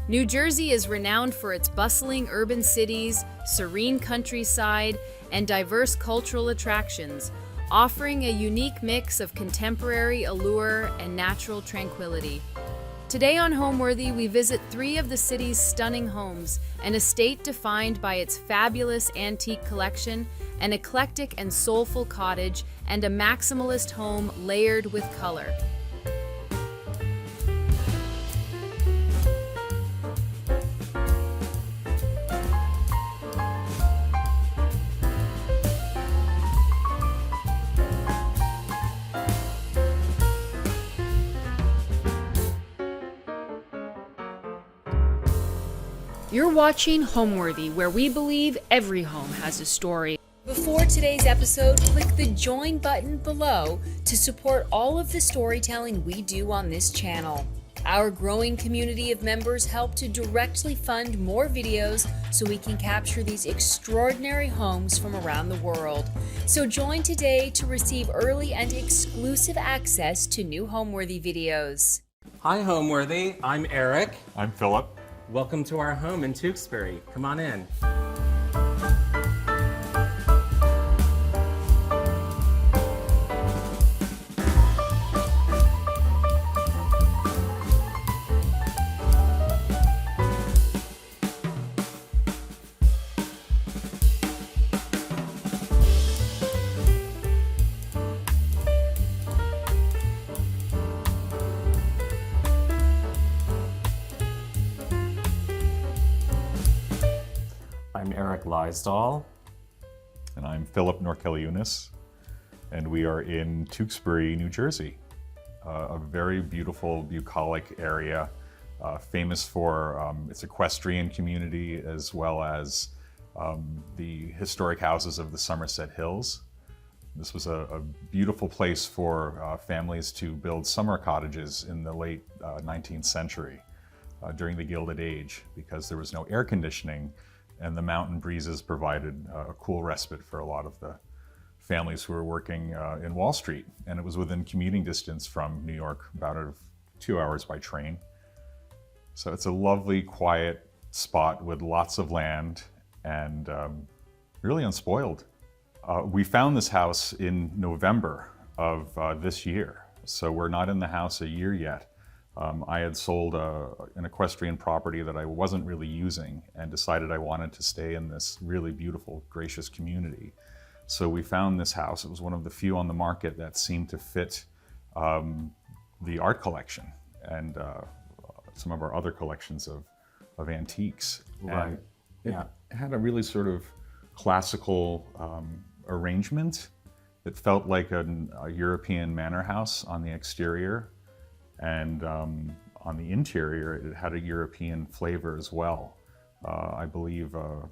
New Jersey is renowned for its bustling urban cities, serene countryside, and diverse cultural attractions, offering a unique mix of contemporary allure and natural tranquility. Today on Homeworthy, we visit 3 of the city's stunning homes, an estate defined by its fabulous antique collection, an eclectic and soulful cottage, and a maximalist home layered with color. You're watching Homeworthy, where we believe every home has a story. Before today's episode, click the join button below to support all of the storytelling we do on this channel. Our growing community of members help to directly fund more videos so we can capture these extraordinary homes from around the world. So join today to receive early and exclusive access to new Homeworthy videos. Hi Homeworthy, I'm Eric. I'm Philip. Welcome to our home in Tewksbury. Come on in. I'm Eric Lysdahl. And I'm Philip Norkeliunas. And we are in Tewksbury, New Jersey, a very beautiful, bucolic area, famous for its equestrian community as well as the historic houses of the Somerset Hills. This was a beautiful place for families to build summer cottages in the late 19th century during the Gilded Age, because there was no air conditioning. And the mountain breezes provided a cool respite for a lot of the families who were working in Wall Street. And it was within commuting distance from New York, about 2 hours by train. So it's a lovely, quiet spot with lots of land and really unspoiled. We found this house in November of this year. So we're not in the house a year yet. I had sold an equestrian property that I wasn't really using and decided I wanted to stay in this really beautiful, gracious community. So we found this house. It was one of the few on the market that seemed to fit the art collection and some of our other collections of antiques. Right. And it had a really sort of classical arrangement. It felt like a European manor house on the exterior. And on the interior, it had a European flavor as well. I believe a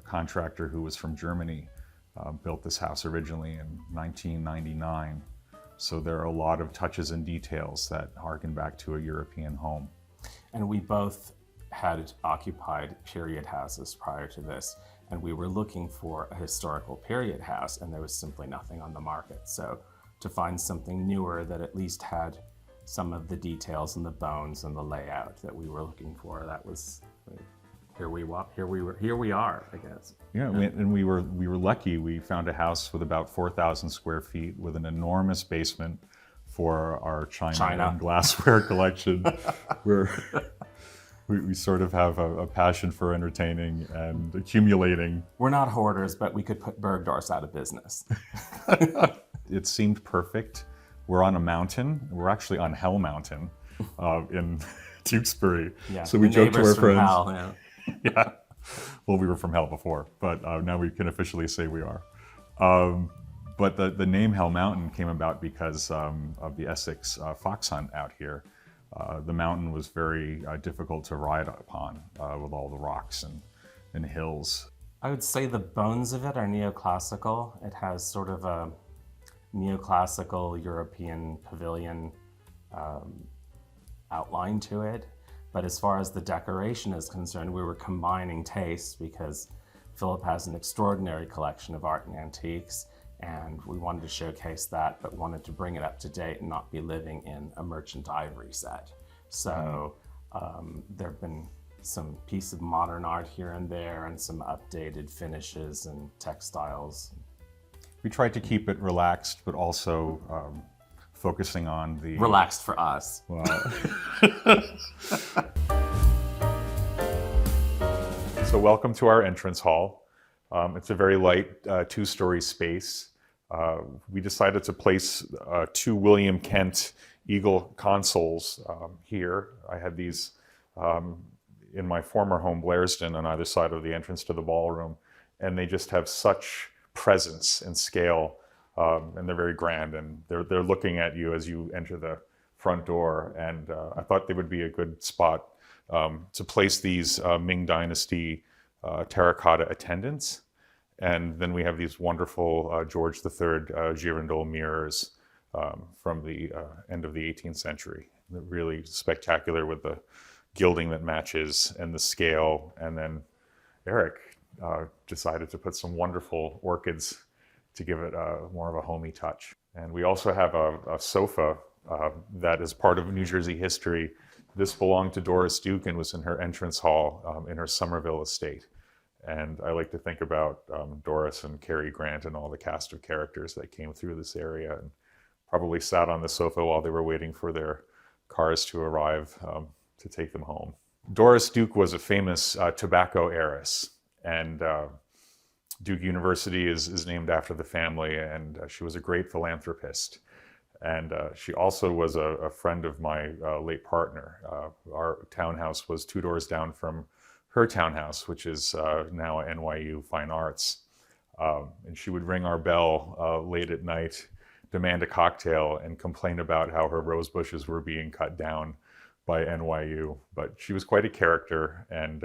contractor who was from Germany built this house originally in 1999. So there are a lot of touches and details that harken back to a European home. And we both had occupied period houses prior to this, and we were looking for a historical period house, and there was simply nothing on the market. So to find something newer that at least had some of the details and the bones and the layout that we were looking for, that was here we are, I guess. Yeah, and we were lucky. We found a house with about 4,000 square feet with an enormous basement for our china. And glassware collection. We sort of have a passion for entertaining and accumulating. We're not hoarders, but we could put Bergdorf's out of business. It seemed perfect. We're on a mountain. We're actually on Hell Mountain in Tewksbury. Yeah, so we joke to our friends. Hell, yeah. Yeah. Well, we were from hell before, but now we can officially say we are. But the name Hell Mountain came about because of the Essex fox hunt out here. The mountain was very difficult to ride upon with all the rocks and hills. I would say the bones of it are neoclassical. It has sort of a neoclassical European pavilion outline to it. But as far as the decoration is concerned, we were combining tastes because Philip has an extraordinary collection of art and antiques, and we wanted to showcase that, but wanted to bring it up to date and not be living in a merchant ivory set. So there have been some piece of modern art here and there, and some updated finishes and textiles. We tried to keep it relaxed, but also focusing on the... Relaxed for us. Well, so welcome to our entrance hall. It's a very light two-story space. We decided to place 2 William Kent Eagle consoles here. I had these in my former home, Blairsden, on either side of the entrance to the ballroom, and they just have such presence and scale, and they're very grand, and they're looking at you as you enter the front door. And I thought they would be a good spot to place these Ming Dynasty terracotta attendants. And then we have these wonderful George III girandole mirrors from the end of the 18th century. They're really spectacular with the gilding that matches and the scale. And then Eric decided to put some wonderful orchids to give it more of a homey touch. And we also have a sofa that is part of New Jersey history. This belonged to Doris Duke and was in her entrance hall in her Somerville estate. And I like to think about Doris and Cary Grant and all the cast of characters that came through this area, and probably sat on the sofa while they were waiting for their cars to arrive to take them home. Doris Duke was a famous tobacco heiress, and Duke University is named after the family, and she was a great philanthropist. And she also was a friend of my late partner. Our townhouse was 2 doors down from her townhouse, which is now at NYU Fine Arts. And she would ring our bell late at night, demand a cocktail, and complain about how her rose bushes were being cut down by NYU. But she was quite a character, and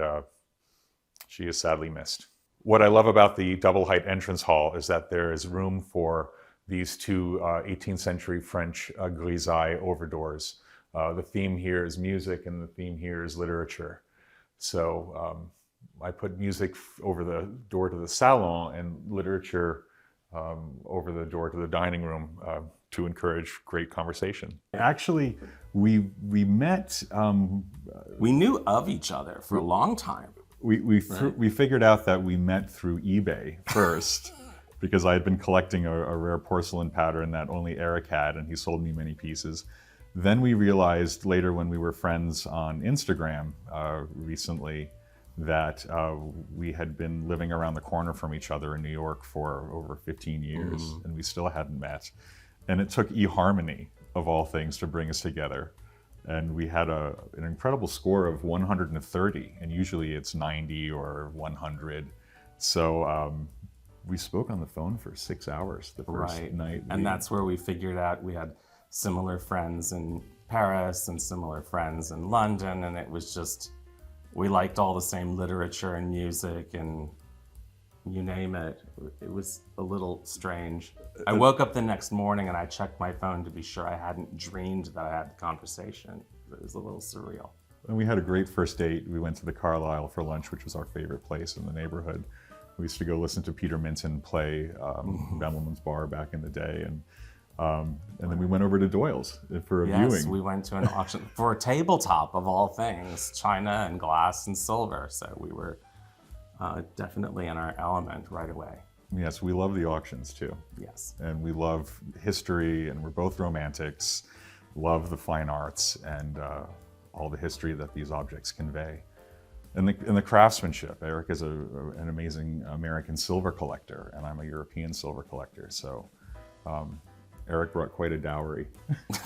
she is sadly missed. What I love about the double height entrance hall is that there is room for these 2 18th century French grisaille over doors. The theme here is music, and the theme here is literature. So I put music over the door to the salon and literature over the door to the dining room to encourage great conversation. Actually, we met... we knew of each other for a long time. We figured out that we met through eBay first because I had been collecting a rare porcelain pattern that only Eric had, and he sold me many pieces. Then we realized later, when we were friends on Instagram recently, that we had been living around the corner from each other in New York for over 15 years, and we still hadn't met. And it took eHarmony, of all things, to bring us together. And we had an incredible score of 130, and usually it's 90 or 100. So we spoke on the phone for 6 hours the first night. And that's where we figured out we had similar friends in Paris and similar friends in London, and it was just, we liked all the same literature and music and you name it. It was a little strange. I woke up the next morning and I checked my phone to be sure I hadn't dreamed that I had the conversation. It was a little surreal. And we had a great first date. We went to the Carlisle for lunch, which was our favorite place in the neighborhood. We used to go listen to Peter Minton play Bemelman's Bar back in the day. And then we went over to Doyle's for a viewing. Yes, we went to an auction for a tabletop of all things, china and glass and silver. So we were definitely in our element right away. Yes, we love the auctions too. Yes. And we love history, and we're both romantics, love the fine arts and all the history that these objects convey. And the craftsmanship. Eric is an amazing American silver collector, and I'm a European silver collector. So Eric brought quite a dowry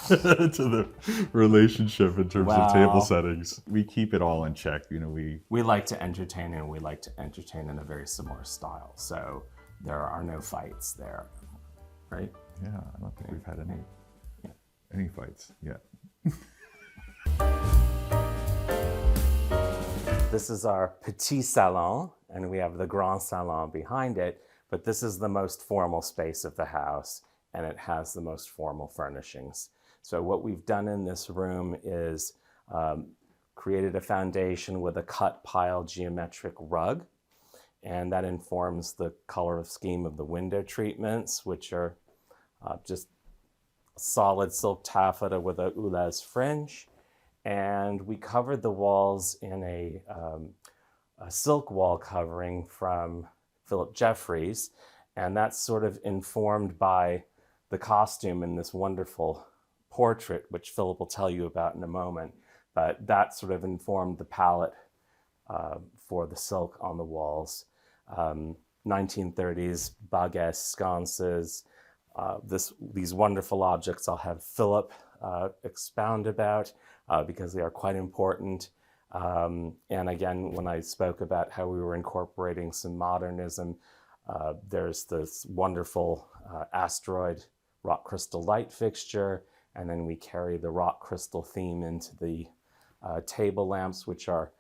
to the relationship in terms of table settings. We keep it all in check. You know, we like to entertain, and we like to entertain in a very similar style. So there are no fights there, right? Yeah, I don't think we've had any fights yet. This is our petit salon, and we have the grand salon behind it, but this is the most formal space of the house, and it has the most formal furnishings. So what we've done in this room is created a foundation with a cut pile geometric rug, and that informs the color scheme of the window treatments, which are just solid silk taffeta with a Ulez fringe. And we covered the walls in a silk wall covering from Philip Jeffries, and that's sort of informed by the costume in this wonderful portrait, which Philip will tell you about in a moment. But that sort of informed the palette for the silk on the walls. 1930s baguettes, sconces, these wonderful objects I'll have Philip expound about because they are quite important. And again, when I spoke about how we were incorporating some modernism, there's this wonderful asteroid rock crystal light fixture, and then we carry the rock crystal theme into the table lamps, which are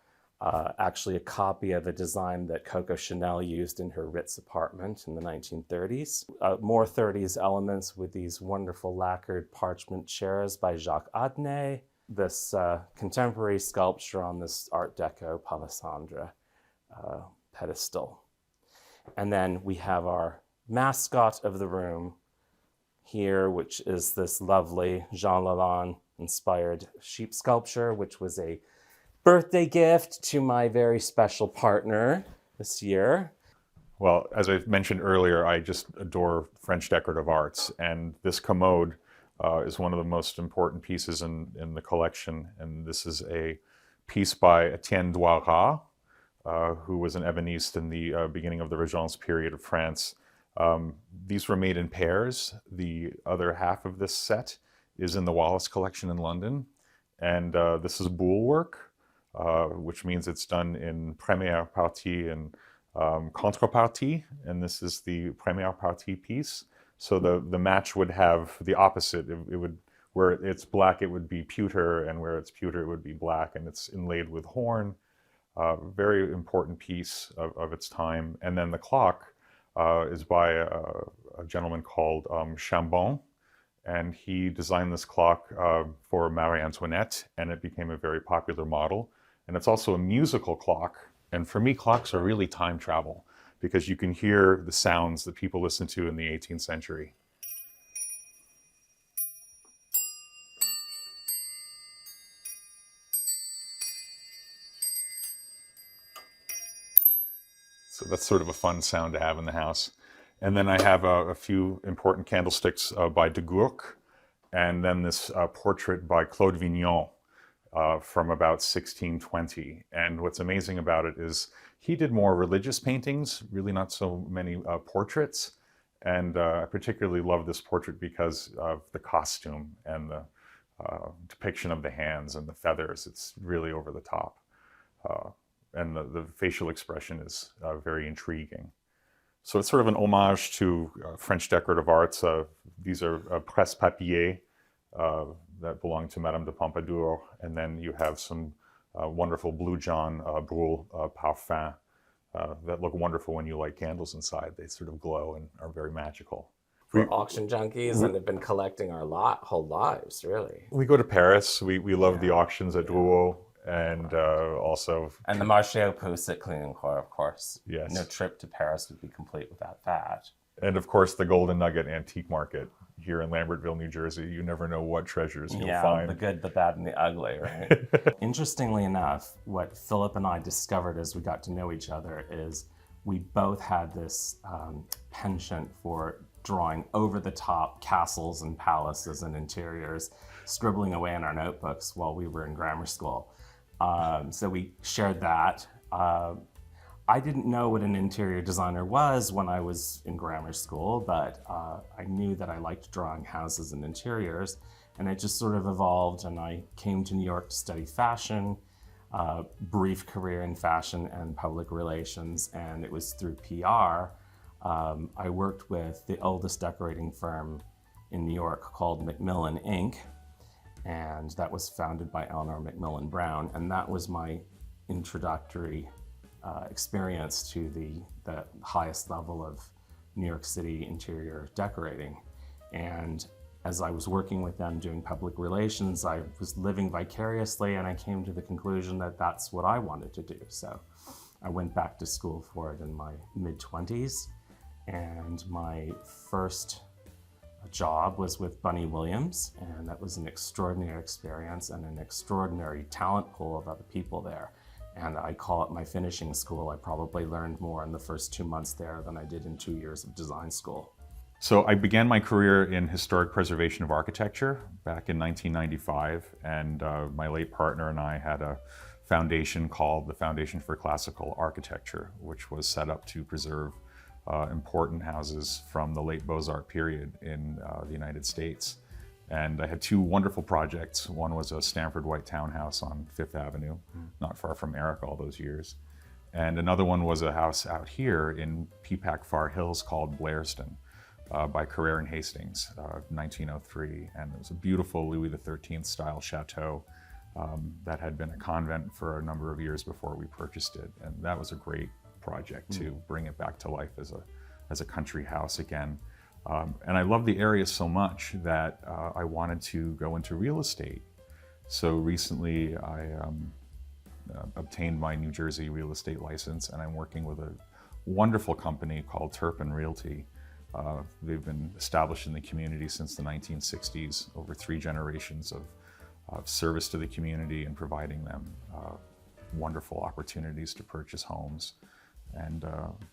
actually a copy of a design that Coco Chanel used in her Ritz apartment in the 1930s. More 30s elements with these wonderful lacquered parchment chairs by Jacques Adnet, this contemporary sculpture on this Art Deco Palisandre pedestal. And then we have our mascot of the room here, which is this lovely Jean Lalande inspired sheep sculpture, which was a birthday gift to my very special partner this year. Well, as I mentioned earlier, I just adore French decorative arts, and this commode is one of the most important pieces in the collection. And this is a piece by Etienne Doirat, who was an eboniste in the beginning of the Régence period of France. These were made in pairs. The other half of this set is in the Wallace collection in London. And this is boule work, which means it's done in première partie and contrepartie. And this is the première partie piece. So the match would have the opposite. It would, where it's black, it would be pewter, and where it's pewter, it would be black. And it's inlaid with horn. Very important piece of its time. And then the clock is by a gentleman called Chambon, and he designed this clock for Marie Antoinette, and it became a very popular model. And it's also a musical clock. And for me, clocks are really time travel, because you can hear the sounds that people listened to in the 18th century. So that's sort of a fun sound to have in the house. And then I have a few important candlesticks by de Gourcq, and then this portrait by Claude Vignon from about 1620. And what's amazing about it is he did more religious paintings, really not so many portraits. And I particularly love this portrait because of the costume and the depiction of the hands and the feathers. It's really over the top. And the facial expression is very intriguing. So it's sort of an homage to French decorative arts. These are presse-papier that belong to Madame de Pompadour. And then you have some wonderful Blue John Brûle parfum that look wonderful when you light candles inside. They sort of glow and are very magical. We're auction junkies and have been collecting our whole lives, really. We go to Paris. We love the auctions at Drouot. And also... And the Marché aux Puces at Clignancourt, of course. Yes. No trip to Paris would be complete without that. And of course, the Golden Nugget Antique Market here in Lambertville, New Jersey. You never know what treasures you'll find. The good, the bad, and the ugly, right? Interestingly enough, what Philip and I discovered as we got to know each other is we both had this penchant for drawing over-the-top castles and palaces and interiors, scribbling away in our notebooks while we were in grammar school. So we shared that. I didn't know what an interior designer was when I was in grammar school, but I knew that I liked drawing houses and interiors, and it just sort of evolved, and I came to New York to study fashion, brief career in fashion and public relations, and it was through PR. I worked with the oldest decorating firm in New York called Macmillan Inc., and that was founded by Eleanor Macmillan Brown, and that was my introductory experience to the highest level of New York City interior decorating. And as I was working with them doing public relations, I was living vicariously, and I came to the conclusion that that's what I wanted to do. So I went back to school for it in my mid-20s, and my first job was with Bunny Williams, and that was an extraordinary experience and an extraordinary talent pool of other people there. And I call it my finishing school. I probably learned more in the first 2 months there than I did in 2 years of design school. So I began my career in historic preservation of architecture back in 1995, and my late partner and I had a foundation called the Foundation for Classical Architecture, which was set up to preserve important houses from the late Beaux-Arts period in the United States. And I had two wonderful projects. One was a Stanford White townhouse on Fifth Avenue, not far from Eric all those years. And another one was a house out here in Peapack Far Hills called Blairston by Carrere and Hastings, 1903. And it was a beautiful Louis XIII style chateau that had been a convent for a number of years before we purchased it. And that was a great project to bring it back to life as a country house again. And I love the area so much that I wanted to go into real estate. So recently I obtained my New Jersey real estate license, and I'm working with a wonderful company called Turpin Realty. They've been established in the community since the 1960s, over 3 generations of service to the community and providing them wonderful opportunities to purchase homes and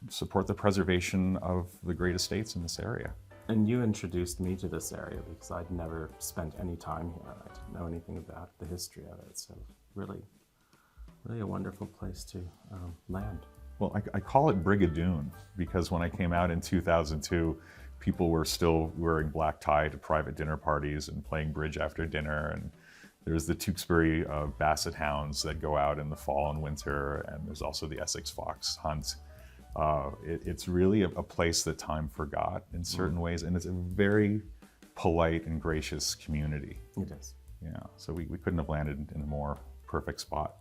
support the preservation of the great estates in this area. And you introduced me to this area because I'd never spent any time here. I didn't know anything about the history of it. So really a wonderful place to land. Well, I call it Brigadoon because when I came out in 2002, people were still wearing black tie to private dinner parties and playing bridge after dinner. And there's the Tewksbury Basset Hounds that go out in the fall and winter, and there's also the Essex Fox hunt. It's really a place that time forgot in certain ways, and it's a very polite and gracious community. It is. Yeah, so we couldn't have landed in a more perfect spot.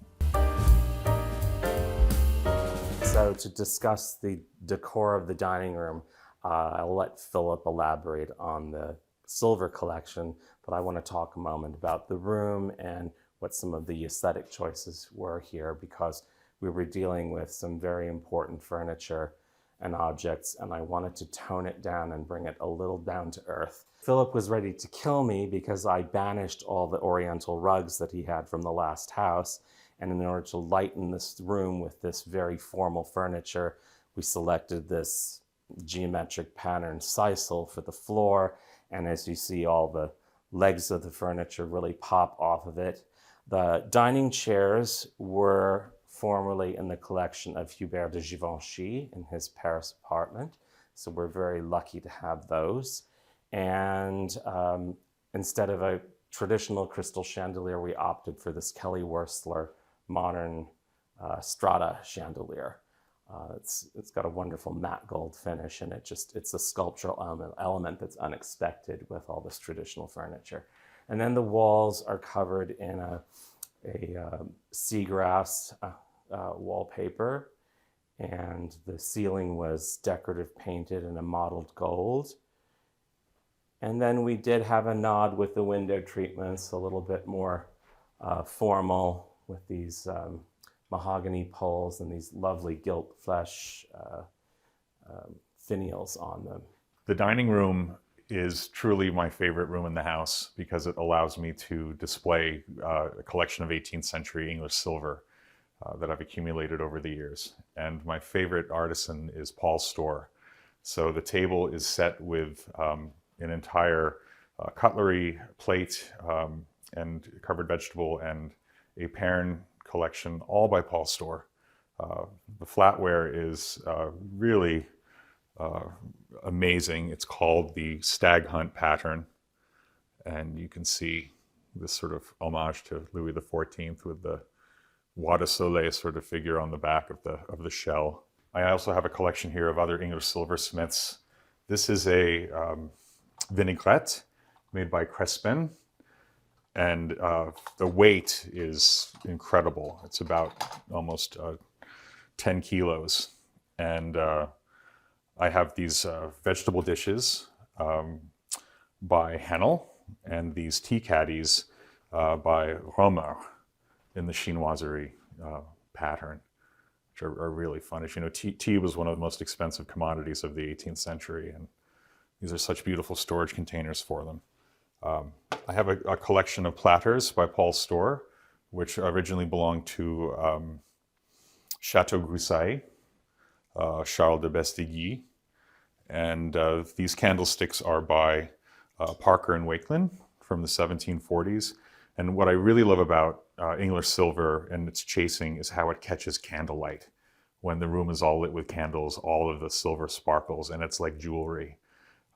So to discuss the decor of the dining room, I'll let Philip elaborate on the silver collection, but I want to talk a moment about the room and what some of the aesthetic choices were here, because we were dealing with some very important furniture and objects, and I wanted to tone it down and bring it a little down to earth. Philip was ready to kill me because I banished all the oriental rugs that he had from the last house, and in order to lighten this room with this very formal furniture, we selected this geometric pattern sisal for the floor, and as you see, all the legs of the furniture really pop off of it. The dining chairs were formerly in the collection of Hubert de Givenchy in his Paris apartment, so we're very lucky to have those. And instead of a traditional crystal chandelier, we opted for this Kelly Wearstler modern Strata chandelier. It's got a wonderful matte gold finish, and it's a sculptural element that's unexpected with all this traditional furniture. And then the walls are covered in a seagrass wallpaper, and the ceiling was decorative painted in a mottled gold. And then we did have a nod with the window treatments, a little bit more formal with these mahogany poles and these lovely gilt flesh finials on them. The dining room is truly my favorite room in the house because it allows me to display a collection of 18th century English silver that I've accumulated over the years. And my favorite artisan is Paul Storr. So the table is set with an entire cutlery, plate, and covered vegetable and a Perrin collection, all by Paul Storr. The flatware is really amazing. It's called the Stag Hunt pattern, and you can see this sort of homage to Louis XIV with the Roi de Soleil sort of figure on the back of the shell. I also have a collection here of other English silversmiths. This is a vinaigrette made by Crespin, and the weight is incredible. It's about almost 10 kilos. And I have these vegetable dishes by Hennel and these tea caddies by Romer in the chinoiserie pattern, which are really fun. As you know, tea was one of the most expensive commodities of the 18th century, and These are such beautiful storage containers for them. I have a collection of platters by Paul Storr, which originally belonged to Chateau Groussailles, Charles de Bestéguy. And these candlesticks are by Parker and Wakeland from the 1740s. And what I really love about English silver and its chasing is how it catches candlelight. When the room is all lit with candles, all of the silver sparkles, and it's like jewelry.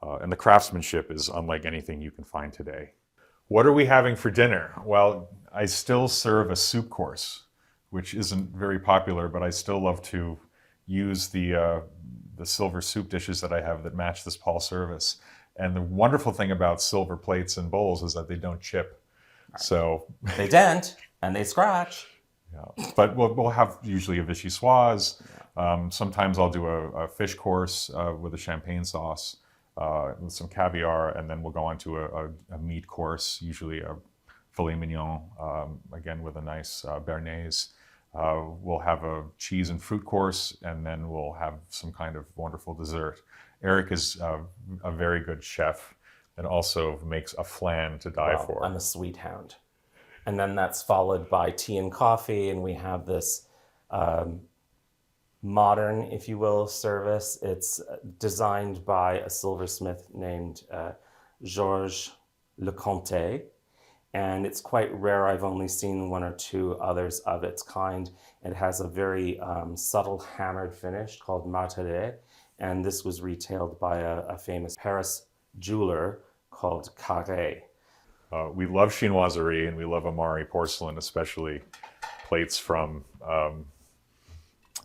And the craftsmanship is unlike anything you can find today. What are we having for dinner? Well, I still serve a soup course, which isn't very popular, but I still love to use the silver soup dishes that I have that match this Paul service. And the wonderful thing about silver plates and bowls is that they don't chip. Right. So they dent and they scratch. Yeah. But we'll have usually a vichyssoise. Sometimes I'll do a fish course with a champagne sauce with some caviar, and then we'll go on to a meat course, usually a filet mignon, again with a nice béarnaise. We'll have a cheese and fruit course, and then we'll have some kind of wonderful dessert. Eric is a very good chef and also makes a flan to die for. I'm a sweet hound. And then that's followed by tea and coffee, and we have this modern, if you will, service. It's designed by a silversmith named Georges Leconte, and it's quite rare. I've only seen one or two others of its kind. It has a very subtle hammered finish called martelet, and this was retailed by a famous Paris jeweler called Carré. We love chinoiserie and we love Amari porcelain, especially plates from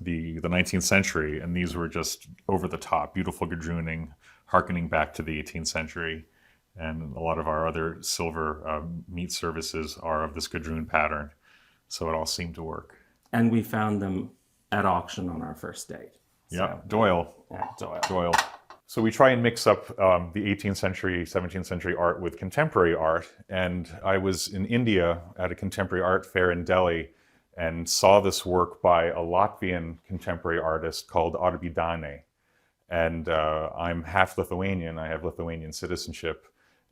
the 19th century. And these were just over the top, beautiful gadrooning, harkening back to the 18th century. And a lot of our other silver meat services are of this gadroon pattern. So it all seemed to work. And we found them at auction on our first date. Yeah, Doyle. Yeah, Doyle. So we try and mix up the 18th century, 17th century art with contemporary art. And I was in India at a contemporary art fair in Delhi and saw this work by a Latvian contemporary artist called Arbidane. And I'm half Lithuanian. I have Lithuanian citizenship.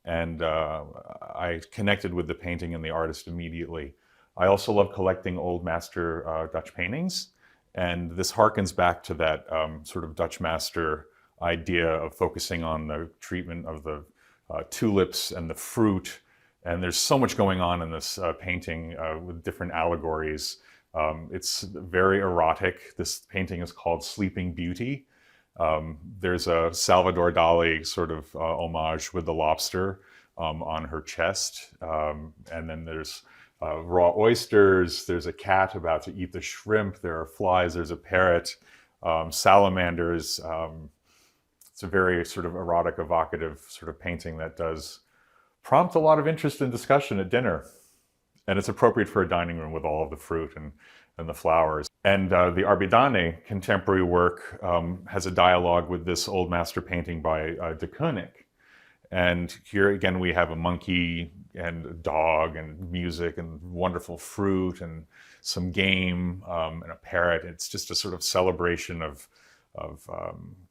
And I connected with the painting and the artist immediately. I also love collecting old master Dutch paintings. And this harkens back to that sort of Dutch master idea of focusing on the treatment of the tulips and the fruit. And there's so much going on in this painting with different allegories. It's very erotic. This painting is called Sleeping Beauty. There's a Salvador Dali sort of homage with the lobster on her chest. And then there's raw oysters. There's a cat about to eat the shrimp. There are flies. There's a parrot, salamanders. It's a very sort of erotic, evocative sort of painting that does prompt a lot of interest and discussion at dinner. And it's appropriate for a dining room with all of the fruit and the flowers. And the Arbidane contemporary work has a dialogue with this old master painting by de Kooning. And here again, we have a monkey and a dog and music and wonderful fruit and some game and a parrot. It's just a sort of celebration of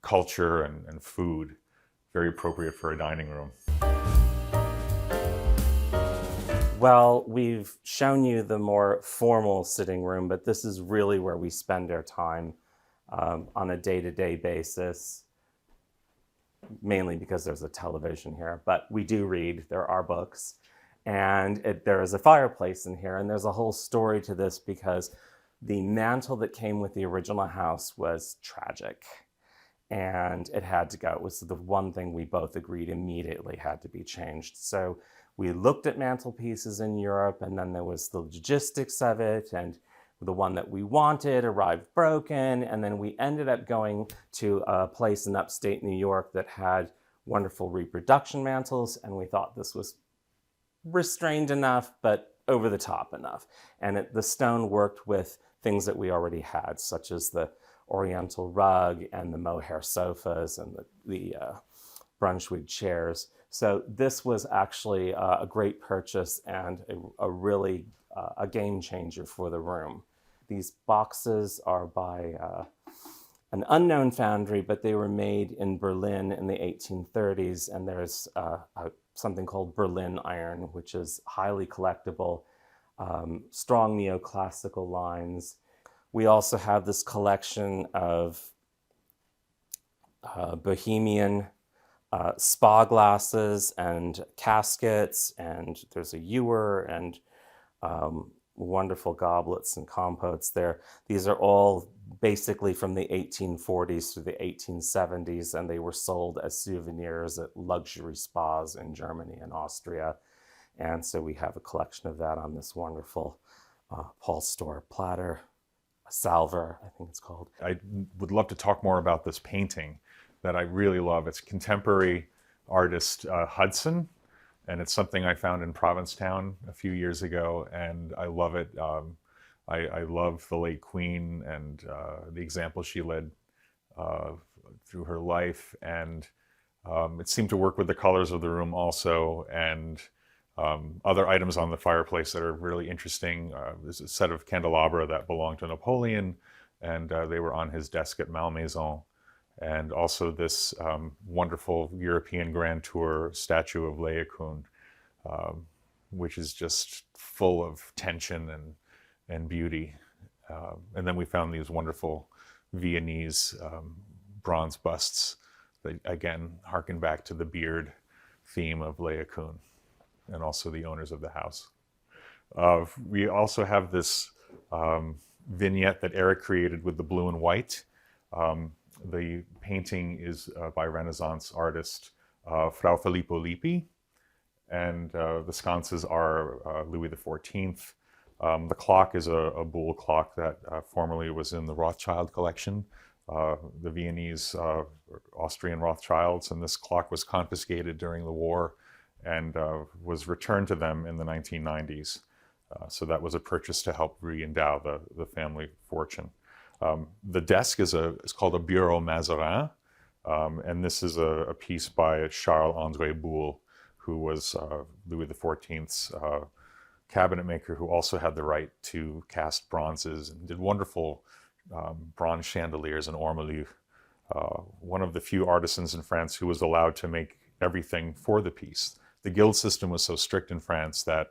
culture and food, very appropriate for a dining room. Well, we've shown you the more formal sitting room, but this is really where we spend our time on a day-to-day basis, mainly because there's a television here, but we do read, there are books, and there is a fireplace in here, and there's a whole story to this because the mantle that came with the original house was tragic, and it had to go. It was the one thing we both agreed immediately had to be changed. So we looked at mantelpieces in Europe, and then there was the logistics of it, and the one that we wanted arrived broken, and then we ended up going to a place in upstate New York that had wonderful reproduction mantles, and we thought this was restrained enough, but over the top enough. And the stone worked with things that we already had, such as the oriental rug and the mohair sofas and the Brunswick chairs. So this was actually a great purchase and a really a game changer for the room. These boxes are by an unknown foundry, but they were made in Berlin in the 1830s. And there's something called Berlin iron, which is highly collectible, strong neoclassical lines. We also have this collection of Bohemian spa glasses and caskets, and there's a ewer and wonderful goblets and compotes there. These are all basically from the 1840s through the 1870s, and they were sold as souvenirs at luxury spas in Germany and Austria. And so we have a collection of that on this wonderful Paul Storr platter, a salver, I think it's called. I would love to talk more about this painting that I really love. It's contemporary artist Hudson, and it's something I found in Provincetown a few years ago, and I love it. I love the late Queen and the example she led through her life, and it seemed to work with the colors of the room also, and other items on the fireplace that are really interesting. There's a set of candelabra that belonged to Napoleon, and they were on his desk at Malmaison. And also this wonderful European Grand Tour statue of Laocoon, which is just full of tension and beauty. And then we found these wonderful Viennese bronze busts that, again, harken back to the beard theme of Laocoon and also the owners of the house. We also have this vignette that Eric created with the blue and white. The painting is by Renaissance artist Frau Filippo Lippi, and the sconces are Louis XIV. The clock is a Boule clock that formerly was in the Rothschild collection, the Viennese Austrian Rothschilds, and this clock was confiscated during the war and was returned to them in the 1990s. So that was a purchase to help re-endow the family fortune. The desk is called a Bureau Mazarin, and this is a piece by Charles-André Boule, who was Louis XIV's cabinet maker, who also had the right to cast bronzes and did wonderful bronze chandeliers and ormolu. One of the few artisans in France who was allowed to make everything for the piece. The guild system was so strict in France that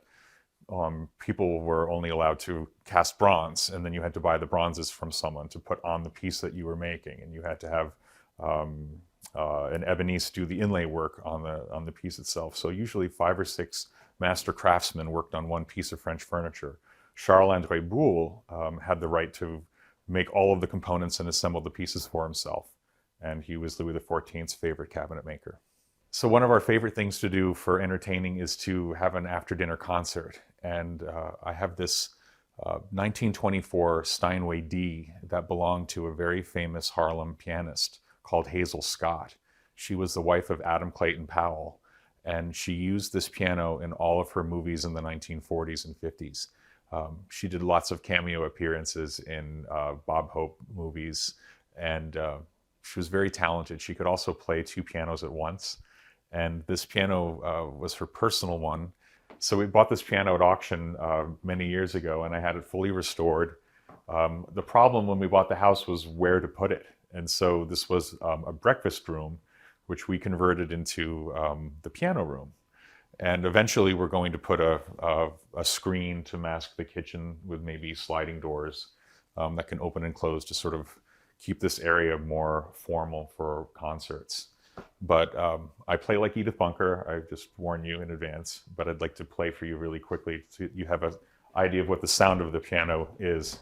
people were only allowed to cast bronze, and then you had to buy the bronzes from someone to put on the piece that you were making, and you had to have an eboniste do the inlay work on the piece itself. So usually 5 or 6 master craftsmen worked on one piece of French furniture. Charles-André Boule had the right to make all of the components and assemble the pieces for himself, and he was Louis XIV's favorite cabinet maker. So one of our favorite things to do for entertaining is to have an after-dinner concert. And I have this 1924 Steinway D that belonged to a very famous Harlem pianist called Hazel Scott. She was the wife of Adam Clayton Powell, and she used this piano in all of her movies in the 1940s and 50s. She did lots of cameo appearances in Bob Hope movies, and she was very talented. She could also play 2 pianos at once. And this piano was her personal one. So we bought this piano at auction many years ago, and I had it fully restored. The problem when we bought the house was where to put it. And so this was a breakfast room, which we converted into the piano room. And eventually we're going to put a screen to mask the kitchen with maybe sliding doors that can open and close to sort of keep this area more formal for concerts. But I play like Edith Bunker. I just warn you in advance, but I'd like to play for you really quickly so you have an idea of what the sound of the piano is.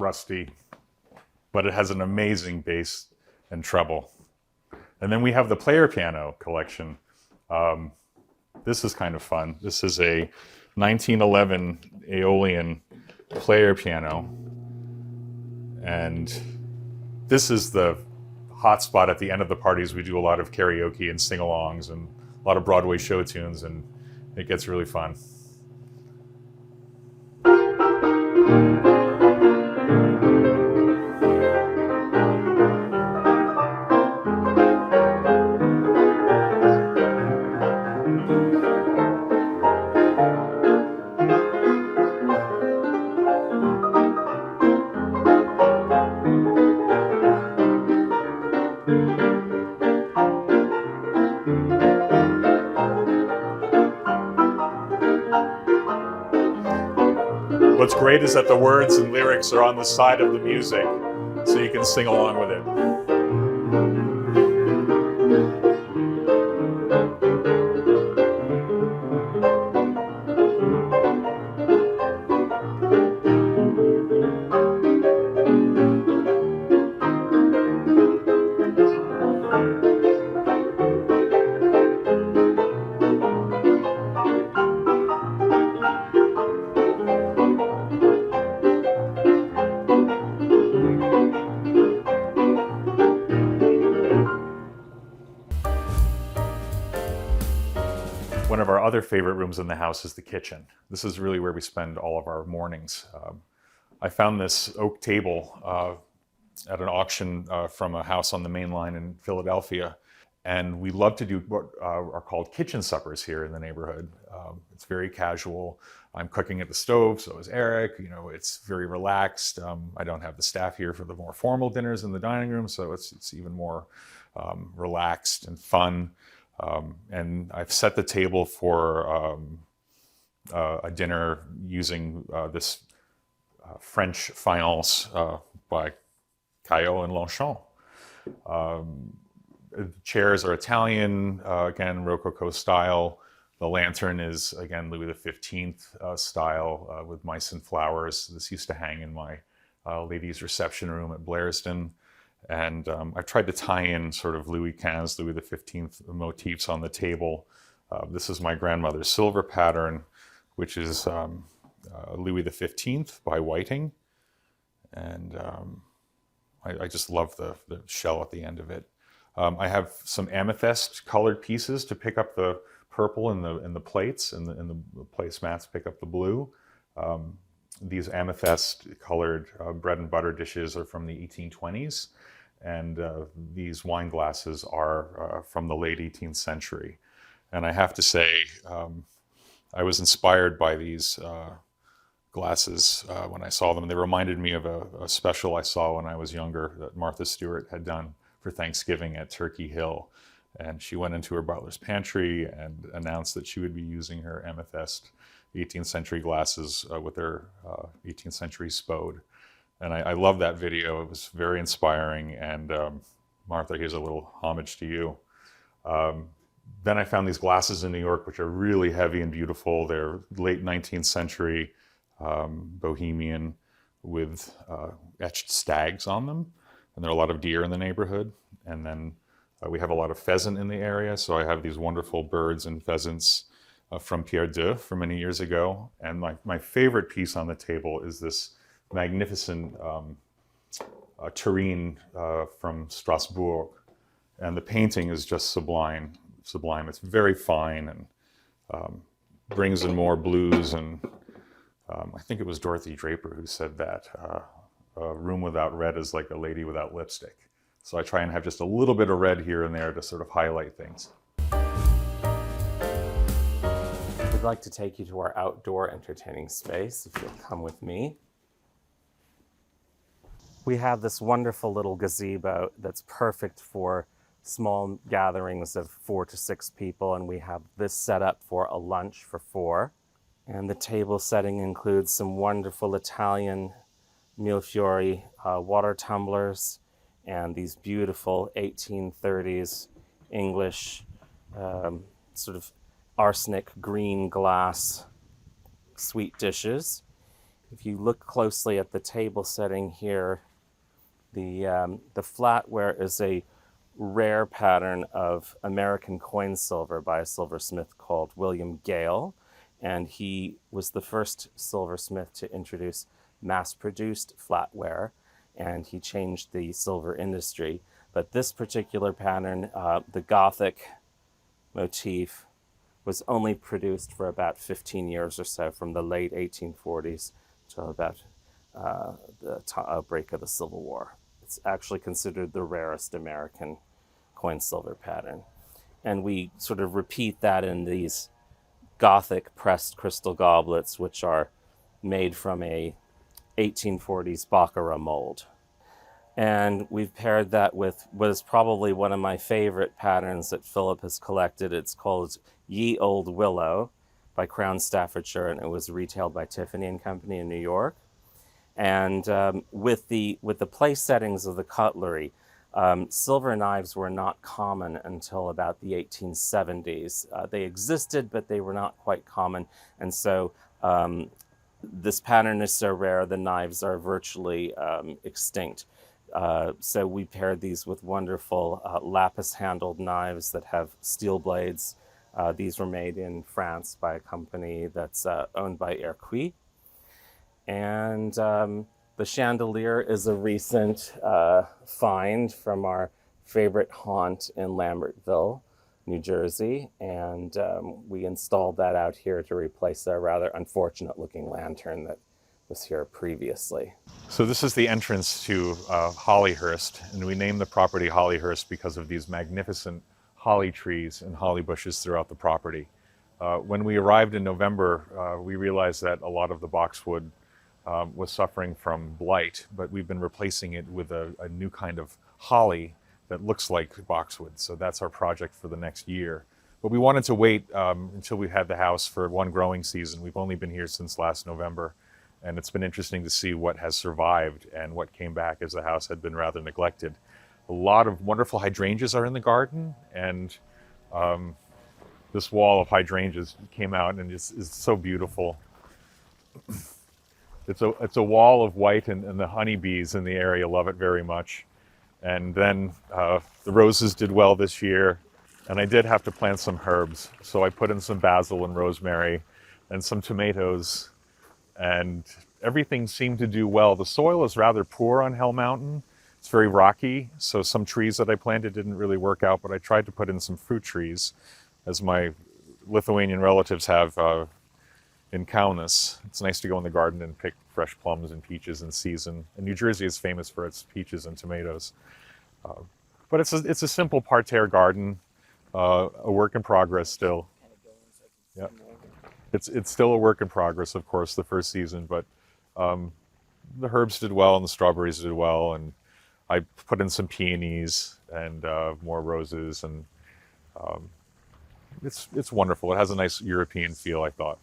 rusty, but it has an amazing bass and treble. And then we have the player piano collection. This is kind of fun. This is a 1911 Aeolian player piano. And this is the hot spot at the end of the parties. We do a lot of karaoke and sing-alongs and a lot of Broadway show tunes, and it gets really fun. What's great is that the words and lyrics are on the side of the music, so you can sing along with it. One of our other favorite rooms in the house is the kitchen. This is really where we spend all of our mornings. I found this oak table at an auction from a house on the main line in Philadelphia. And we love to do what are called kitchen suppers here in the neighborhood. It's very casual. I'm cooking at the stove, so is Eric. You know, it's very relaxed. I don't have the staff here for the more formal dinners in the dining room, so it's even more relaxed and fun. And I've set the table for a dinner using this French faience by Caillot and Longchamp. The chairs are Italian, again, Rococo style. The lantern is, again, Louis XV style with mice and flowers. This used to hang in my ladies' reception room at Blairsden. And I've tried to tie in sort of Louis XV, Louis XV motifs on the table. This is my grandmother's silver pattern, which is Louis XV by Whiting. And I just love the shell at the end of it. I have some amethyst colored pieces to pick up the purple in the plates, and the placemats pick up the blue. These amethyst colored bread and butter dishes are from the 1820s. And these wine glasses are from the late 18th century. And I have to say, I was inspired by these glasses when I saw them. They reminded me of a special I saw when I was younger that Martha Stewart had done for Thanksgiving at Turkey Hill. And she went into her butler's pantry and announced that she would be using her amethyst 18th century glasses with her 18th century spode. And I love that video. It was very inspiring. And Martha, here's a little homage to you. Then I found these glasses in New York, which are really heavy and beautiful. They're late 19th century Bohemian with etched stags on them. And there are a lot of deer in the neighborhood. And then we have a lot of pheasant in the area. So I have these wonderful birds and pheasants from Pierre Deux from many years ago. And my favorite piece on the table is this magnificent Serene from Strasbourg. And the painting is just sublime. It's very fine and brings in more blues. And I think it was Dorothy Draper who said that a room without red is like a lady without lipstick. So I try and have just a little bit of red here and there to sort of highlight things. We'd like to take you to our outdoor entertaining space, if you'll come with me. We have this wonderful little gazebo that's perfect for small gatherings of 4 to 6 people, and we have this set up for a lunch for 4. And the table setting includes some wonderful Italian Millefiori water tumblers and these beautiful 1830s English sort of arsenic green glass sweet dishes. If you look closely at the table setting here, the flatware is a rare pattern of American coin silver by a silversmith called William Gale, and he was the first silversmith to introduce mass-produced flatware, and he changed the silver industry. But this particular pattern, the Gothic motif, was only produced for about 15 years or so, from the late 1840s to about the outbreak of the Civil War. It's actually considered the rarest American coin silver pattern. And we sort of repeat that in these Gothic pressed crystal goblets, which are made from a 1840s Baccarat mold. And we've paired that with what is probably one of my favorite patterns that Philip has collected. It's called Ye Old Willow by Crown Staffordshire, and it was retailed by Tiffany and Company in New York. And with the place settings of the cutlery, silver knives were not common until about the 1870s. They existed, but they were not quite common. And so this pattern is so rare, the knives are virtually extinct. So we paired these with wonderful lapis-handled knives that have steel blades. These were made in France by a company that's owned by Erquy. And the chandelier is a recent find from our favorite haunt in Lambertville, New Jersey. And we installed that out here to replace a rather unfortunate-looking lantern that was here previously. So this is the entrance to Hollyhurst, and we named the property Hollyhurst because of these magnificent holly trees and holly bushes throughout the property. When we arrived in November, we realized that a lot of the boxwood was suffering from blight, but we've been replacing it with a new kind of holly that looks like boxwood. So that's our project for the next year. But we wanted to wait until we had the house for one growing season. We've only been here since last November, and it's been interesting to see what has survived and what came back, as the house had been rather neglected. A lot of wonderful hydrangeas are in the garden, and this wall of hydrangeas came out and is so beautiful. It's a wall of white, and the honeybees in the area love it very much. And then the roses did well this year, and I did have to plant some herbs. So I put in some basil and rosemary and some tomatoes, and everything seemed to do well. The soil is rather poor on Hell Mountain. It's very rocky, so some trees that I planted didn't really work out, but I tried to put in some fruit trees, as my Lithuanian relatives have in Kaunas. It's nice to go in the garden and pick fresh plums and peaches in season. And New Jersey is famous for its peaches and tomatoes. But it's a simple parterre garden, a work in progress still. Yeah. It's still a work in progress, of course, the first season, but the herbs did well and the strawberries did well, and I put in some peonies and more roses, and it's wonderful. It has a nice European feel, I thought.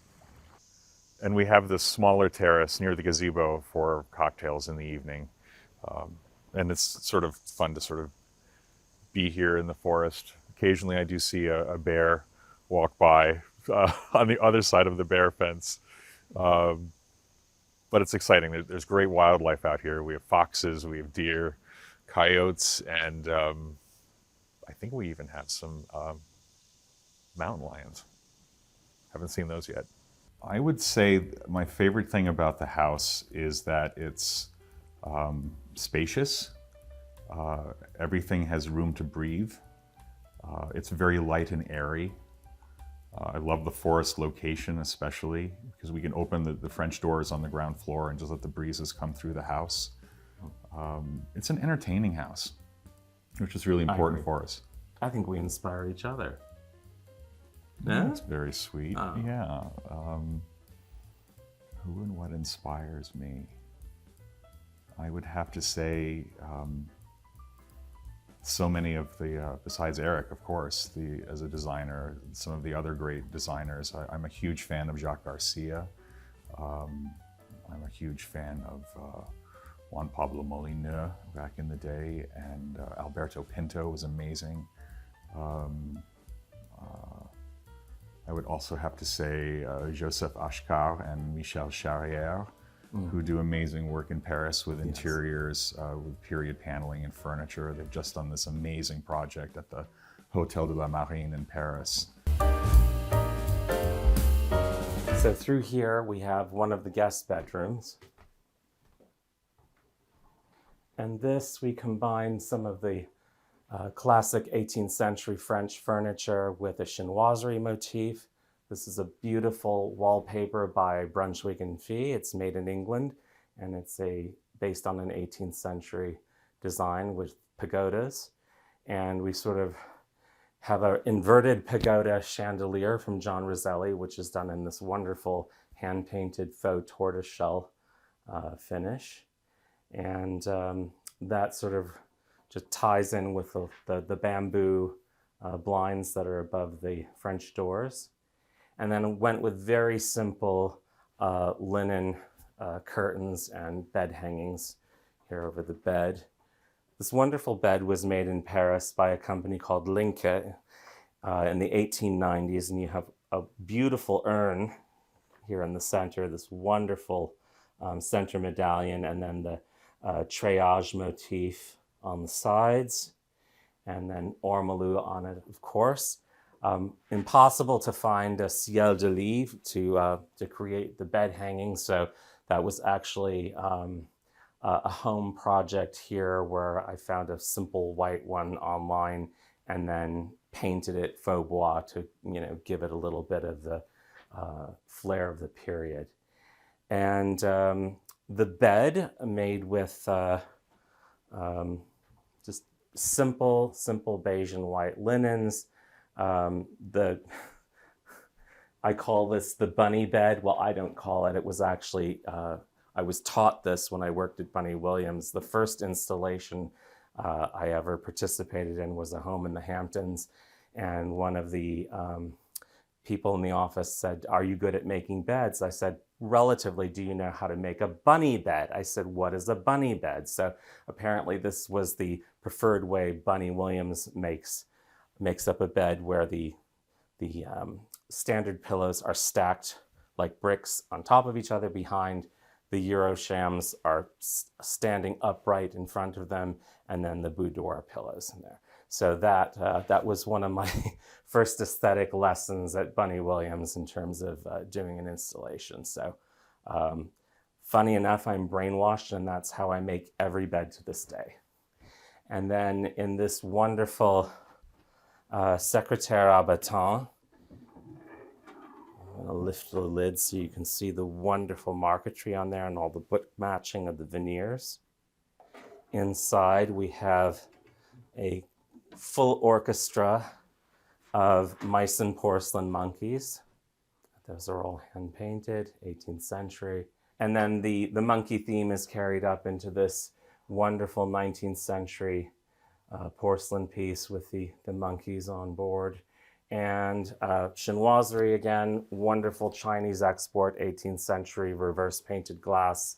And we have this smaller terrace near the gazebo for cocktails in the evening. And it's sort of fun to sort of be here in the forest. Occasionally I do see a bear walk by on the other side of the bear fence. But it's exciting. There's great wildlife out here. We have foxes, we have deer, coyotes, and I think we even have some mountain lions. Haven't seen those yet. I would say my favorite thing about the house is that it's spacious. Everything has room to breathe. It's very light and airy. I love the forest location, especially because we can open the French doors on the ground floor and just let the breezes come through the house. It's an entertaining house, which is really important for us. I think we inspire each other. Yeah, Yeah? that's very sweet. Oh. Yeah. Who and what inspires me? I would have to say so many of the, besides Eric, of course, as a designer, some of the other great designers. I'm a huge fan of Jacques Garcia. I'm a huge fan of Juan Pablo Molineux back in the day, and Alberto Pinto was amazing. I would also have to say Joseph Ashkar and Michel Charrière. who do amazing work in Paris with interiors, with period paneling and furniture. They've just done this amazing project at the Hotel de la Marine in Paris. So through here we have one of the guest bedrooms. And this, we combine some of the classic 18th century French furniture with a chinoiserie motif. This is a beautiful wallpaper by Brunswick and Fee. It's made in England, and it's based on an 18th century design with pagodas. And we sort of have an inverted pagoda chandelier from John Roselli, which is done in this wonderful hand-painted faux tortoiseshell finish. And that sort of just ties in with the bamboo blinds that are above the French doors. And then went with very simple linen curtains and bed hangings here over the bed. This wonderful bed was made in Paris by a company called Linke in the 1890s, and you have a beautiful urn here in the center, this wonderful center medallion, and then the treillage motif on the sides, and then ormolu on it, of course. Impossible to find a ciel de lit to create the bed hanging, so that was actually a home project here where I found a simple white one online and then painted it faux bois to give it a little bit of the flair of the period. And the bed made with just simple beige and white linens. I call this the bunny bed. Well, I don't call it. It was actually, I was taught this when I worked at Bunny Williams. The first installation I ever participated in was a home in the Hamptons. And one of the people in the office said, "Are you good at making beds?" I said, "Relatively. Do you know how to make a bunny bed?" I said, "What is a bunny bed?" So apparently this was the preferred way Bunny Williams makes up a bed, where the standard pillows are stacked like bricks on top of each other behind. The Euroshams are standing upright in front of them, and then the boudoir pillows in there. So that was one of my first aesthetic lessons at Bunny Williams in terms of doing an installation. So funny enough, I'm brainwashed, and that's how I make every bed to this day. And then in this wonderful secrétaire à battant, I'm going to lift the lid so you can see the wonderful marquetry on there and all the book matching of the veneers. Inside we have a full orchestra of Meissen porcelain monkeys. Those are all hand painted, 18th century. And then the monkey theme is carried up into this wonderful 19th century porcelain piece with the monkeys on board. And chinoiserie again, wonderful Chinese export, 18th century reverse painted glass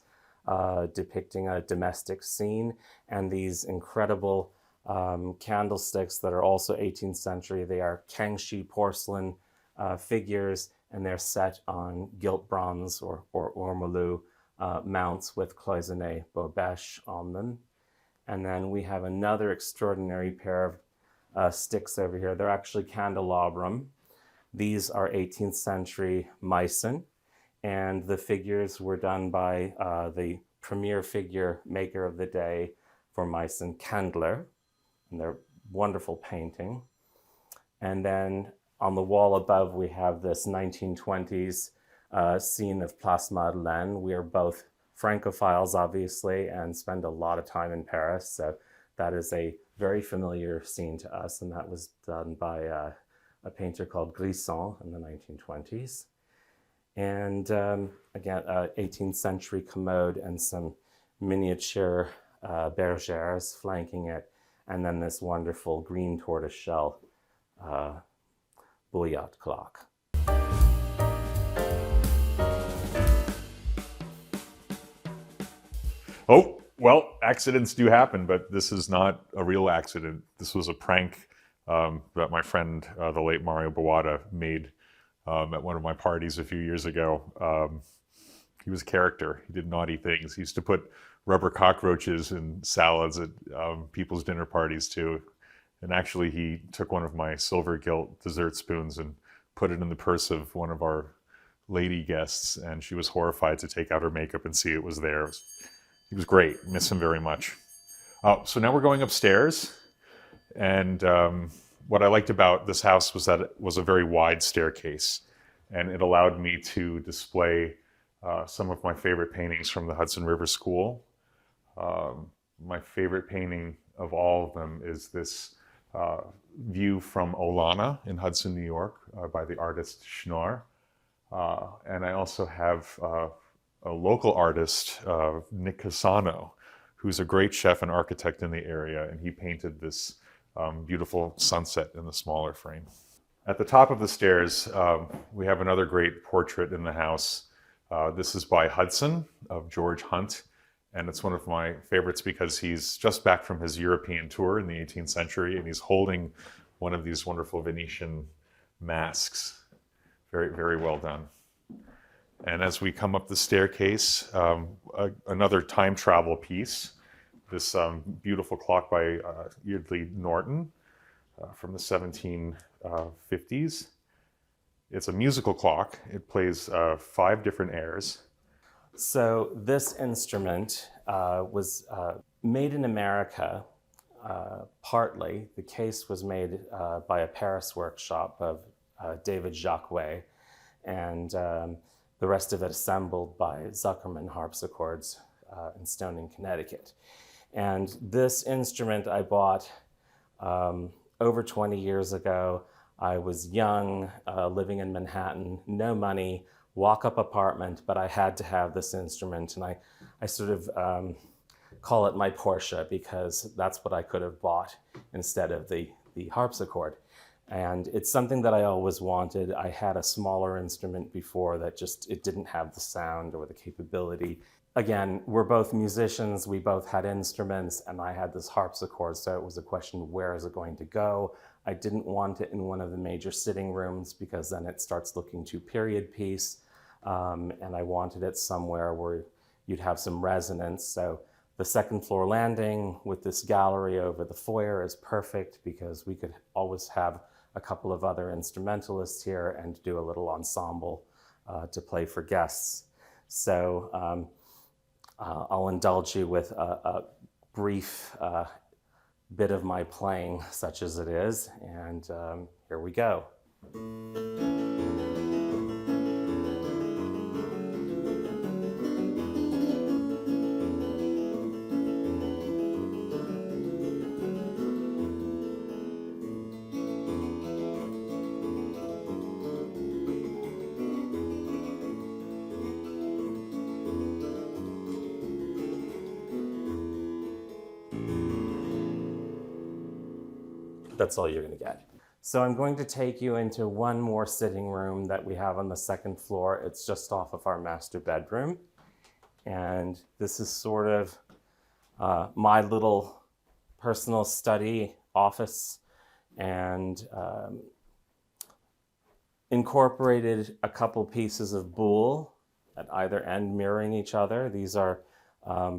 depicting a domestic scene, and these incredible candlesticks that are also 18th century. They are Kangxi porcelain figures, and they're set on gilt bronze or ormolu mounts with cloisonné bobèche on them. And then we have another extraordinary pair of sticks over here. They're actually candelabrum. These are 18th century Meissen, and the figures were done by the premier figure maker of the day for Meissen, Candler, and they're wonderful painting. And then on the wall above, we have this 1920s scene of Place Madeleine. We are both Francophiles, obviously, and spend a lot of time in Paris, so that is a very familiar scene to us, and that was done by a painter called Grisson in the 1920s. And again, 18th century commode and some miniature bergères flanking it, and then this wonderful green tortoiseshell bouillotte clock. Oh, well, accidents do happen, but this is not a real accident. This was a prank that my friend, the late Mario Bawada, made at one of my parties a few years ago. He was a character. He did naughty things. He used to put rubber cockroaches in salads at people's dinner parties too. And actually, he took one of my silver gilt dessert spoons and put it in the purse of one of our lady guests, and she was horrified to take out her makeup and see it was there. He was great. Miss him very much. So now we're going upstairs, and what I liked about this house was that it was a very wide staircase, and it allowed me to display some of my favorite paintings from the Hudson River School. My favorite painting of all of them is this view from Olana in Hudson, New York, by the artist Schnorr. And I also have a local artist, Nick Casano, who's a great chef and architect in the area, and he painted this beautiful sunset in the smaller frame. At the top of the stairs, we have another great portrait in the house. This is by Hudson of George Hunt, and it's one of my favorites because he's just back from his European tour in the 18th century, and he's holding one of these wonderful Venetian masks. Very, very well done. And as we come up the staircase, another time travel piece, this beautiful clock by Yeardley Norton from the 1750s. It's a musical clock. It plays 5 different airs. So this instrument was made in America, partly. The case was made by a Paris workshop of David Jacquet, and the rest of it assembled by Zuckerman Harpsichords in Stone, Connecticut. And this instrument I bought over 20 years ago. I was young, living in Manhattan, no money, walk-up apartment, but I had to have this instrument, and I sort of call it my Porsche because that's what I could have bought instead of the harpsichord. And it's something that I always wanted. I had a smaller instrument before that it didn't have the sound or the capability. Again, we're both musicians, we both had instruments, and I had this harpsichord, so it was a question of where is it going to go? I didn't want it in one of the major sitting rooms because then it starts looking too period piece, and I wanted it somewhere where you'd have some resonance. So the second floor landing with this gallery over the foyer is perfect because we could always have a couple of other instrumentalists here and do a little ensemble to play for guests. So I'll indulge you with a brief bit of my playing, such as it is, and here we go. That's all you're going to get. So I'm going to take you into one more sitting room that we have on the second floor. It's just off of our master bedroom. And this is sort of my little personal study office, and incorporated a couple pieces of buhl at either end mirroring each other. These are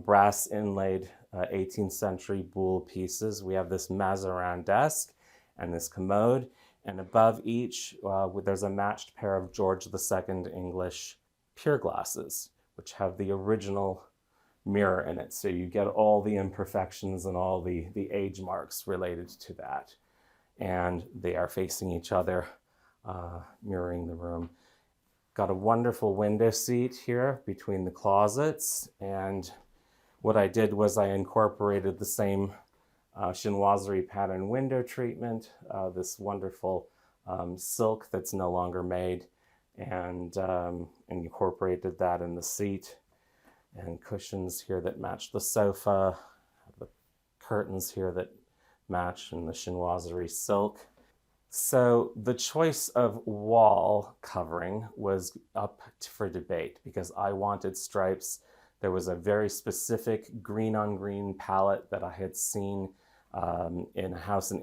brass inlaid 18th century buhl pieces. We have this Mazarin desk and this commode, and above each there's a matched pair of George II English pier glasses, which have the original mirror in it. So you get all the imperfections and all the age marks related to that. And they are facing each other, mirroring the room. Got a wonderful window seat here between the closets, and what I did was I incorporated the same chinoiserie pattern window treatment, this wonderful silk that's no longer made, and incorporated that in the seat, and cushions here that match the sofa, the curtains here that match in the chinoiserie silk. So the choice of wall covering was up for debate because I wanted stripes. There was a very specific green on green palette that I had seen in a house in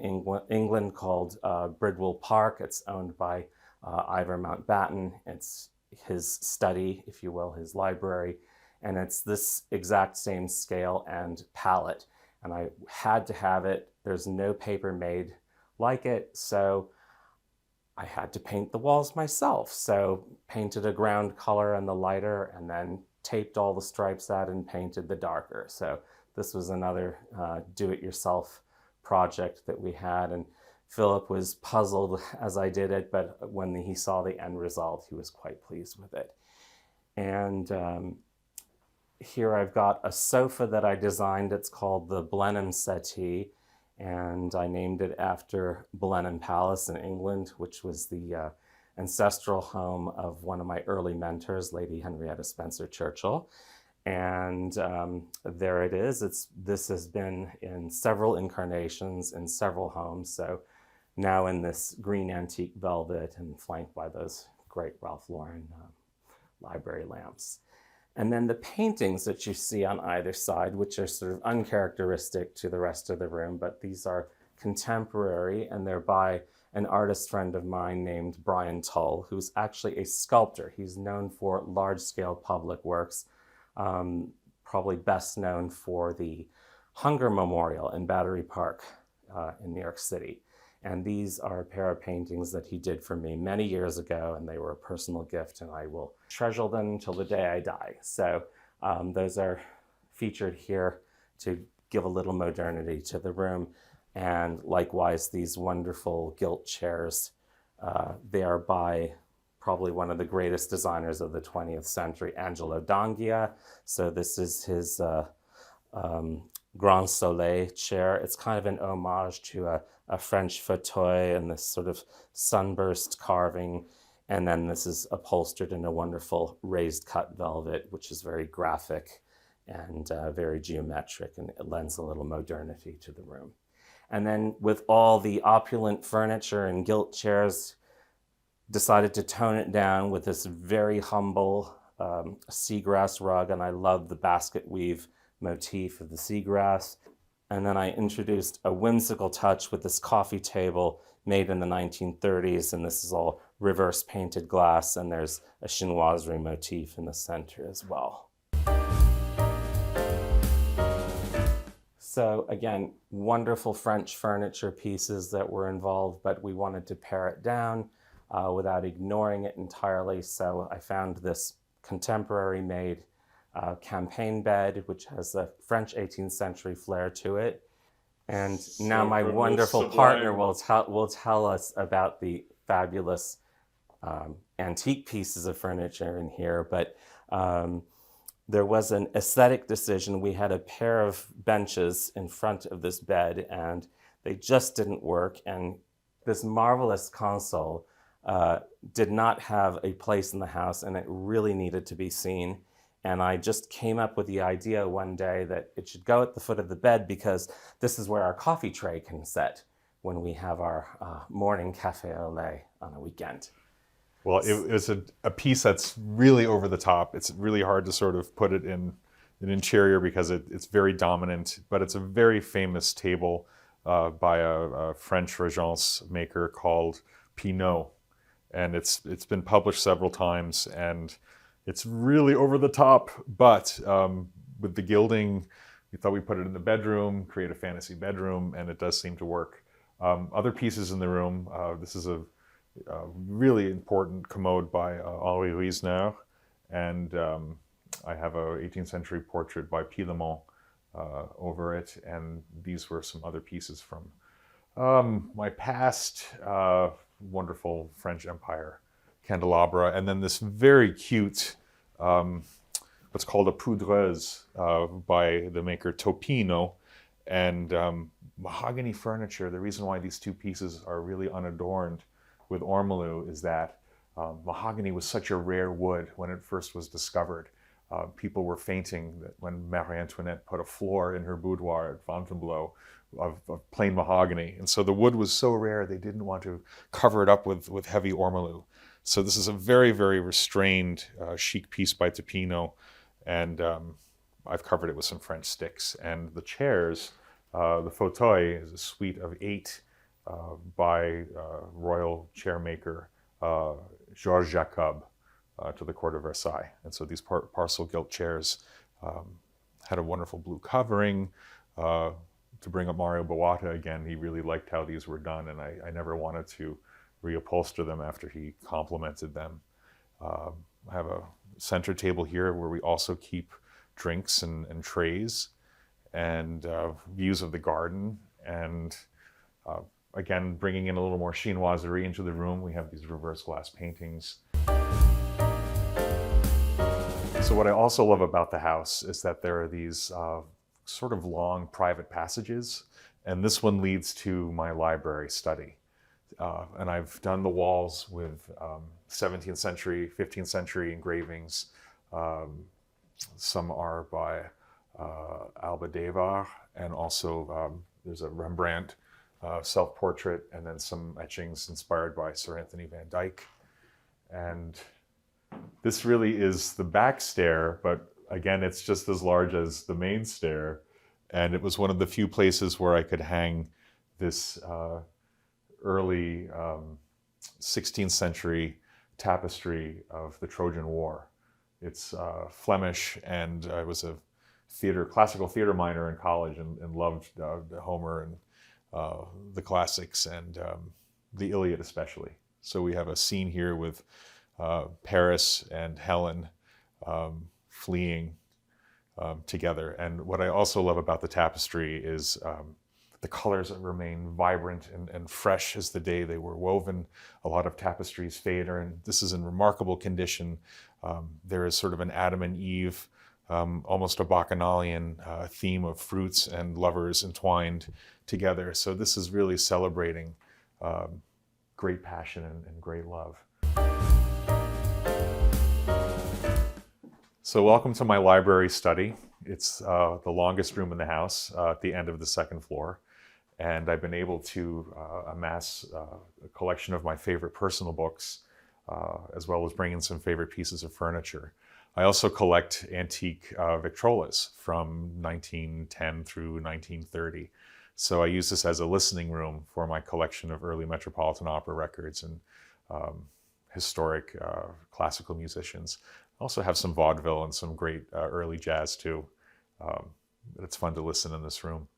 England called Bridwell Park. It's owned by Ivor Mountbatten. It's his study, if you will, his library. And it's this exact same scale and palette. And I had to have it. There's no paper made like it. So I had to paint the walls myself. So painted a ground color and the lighter, and then taped all the stripes out and painted the darker. So this was another do-it-yourself project that we had. And Philip was puzzled as I did it, but when he saw the end result, he was quite pleased with it. And here I've got a sofa that I designed. It's called the Blenheim Settee, and I named it after Blenheim Palace in England, which was the ancestral home of one of my early mentors, Lady Henrietta Spencer Churchill. And there it is. This has been in several incarnations in several homes. So now in this green antique velvet and flanked by those great Ralph Lauren library lamps. And then the paintings that you see on either side, which are sort of uncharacteristic to the rest of the room, but these are contemporary, and they're by an artist friend of mine named Brian Tull, who's actually a sculptor. He's known for large-scale public works, probably best known for the Hunger Memorial in Battery Park in New York City. And these are a pair of paintings that he did for me many years ago, and they were a personal gift, and I will treasure them until the day I die. So those are featured here to give a little modernity to the room. And likewise, these wonderful gilt chairs, they are by probably one of the greatest designers of the 20th century, Angelo D'Anghia. So this is his Grand Soleil chair. It's kind of an homage to a French fauteuil and this sort of sunburst carving. And then this is upholstered in a wonderful raised cut velvet, which is very graphic and very geometric, and it lends a little modernity to the room. And then with all the opulent furniture and gilt chairs, decided to tone it down with this very humble seagrass rug. And I love the basket weave motif of the seagrass. And then I introduced a whimsical touch with this coffee table made in the 1930s. And this is all reverse painted glass. And there's a chinoiserie motif in the center as well. So again, wonderful French furniture pieces that were involved, but we wanted to pare it down without ignoring it entirely. So I found this contemporary made campaign bed, which has a French 18th century flair to it. And now my wonderful partner will tell us about the fabulous antique pieces of furniture in here. But there was an aesthetic decision. We had a pair of benches in front of this bed, and they just didn't work. And this marvelous console did not have a place in the house, and it really needed to be seen. And I just came up with the idea one day that it should go at the foot of the bed, because this is where our coffee tray can sit when we have our morning café au lait on a weekend. Well, it was a piece that's really over the top. It's really hard to sort of put it in an interior because it's very dominant, but it's a very famous table by a French Regence maker called Pinot. And it's been published several times, and it's really over the top, but with the gilding, we thought we'd put it in the bedroom, create a fantasy bedroom, and it does seem to work. Other pieces in the room, this is a really important commode by Henri Riesner, and I have a 18th century portrait by Pillemont over it, and these were some other pieces from my past wonderful French Empire candelabra, and then this very cute what's called a poudreuse by the maker Topino, and mahogany furniture. The reason why these two pieces are really unadorned with ormolu is that mahogany was such a rare wood when it first was discovered. People were fainting that when Marie Antoinette put a floor in her boudoir at Fontainebleau of plain mahogany. And so the wood was so rare they didn't want to cover it up with heavy ormolu. So this is a very, very restrained, chic piece by Topino, and I've covered it with some French sticks. And the chairs, the fauteuil is a suite of 8 by royal chairmaker Georges Jacob, to the court of Versailles. And so these parcel gilt chairs had a wonderful blue covering. To bring up Mario Bawata again, he really liked how these were done, and I never wanted to reupholster them after he complimented them. I have a center table here where we also keep drinks and trays, and views of the garden, and again, bringing in a little more chinoiserie into the room. We have these reverse glass paintings. So what I also love about the house is that there are these sort of long private passages, and this one leads to my library study. And I've done the walls with 17th century, 15th century engravings. Some are by Alba Devar, and also there's a Rembrandt self-portrait, and then some etchings inspired by Sir Anthony van Dyck. And this really is the back stair, but again, it's just as large as the main stair. And it was one of the few places where I could hang this early 16th century tapestry of the Trojan War. It's Flemish, and I was a classical theater minor in college, and loved Homer and the classics, and the Iliad especially. So we have a scene here with Paris and Helen fleeing together. And what I also love about the tapestry is the colors that remain vibrant and fresh as the day they were woven. A lot of tapestries fade, and this is in remarkable condition. There is sort of an Adam and Eve, almost a bacchanalian theme of fruits and lovers entwined together. So this is really celebrating great passion and great love. So welcome to my library study. It's the longest room in the house at the end of the second floor. And I've been able to amass a collection of my favorite personal books, as well as bring in some favorite pieces of furniture. I also collect antique Victrolas from 1910 through 1930. So I use this as a listening room for my collection of early Metropolitan Opera records and historic classical musicians. I also have some vaudeville and some great early jazz too. It's fun to listen in this room.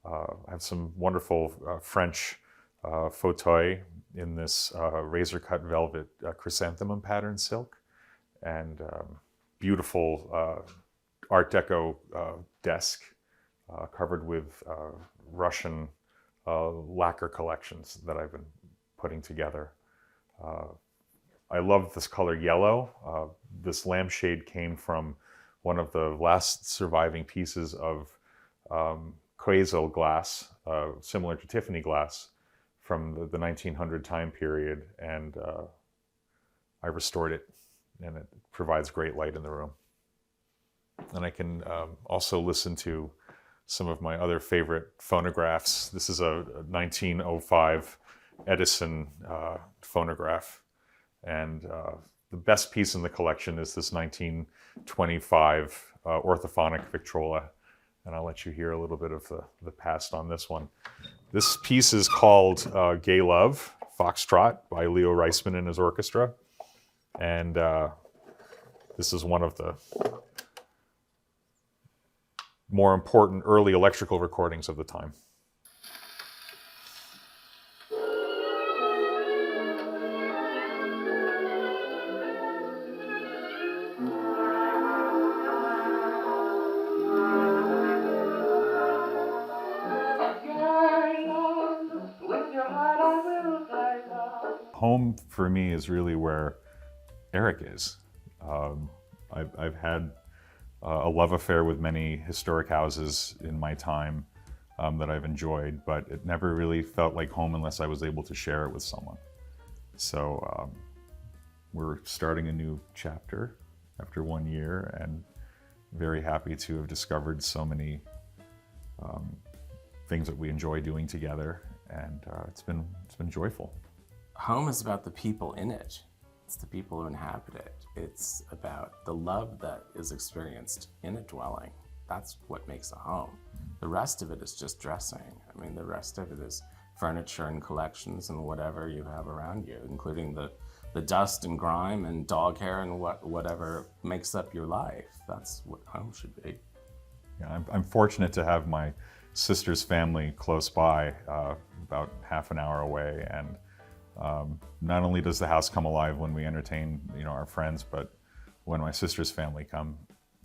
I have some wonderful French fauteuil in this razor-cut velvet chrysanthemum pattern silk, and beautiful Art Deco desk covered with Russian lacquer collections that I've been putting together. I love this color yellow. This lampshade came from one of the last surviving pieces of Quetzal glass, similar to Tiffany glass, from the 1900 time period, and I restored it, and it provides great light in the room. And I can also listen to some of my other favorite phonographs. This is a 1905 Edison phonograph, and the best piece in the collection is this 1925 orthophonic Victrola. And I'll let you hear a little bit of the past on this one. This piece is called Gay Love, Foxtrot, by Leo Reisman and his orchestra. And this is one of the more important early electrical recordings of the time. Home for me is really where Eric is. I've had a love affair with many historic houses in my time that I've enjoyed, but it never really felt like home unless I was able to share it with someone. So we're starting a new chapter after 1 year, and very happy to have discovered so many things that we enjoy doing together, and it's been joyful. Home is about the people in it. It's the people who inhabit it. It's about the love that is experienced in a dwelling. That's what makes a home. The rest of it is just dressing. I mean, the rest of it is furniture and collections and whatever you have around you, including the the dust and grime and dog hair and whatever makes up your life. That's what home should be. Yeah, I'm fortunate to have my sister's family close by, about half an hour away, and not only does the house come alive when we entertain, our friends, but when my sister's family come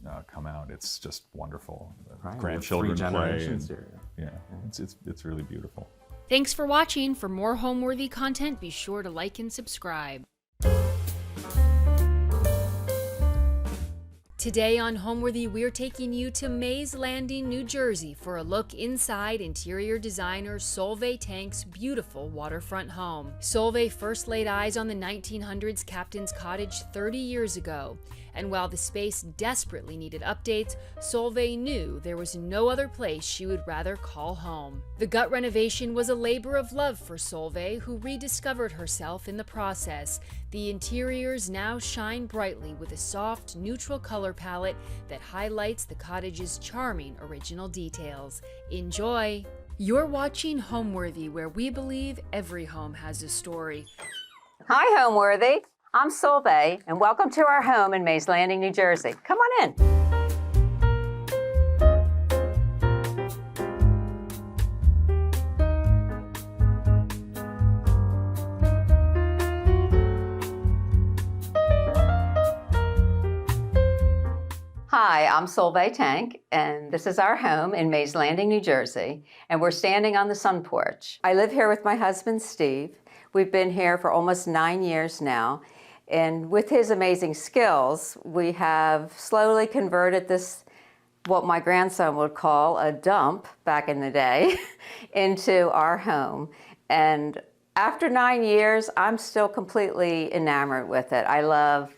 out, it's just wonderful. Right, Grandchildren 3 play. generations here. Yeah, it's really beautiful. Thanks for watching. For more Homeworthy content, be sure to like and subscribe. Today on Homeworthy, we're taking you to Mays Landing, New Jersey for a look inside interior designer Solveig Tank's beautiful waterfront home. Solveig first laid eyes on the 1900s Captain's Cottage 30 years ago, and while the space desperately needed updates, Solveig knew there was no other place she would rather call home. The gut renovation was a labor of love for Solveig, who rediscovered herself in the process. The interiors now shine brightly with a soft, neutral color palette that highlights the cottage's charming original details. Enjoy! You're watching Homeworthy, where we believe every home has a story. Hi, Homeworthy. I'm Solveig, and welcome to our home in Mays Landing, New Jersey. Come on in. Hi, I'm Solveig Tank, and this is our home in Mays Landing, New Jersey, and we're standing on the sun porch. I live here with my husband, Steve. We've been here for almost 9 years now, and with his amazing skills, we have slowly converted this, what my grandson would call a dump back in the day, into our home. And after 9 years, I'm still completely enamored with it. I love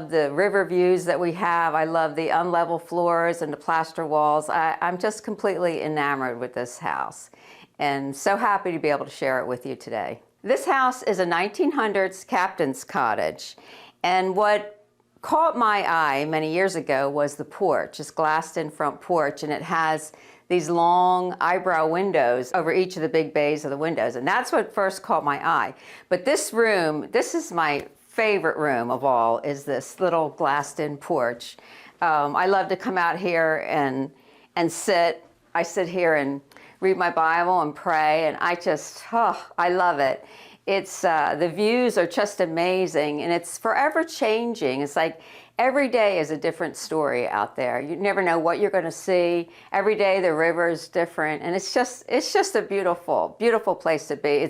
the river views that we have. I love the unlevel floors and the plaster walls. I'm just completely enamored with this house, and so happy to be able to share it with you today. This house is a 1900s Captain's Cottage, and what caught my eye many years ago was the porch, this glassed-in front porch, and it has these long eyebrow windows over each of the big bays of the windows, and that's what first caught my eye. But this room, this is my favorite room of all, is this little glassed-in porch. I love to come out here and sit. I sit here and read my Bible and pray, and I love it. It's the views are just amazing, and it's forever changing. It's like every day is a different story out there. You never know what you're going to see. Every day the river is different, and it's just a beautiful, beautiful place to be.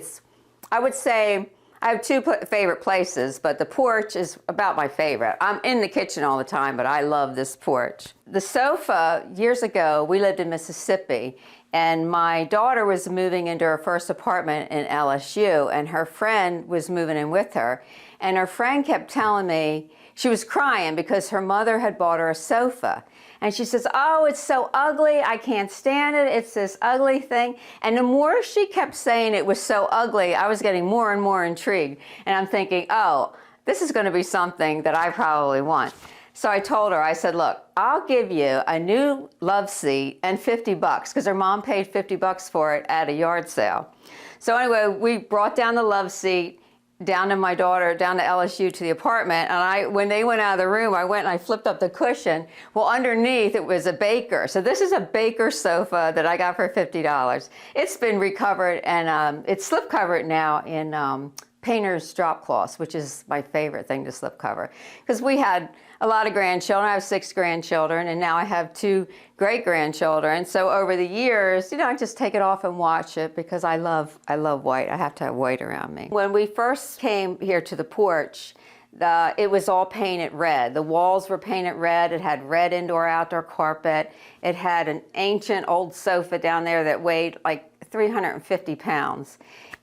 I would say I have 2 favorite places, but the porch is about my favorite. I'm in the kitchen all the time, but I love this porch. The sofa, years ago, we lived in Mississippi, and my daughter was moving into her first apartment in LSU, and her friend was moving in with her. And her friend kept telling me, she was crying because her mother had bought her a sofa. And she says, oh, it's so ugly, I can't stand it, it's this ugly thing. And the more she kept saying it was so ugly, I was getting more and more intrigued. And I'm thinking, oh, this is gonna be something that I probably want. So I told her, I said, look, I'll give you a new love seat and $50, because her mom paid $50 for it at a yard sale. So anyway, we brought down the love seat, down to my daughter, down to LSU to the apartment, and when they went out of the room, I went and I flipped up the cushion. Well, underneath it was a baker. So this is a baker sofa that I got for $50. It's been recovered, and it's slip covered now in painter's drop cloths, which is my favorite thing to slip cover. Because we had a lot of grandchildren. I have 6 grandchildren, and now I have 2 great-grandchildren. So over the years, I just take it off and watch it, because I love white. I have to have white around me. When we first came here to the porch, it was all painted red. The walls were painted red. It had red indoor-outdoor carpet. It had an ancient old sofa down there that weighed like 350 pounds.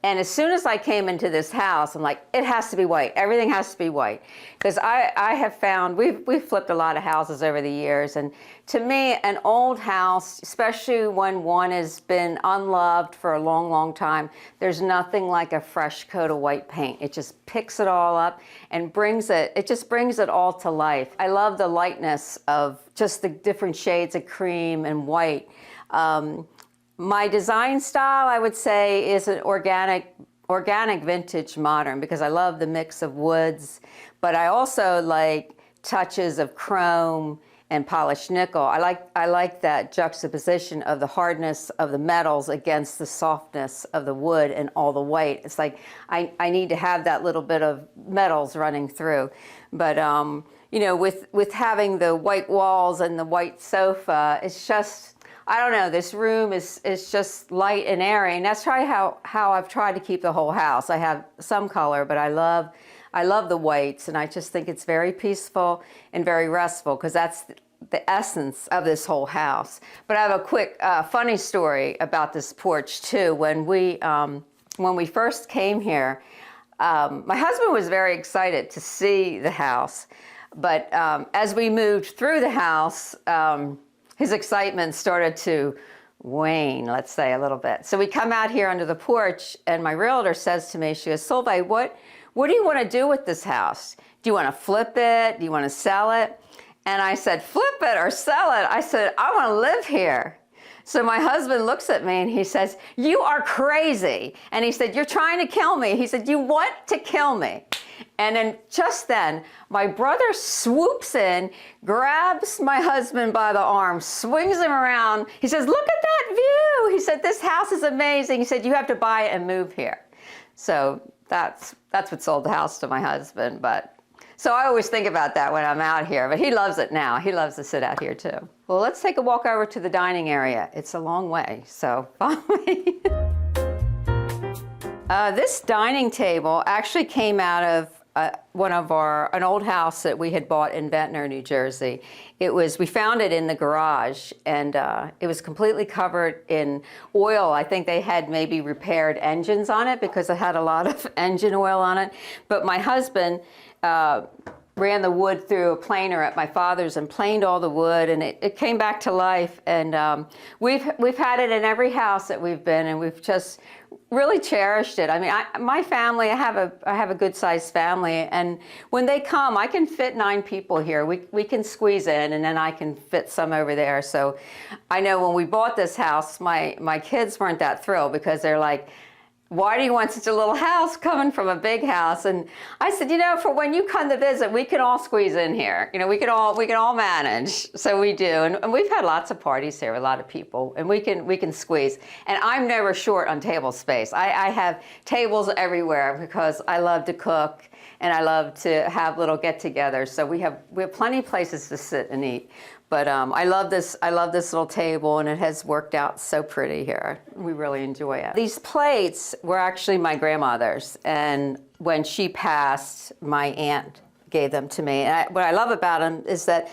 And as soon as I came into this house, I'm like, it has to be white. Everything has to be white. Because I have found, we've flipped a lot of houses over the years, and to me, an old house, especially when one has been unloved for a long, long time, there's nothing like a fresh coat of white paint. It just picks it all up and it just brings it all to life. I love the lightness of just the different shades of cream and white. My design style, I would say, is an organic organic, vintage, modern, because I love the mix of woods, but I also like touches of chrome and polished nickel. I like that juxtaposition of the hardness of the metals against the softness of the wood and all the white. It's like I need to have that little bit of metals running through. But you know, with having the white walls and the white sofa, it's just, I don't know, this room is just light and airy, and that's probably how I've tried to keep the whole house. I have some color, but I love the whites, and I just think it's very peaceful and very restful, because that's the essence of this whole house. But I have a quick funny story about this porch too. When we first came here, my husband was very excited to see the house, but as we moved through the house, his excitement started to wane, let's say, a little bit. So we come out here under the porch, and my realtor says to me, she goes, Solveig, what do you want to do with this house? Do you want to flip it? Do you want to sell it? And I said, flip it or sell it? I said, I want to live here. So my husband looks at me and he says, you are crazy. And he said, you're trying to kill me. He said, you want to kill me. And then just then, my brother swoops in, grabs my husband by the arm, swings him around. He says, look at that view. He said, this house is amazing. He said, you have to buy it and move here. So that's what sold the house to my husband. But so I always think about that when I'm out here, but he loves it now. He loves to sit out here too. Well, let's take a walk over to the dining area. It's a long way, so follow me. This dining table actually came out of an old house that we had bought in Ventnor, New Jersey. We found it in the garage, and it was completely covered in oil. I think they had maybe repaired engines on it because it had a lot of engine oil on it. But my husband ran the wood through a planer at my father's and planed all the wood, and it came back to life. And we've had it in every house that we've been, and we've just really cherished it. I mean, my family, I have a good-sized family, and when they come, I can fit 9 people here. We can squeeze in, and then I can fit some over there. So I know when we bought this house, my kids weren't that thrilled, because they're like, why do you want such a little house coming from a big house? And I said, you know, for when you come to visit, we can all squeeze in here. You know, we can all manage. So we do, and we've had lots of parties here, a lot of people, and we can squeeze. And I'm never short on table space. I have tables everywhere because I love to cook and I love to have little get-togethers. So we have plenty of places to sit and eat. But I love this little table, and it has worked out so pretty here. We really enjoy it. These plates were actually my grandmother's, and when she passed, my aunt gave them to me. And what I love about them is that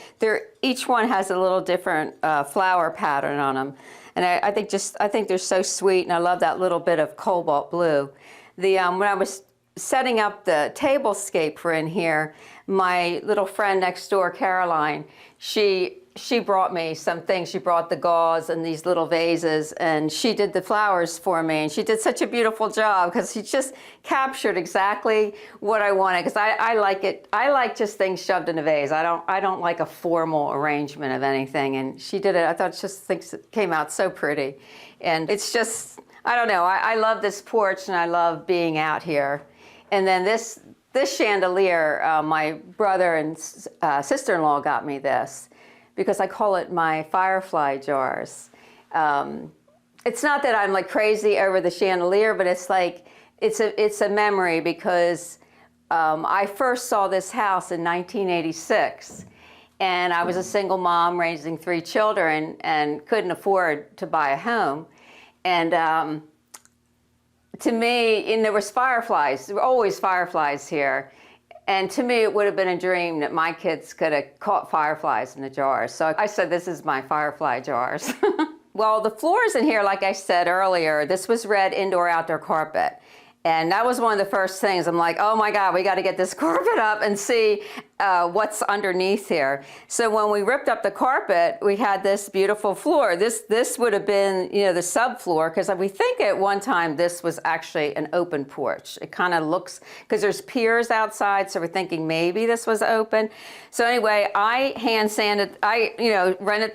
each one has a little different flower pattern on them, and I think they're so sweet, and I love that little bit of cobalt blue. When I was setting up the tablescape for in here, my little friend next door, Caroline, she brought me some things. She brought the gauze and these little vases, and she did the flowers for me, and she did such a beautiful job because she just captured exactly what I wanted, because I like it. I like just things shoved in a vase. I don't like a formal arrangement of anything, and she did it. I thought things came out so pretty, and it's just, I don't know. I love this porch, and I love being out here. And then this chandelier, my brother and sister-in-law got me this, because I call it my firefly jars. It's not that I'm like crazy over the chandelier, but it's like, it's a memory, because I first saw this house in 1986, and I was a single mom raising 3 children and couldn't afford to buy a home. And to me, and there was fireflies, there were always fireflies here. And to me, it would have been a dream that my kids could have caught fireflies in the jars. So I said, this is my firefly jars. Well, the floors in here, like I said earlier, this was red indoor-outdoor carpet. And that was one of the first things. I'm like, oh my God, we got to get this carpet up and see. what's underneath here. So when we ripped up the carpet, we had this beautiful floor. This would have been, you know, the subfloor, because we think at one time this was actually an open porch. It kind of looks, because there's piers outside, so we're thinking maybe this was open. So anyway, I hand sanded,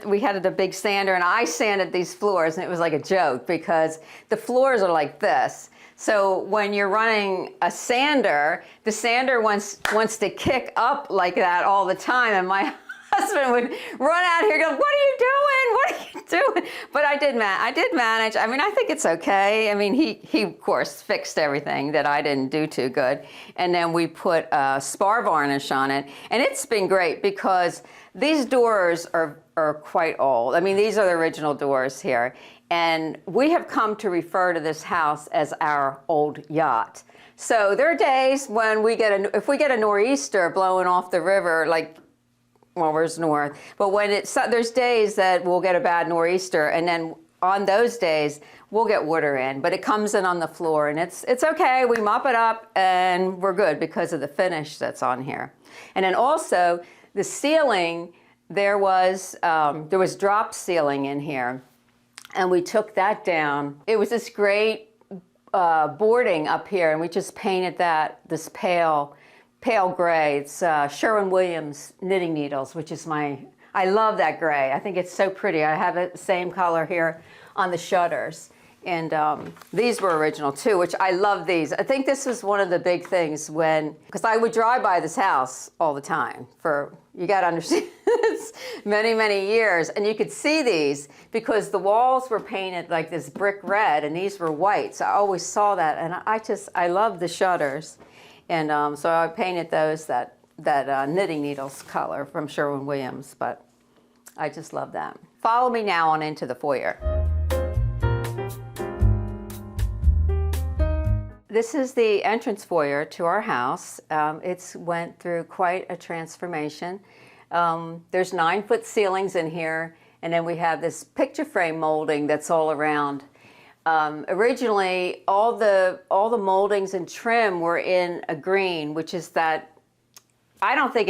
we had a big sander, and I sanded these floors, and it was like a joke because the floors are like this. So when you're running a sander, the sander wants to kick up like that all the time, and my husband would run out here and go, "What are you doing? What are you doing?" But I did manage. I mean, I think it's okay. I mean, he of course fixed everything that I didn't do too good, and then we put spar varnish on it, and it's been great because these doors are quite old. I mean, these are the original doors here. And we have come to refer to this house as our old yacht. So there are days when if we get a nor'easter blowing off the river, like, well, where's north? But there's days that we'll get a bad nor'easter, and then on those days, we'll get water in. But it comes in on the floor, and it's okay. We mop it up, and we're good because of the finish that's on here. And then also, the ceiling, there was drop ceiling in here. And we took that down. It was this great boarding up here, and we just painted this pale gray. It's Sherwin-Williams knitting needles, which is I love that gray. I think it's so pretty. I have it the same color here on the shutters. And these were original too, which I love these. I think this was one of the big things because I would drive by this house all the time you got to understand, it's many, many years. And you could see these because the walls were painted like this brick red and these were white. So I always saw that, and I love the shutters. And so I painted those that knitting needles color from Sherwin-Williams, but I just love that. Follow me now on into the foyer. This is the entrance foyer to our house. It's went through quite a transformation. There's 9-foot ceilings in here, and then we have this picture frame molding that's all around. Originally, all the moldings and trim were in a green, which is that, I don't think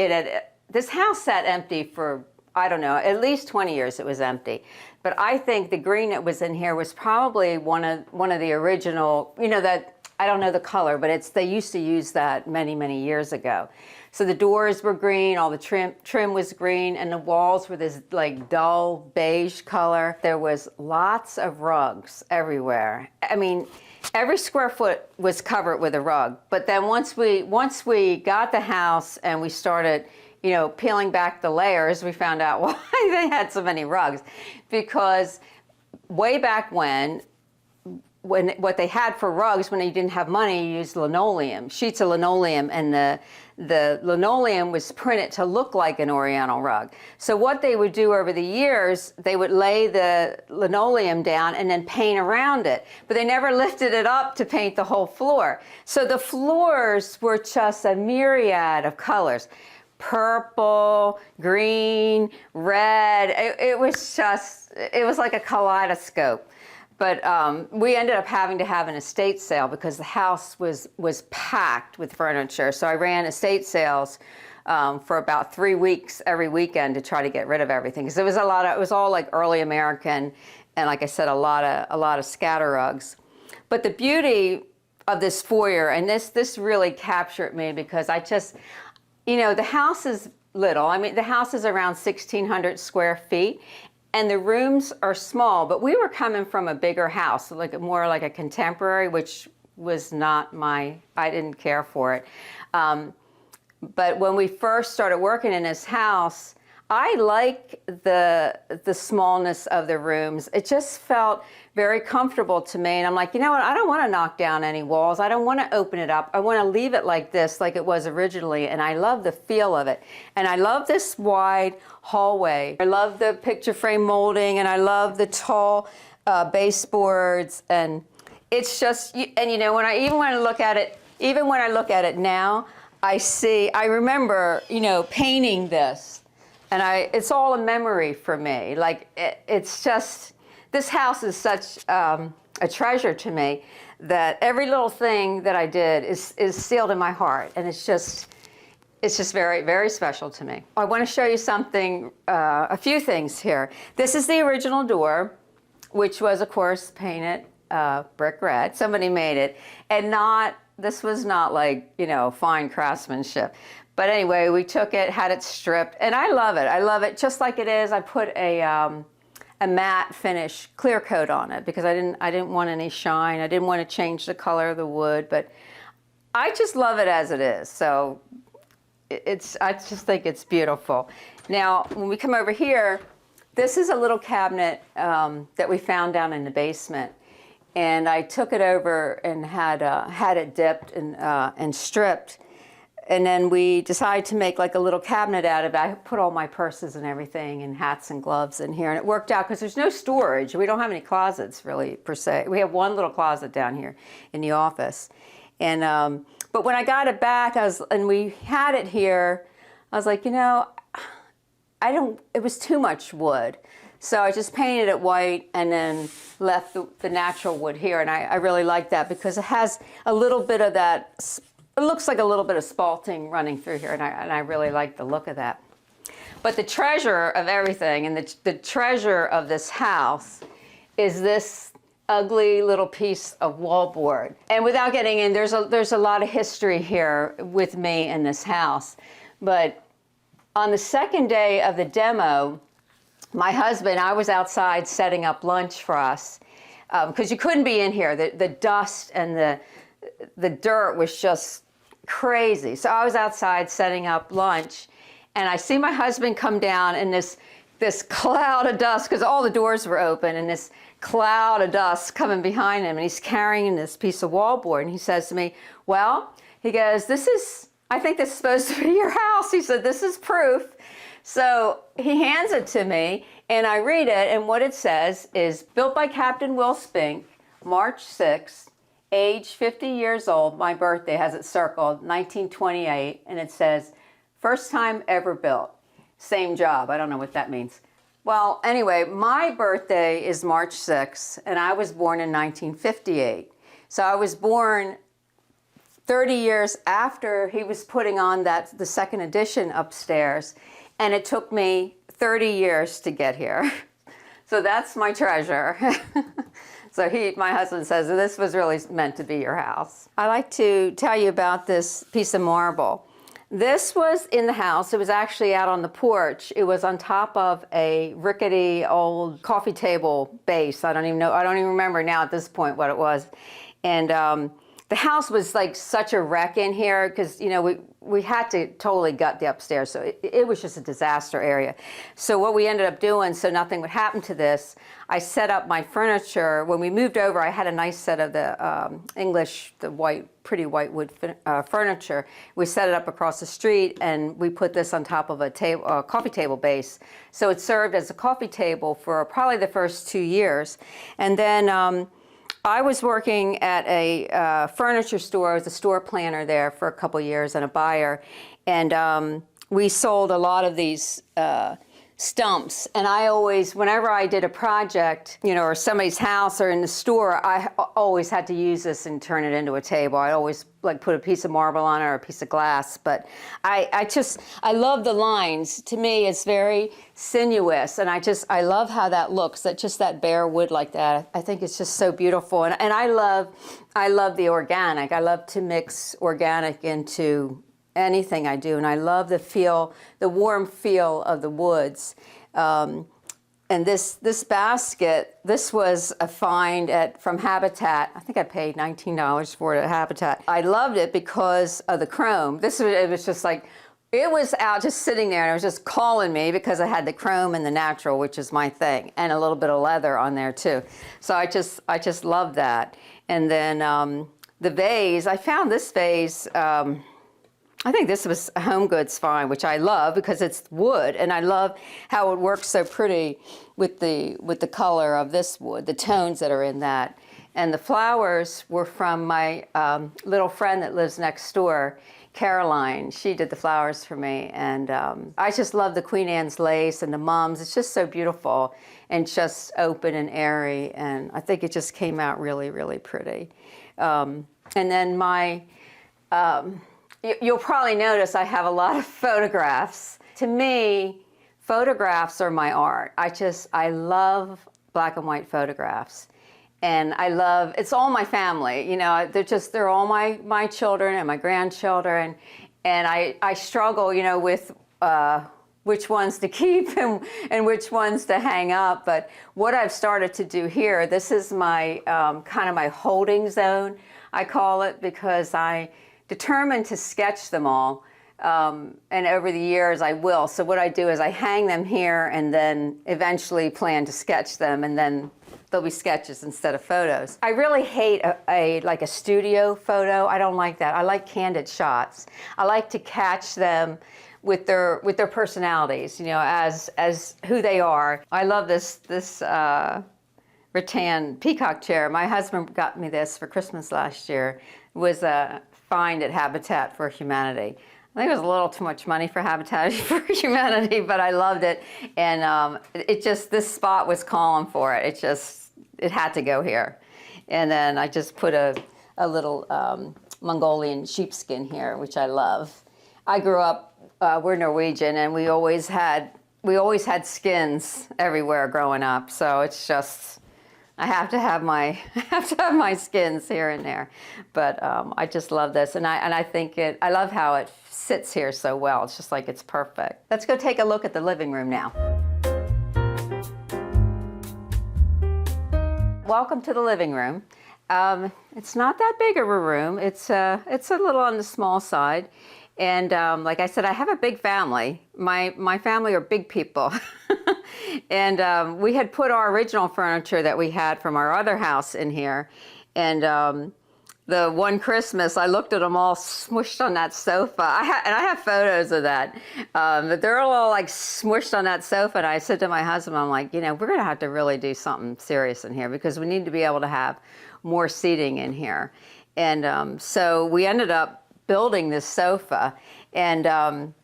this house sat empty for, I don't know, at least 20 years it was empty. But I think the green that was in here was probably one of the original, that, I don't know the color, but they used to use that many, many years ago. So the doors were green, all the trim was green, and the walls were this like dull beige color. There was lots of rugs everywhere. I mean, every square foot was covered with a rug. But then once we got the house and we started, peeling back the layers, we found out why they had so many rugs. Because way back when what they had for rugs, when you didn't have money, you used linoleum, sheets of linoleum, and the linoleum was printed to look like an Oriental rug. So what they would do over the years, they would lay the linoleum down and then paint around it, but they never lifted it up to paint the whole floor. So the floors were just a myriad of colors. Purple, green, red, it was like a kaleidoscope. But we ended up having to have an estate sale because the house was packed with furniture. So I ran estate sales for about 3 weeks every weekend to try to get rid of everything. Because it was all like early American, and like I said, a lot of scatter rugs. But the beauty of this foyer, and this really captured me because I just, the house is little. I mean, the house is around 1,600 square feet. And the rooms are small, but we were coming from a bigger house, more like a contemporary, which was not I didn't care for it. But when we first started working in this house, I like the smallness of the rooms. It just felt very comfortable to me. And I'm like, you know what? I don't want to knock down any walls. I don't want to open it up. I want to leave it like this, like it was originally. And I love the feel of it. And I love this wide hallway. I love the picture frame molding, and I love the tall baseboards. And it's just, and when I look at it now, I remember, painting this. And it's all a memory for me. Like, it's just, this house is such a treasure to me that every little thing that I did is sealed in my heart. And it's just, it's just very, very special to me. I want to show you something, a few things here. This is the original door, which was, of course, painted brick red. Somebody made it, and this was not like, you know, fine craftsmanship. But anyway, we took it, had it stripped, and I love it. I love it just like it is. I put a matte finish clear coat on it because I didn't want any shine. I didn't want to change the color of the wood, but I just love it as it is. So I just think it's beautiful. Now, when we come over here, this is a little cabinet that we found down in the basement. And I took it over and had it dipped and stripped. And then we decided to make like a little cabinet out of it. I put all my purses and everything and hats and gloves in here. And it worked out because there's no storage. We don't have any closets really, per se. We have one little closet down here in the office. And but when I got it back, and we had it here, I was like, you know, it was too much wood. So I just painted it white and then left the natural wood here. And I really like that because it has a little bit of that, it looks like a little bit of spalting running through here. And I really like the look of that. But the treasure of everything and the treasure of this house is this ugly little piece of wallboard. And without getting in, there's a lot of history here with me in this house. But on the second day of the demo, my husband, I was outside setting up lunch for us because you couldn't be in here. The dust and the dirt was just crazy. So I was outside setting up lunch, and I see my husband come down in this cloud of dust because all the doors were open, and this cloud of dust coming behind him, and he's carrying this piece of wallboard, and he says to me, well, he goes, I think this is supposed to be your house. He said, this is proof. So he hands it to me, and I read it, and what it says is, built by Captain Will Spink, March 6th, age 50 years old, my birthday, has it circled, 1928, and it says, first time ever built. Same job. I don't know what that means. Well, anyway, my birthday is March 6th, and I was born in 1958. So I was born 30 years after he was putting on the second edition upstairs, and it took me 30 years to get here. So that's my treasure. So my husband says, this was really meant to be your house. I like to tell you about this piece of marble. This was in the house. It was actually out on the porch. It was on top of a rickety old coffee table base. I don't even remember now at this point what it was. And the house was like such a wreck in here because, you know, we had to totally gut the upstairs. So it was just a disaster area. So what we ended up doing, so nothing would happen to this, I set up my furniture. When we moved over, I had a nice set of the pretty white wood furniture. We set it up across the street, and we put this on top of a coffee table base. So it served as a coffee table for probably the first 2 years. And then I was working at a furniture store. I was a store planner there for a couple years and a buyer. And we sold a lot of these stumps. And I always, whenever I did a project, you know, or somebody's house or in the store, I always had to use this and turn it into a table. I always like put a piece of marble on it or a piece of glass. But I love the lines. To me, it's very sinuous, and I love how that looks. That bare wood like that. I think it's just so beautiful. And I love the organic. I love to mix organic into anything I do, and I love the warm feel of the woods. And this basket, this was a find from Habitat. I think I paid $19 for it at Habitat. I loved it because of the chrome. It was just like, it was out just sitting there, and it was just calling me because I had the chrome and the natural, which is my thing, and a little bit of leather on there too. So I just love that. And then the vase, I found this vase. I think this was a Home Goods find, which I love because it's wood, and I love how it works so pretty with the color of this wood, the tones that are in that. And the flowers were from my little friend that lives next door, Caroline. She did the flowers for me, and I just love the Queen Anne's lace and the mums. It's just so beautiful and just open and airy, and I think it just came out really, really pretty. And then You'll probably notice I have a lot of photographs. To me, photographs are my art. I love black and white photographs. And it's all my family, you know, they're all my children and my grandchildren. And I struggle, you know, with which ones to keep and which ones to hang up. But what I've started to do here, this is my kind of my holding zone, I call it, because I determined to sketch them all. And over the years I will. So what I do is I hang them here and then eventually plan to sketch them, and then they'll be sketches instead of photos. I really hate like a studio photo. I don't like that. I like candid shots. I like to catch them with their personalities, you know, as who they are. I love this rattan peacock chair. My husband got me this for Christmas last year. It was a find at Habitat for Humanity. I think it was a little too much money for Habitat for Humanity, but I loved it. And this spot was calling for it. It had to go here. And then I just put a little Mongolian sheepskin here, which I love. I grew up, we're Norwegian, and we always had skins everywhere growing up. So it's just, I have to have my skins here and there. But I just love this, and I love how it sits here so well. It's just like it's perfect. Let's go take a look at the living room now. Welcome to the living room. It's not that big of a room. It's a little on the small side. And like I said, I have a big family. My family are big people. And we had put our original furniture that we had from our other house in here. And the one Christmas, I looked at them all smushed on that sofa. And I have photos of that. But they're all like smushed on that sofa. And I said to my husband, I'm like, you know, we're going to have to really do something serious in here, because we need to be able to have more seating in here. And so we ended up building this sofa. And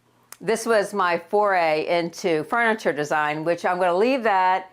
this was my foray into furniture design, which I'm going to leave that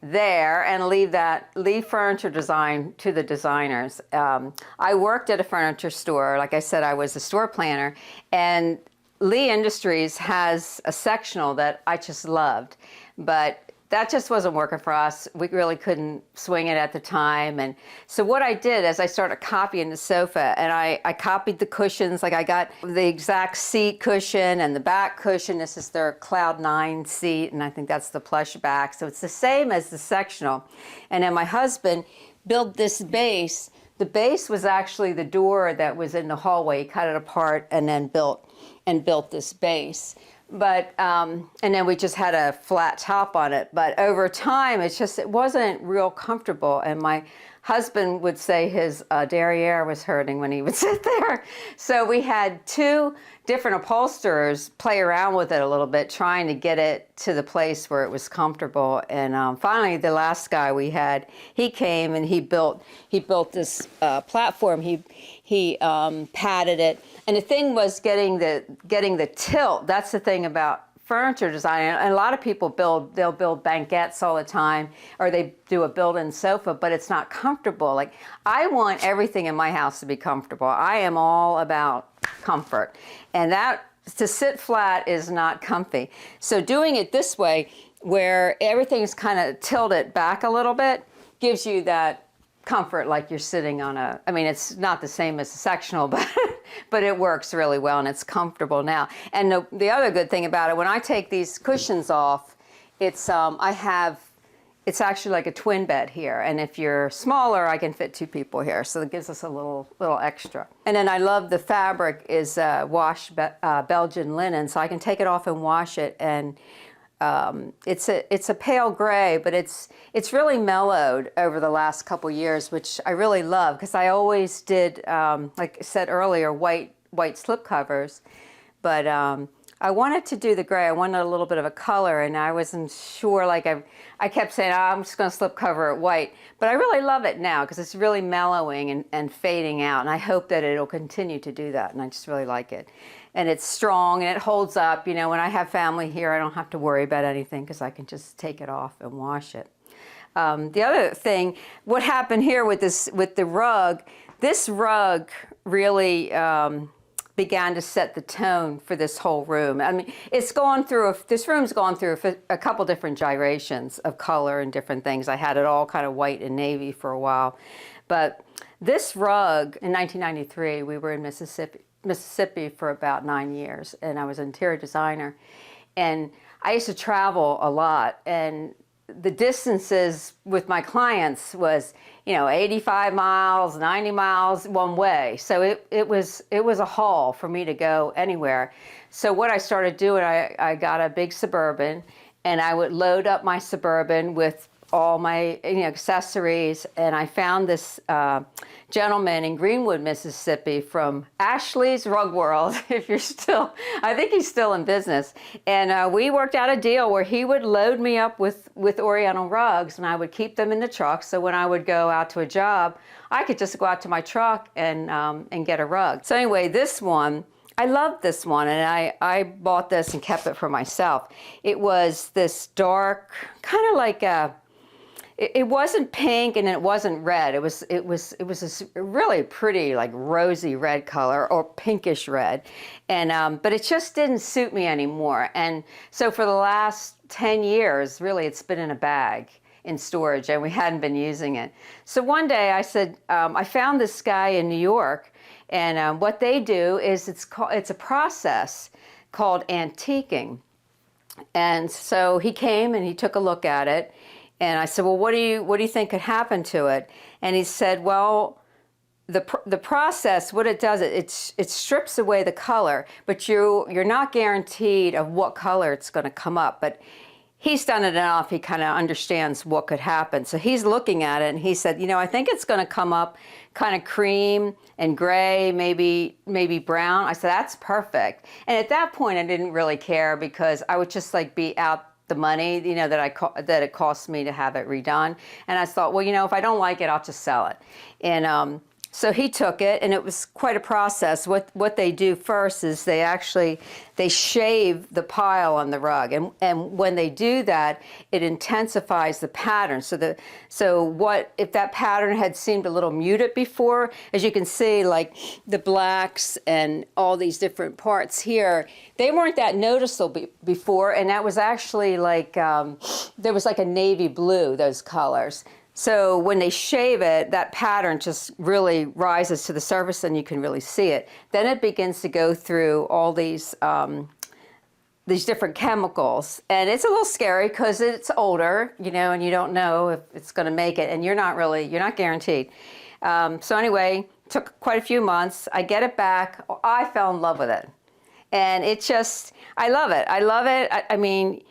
there and leave furniture design to the designers. I worked at a furniture store. Like I said, I was a store planner, and Lee Industries has a sectional that I just loved, but that just wasn't working for us. We really couldn't swing it at the time. And so what I did is I started copying the sofa, and I copied the cushions. Like I got the exact seat cushion and the back cushion. This is their Cloud 9 seat, and I think that's the plush back. So it's the same as the sectional. And then my husband built this base. The base was actually the door that was in the hallway. He cut it apart and then built this base. But, and then we just had a flat top on it. But over time, it wasn't real comfortable. And my husband would say his derriere was hurting when he would sit there. So we had two different upholsterers play around with it a little bit, trying to get it to the place where it was comfortable. And finally, the last guy we had, he came and he built this platform. He padded it. And the thing was getting the tilt. That's the thing about furniture design. And a lot of people they'll build banquettes all the time, or they do a built-in sofa, but it's not comfortable. Like, I want everything in my house to be comfortable. I am all about comfort. And that, to sit flat is not comfy. So doing it this way, where everything's kind of tilted back a little bit, gives you that comfort, like you're sitting on I mean, it's not the same as a sectional, but it works really well, and it's comfortable now. And the other good thing about it, when I take these cushions off, it's actually like a twin bed here. And if you're smaller, I can fit two people here. So it gives us a little extra. And then I love the fabric is washed Belgian linen, so I can take it off and wash it. And it's a pale gray, but it's really mellowed over the last couple years, which I really love, because I always did, like I said earlier, white slip covers, but I wanted to do the gray. I wanted a little bit of a color, and I wasn't sure. Like I kept saying, oh, I'm just going to slip cover it white, but I really love it now because it's really mellowing and fading out, and I hope that it'll continue to do that, and I just really like it. And it's strong and it holds up. You know, when I have family here, I don't have to worry about anything because I can just take it off and wash it. The other thing, what happened here with the rug, this rug really began to set the tone for this whole room. I mean, it's gone through, this room's gone through a couple different gyrations of color and different things. I had it all kind of white and navy for a while. But this rug, in 1993, we were in Mississippi for about 9 years, and I was an interior designer. And I used to travel a lot, and the distances with my clients was, 85 miles, 90 miles one way. So it was a haul for me to go anywhere. So what I started doing, I got a big Suburban, and I would load up my Suburban with all my accessories, and I found this gentleman in Greenwood, Mississippi from Ashley's Rug World, if you're still, I think he's still in business. And we worked out a deal where he would load me up with Oriental rugs, and I would keep them in the truck. So when I would go out to a job, I could just go out to my truck and get a rug. So anyway, this one, I loved this one, and I bought this and kept it for myself. It was this dark, kind of like it wasn't pink and it wasn't red. It was this really pretty, like rosy red color or pinkish red, and but it just didn't suit me anymore. And so for the last 10 years, really, it's been in a bag in storage, and we hadn't been using it. So one day I said, I found this guy in New York, and what they do is it's a process called antiquing. And so he came and he took a look at it. And I said, well, what do you think could happen to it? And he said, well, the process, what it does, it strips away the color, but you're not guaranteed of what color it's going to come up. But he's done it enough, he kind of understands what could happen. So he's looking at it, and he said, I think it's going to come up kind of cream and gray, maybe brown. I said, that's perfect. And at that point, I didn't really care, because I would just like be out the money, that it cost me to have it redone. And I thought, well, if I don't like it, I'll just sell it. And so he took it, and it was quite a process. What they do first is they shave the pile on the rug, and when they do that, it intensifies the pattern. So what if that pattern had seemed a little muted before? As you can see, like the blacks and all these different parts here, they weren't that noticeable before, and that was actually like there was like a navy blue, those colors. So when they shave it, that pattern just really rises to the surface, and you can really see it. Then it begins to go through all these different chemicals. And it's a little scary because it's older, and you don't know if it's going to make it, and you're not guaranteed. So anyway, took quite a few months. I get it back. I fell in love with it. And I love it. I mean,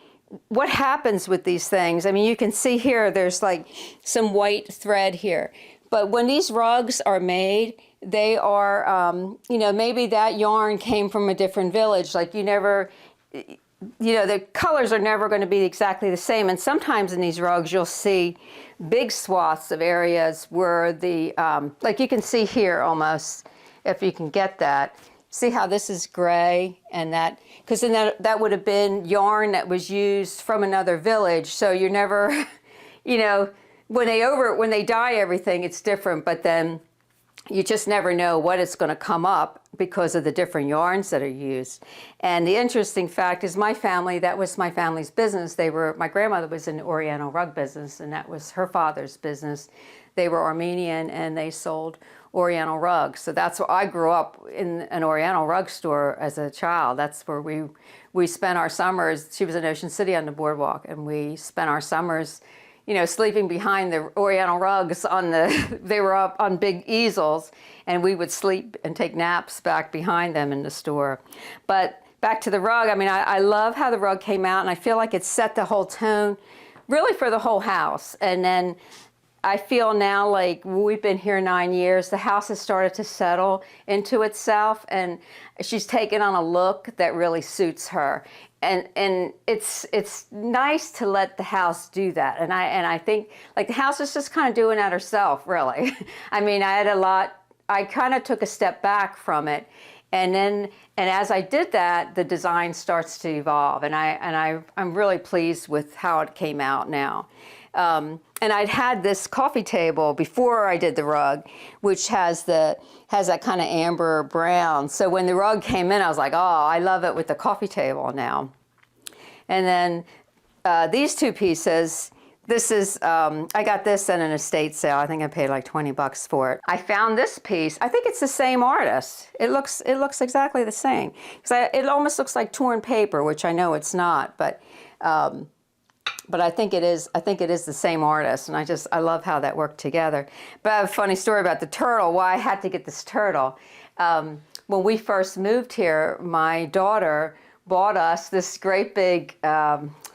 what happens with these things? I mean, you can see here, there's like some white thread here. But when these rugs are made, they are, maybe that yarn came from a different village. Like the colors are never going to be exactly the same. And sometimes in these rugs, you'll see big swaths of areas where like you can see here almost, if you can get that. See how this is gray, and that, because then that would have been yarn that was used from another village. So you're never, when they dye everything, it's different, but then you just never know what it's going to come up because of the different yarns that are used. And the interesting fact is that was my family's business. My grandmother was in the Oriental rug business, and that was her father's business. They were Armenian, and they sold Oriental rugs. So that's where I grew up, in an Oriental rug store as a child. That's where we spent our summers. She was in Ocean City on the boardwalk, and we spent our summers, sleeping behind the Oriental rugs they were up on big easels, and we would sleep and take naps back behind them in the store. But back to the rug, I mean, I love how the rug came out, and I feel like it set the whole tone really for the whole house. And then I feel now like we've been here 9 years, the house has started to settle into itself, and she's taken on a look that really suits her. And it's nice to let the house do that. And I think like the house is just kind of doing that herself, really. I mean, I kind of took a step back from it. And as I did that, the design starts to evolve, and I'm really pleased with how it came out now. And I'd had this coffee table before I did the rug, which has that kind of amber brown. So when the rug came in, I was like, oh, I love it with the coffee table now. And then these two pieces, this is, I got this at an estate sale. I think I paid like 20 bucks for it. I found this piece. I think it's the same artist. It looks exactly the same. Because it almost looks like torn paper, which I know it's not, but I think it is. I think it is the same artist, and I love how that worked together. But I have a funny story about the turtle. Why I had to get this turtle. When we first moved here, my daughter bought us this great big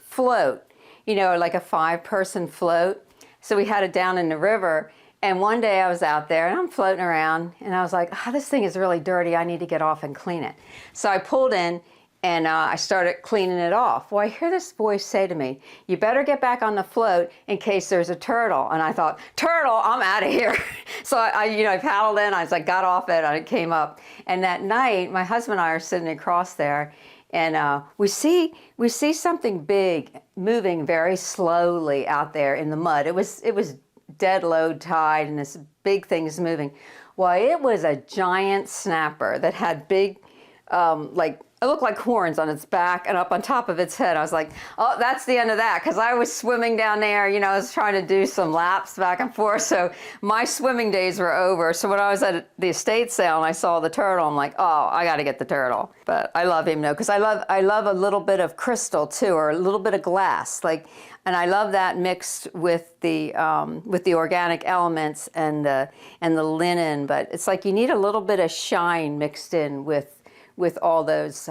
float, you know, like a 5-person float. So we had it down in the river. And one day I was out there and I'm floating around, and I was like, oh, this thing is really dirty. I need to get off and clean it. So I pulled in. And I started cleaning it off. Well, I hear this voice say to me, you better get back on the float in case there's a turtle. And I thought, turtle, I'm out of here. So I paddled in, I got off it, I came up. And that night, my husband and I are sitting across there, and we see something big moving very slowly out there in the mud. It was dead low tide, and this big thing is moving. Well, it was a giant snapper that had big, it looked like horns on its back and up on top of its head. I was like, oh, that's the end of that, because I was swimming down there, I was trying to do some laps back and forth, so my swimming days were over. So when I was at the estate sale and I saw the turtle, I'm like, oh, I got to get the turtle. But I love him, though, because I love a little bit of crystal, too, or a little bit of glass, and I love that mixed with the organic elements and the linen. But it's like you need a little bit of shine mixed in with all those,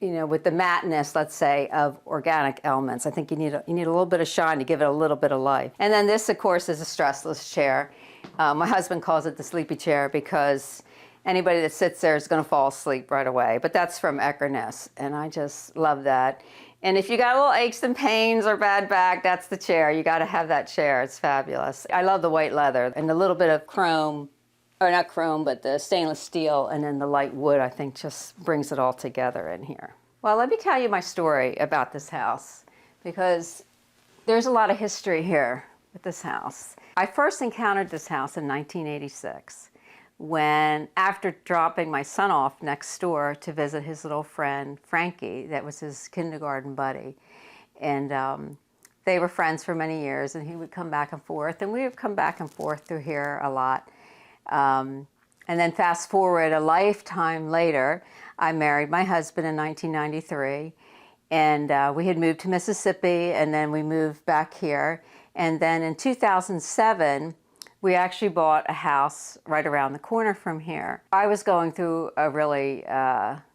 with the matte-ness, let's say, of organic elements. I think you need a little bit of shine to give it a little bit of life. And then this, of course, is a stressless chair. My husband calls it the sleepy chair because anybody that sits there is going to fall asleep right away. But that's from Eclectic, and I just love that. And if you got little aches and pains or bad back, that's the chair. You got to have that chair. It's fabulous. I love the white leather and a little bit of chrome. Or not chrome, but the stainless steel, and then the light wood, I think, just brings it all together in here. Well, let me tell you my story about this house, because there's a lot of history here with this house. I first encountered this house in 1986, when, after dropping my son off next door to visit his little friend, Frankie, that was his kindergarten buddy, and they were friends for many years, and he would come back and forth, and we would come back and forth through here a lot. And then fast forward a lifetime later, I married my husband in 1993, and we had moved to Mississippi, and then we moved back here. And then in 2007, we actually bought a house right around the corner from here. I was going through a really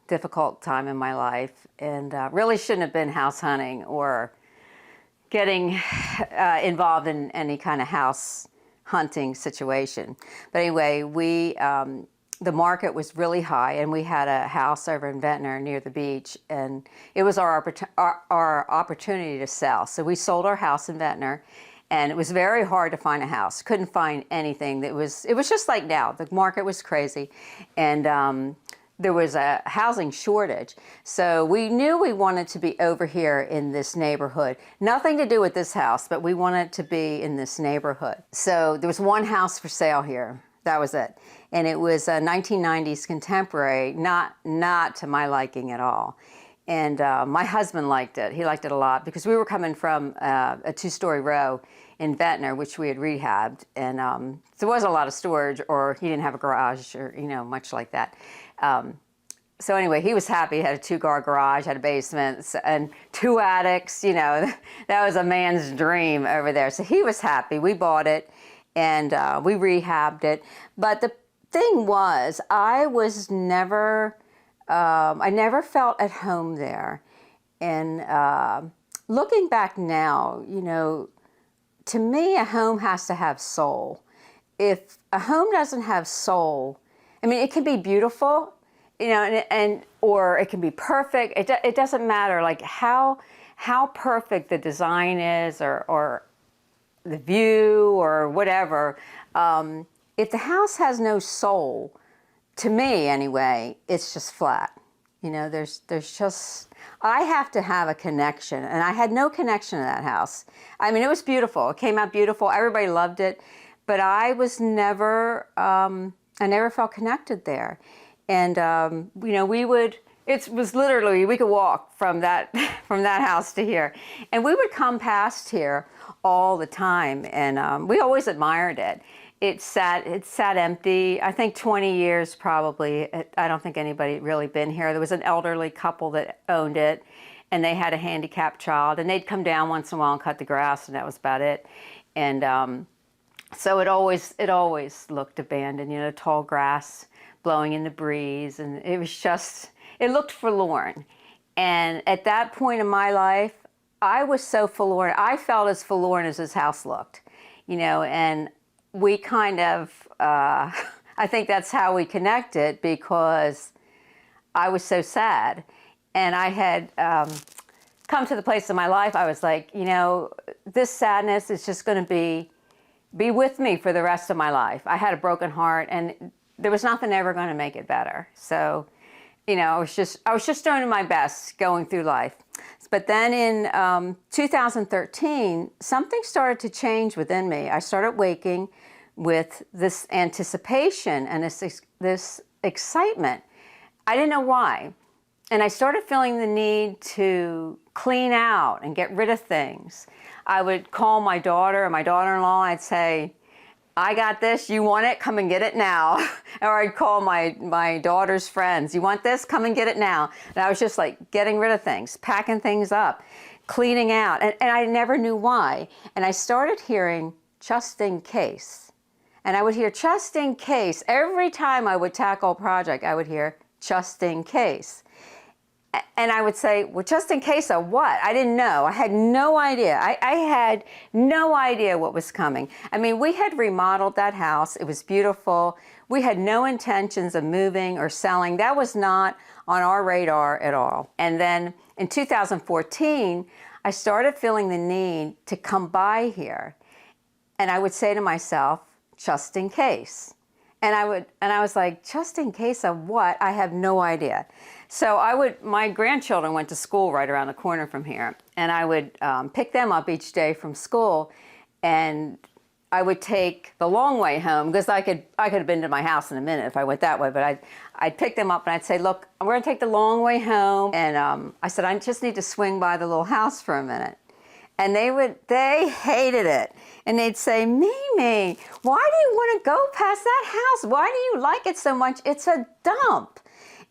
difficult time in my life, and really shouldn't have been house hunting or getting involved in any kind of house hunting situation. But anyway, the market was really high, and we had a house over in Ventnor near the beach, and it was our opportunity to sell. So we sold our house in Ventnor, and it was very hard to find a house. Couldn't find anything. It was just like now. The market was crazy, and there was a housing shortage. So we knew we wanted to be over here in this neighborhood. Nothing to do with this house, but we wanted to be in this neighborhood. So there was one house for sale here. That was it. And it was a 1990s contemporary, not to my liking at all. And my husband liked it. He liked it a lot because we were coming from a 2-story row in Ventnor, which we had rehabbed. And there wasn't a lot of storage, or he didn't have a garage, or, much like that. So anyway, he was happy. He had a 2-car garage, had a basement, and 2 attics. That was a man's dream over there. So he was happy. We bought it, and we rehabbed it. But the thing was, I never felt at home there. And looking back now, to me, a home has to have soul. If a home doesn't have soul, it can be beautiful, or it can be perfect. It doesn't matter, like how perfect the design is, or the view, or whatever. If the house has no soul, to me anyway, it's just flat. You know, there's just, I have to have a connection, and I had no connection to that house. I mean, it was beautiful. It came out beautiful. Everybody loved it, but I was never, I never felt connected there. And, you know, it was literally, we could walk from that, from that house to here. And we would come past here all the time, and we always admired it. It sat empty, I think 20 years probably. I don't think anybody had really been here. There was an elderly couple that owned it, and they had a handicapped child, and they'd come down once in a while and cut the grass, and that was about it. And so it always looked abandoned, you know, tall grass blowing in the breeze, and it was just, it looked forlorn. And at that point in my life, I was so forlorn. I felt as forlorn as this house looked, you know, and we kind of, I think that's how we connected, because I was so sad. And I had come to the place in my life, I was like, you know, this sadness is just going to be with me for the rest of my life. I had a broken heart, and there was nothing ever going to make it better. So, you know, I was just doing my best going through life. But then in 2013, something started to change within me. I started waking with this anticipation and this excitement. I didn't know why. And I started feeling the need to clean out and get rid of things. I would call my daughter or my daughter-in-law, I'd say, I got this, you want it, come and get it now. Or I'd call my daughter's friends, you want this, come and get it now. And I was just like getting rid of things, packing things up, cleaning out. And I never knew why. And I started hearing just in case. And I would hear just in case. Every time I would tackle a project, I would hear just in case. And I would say, well, just in case of what? I didn't know. I had no idea. I had no idea what was coming. I mean, we had remodeled that house. It was beautiful. We had no intentions of moving or selling. That was not on our radar at all. And then in 2014, I started feeling the need to come by here. And I would say to myself, just in case. And I was like, just in case of what? I have no idea. So my grandchildren went to school right around the corner from here, and I would pick them up each day from school, and I would take the long way home, because I could have been to my house in a minute if I went that way, but I'd pick them up and I'd say, look, we're gonna take the long way home. And I said, I just need to swing by the little house for a minute. And they hated it. And they'd say, Mimi, why do you want to go past that house? Why do you like it so much? It's a dump.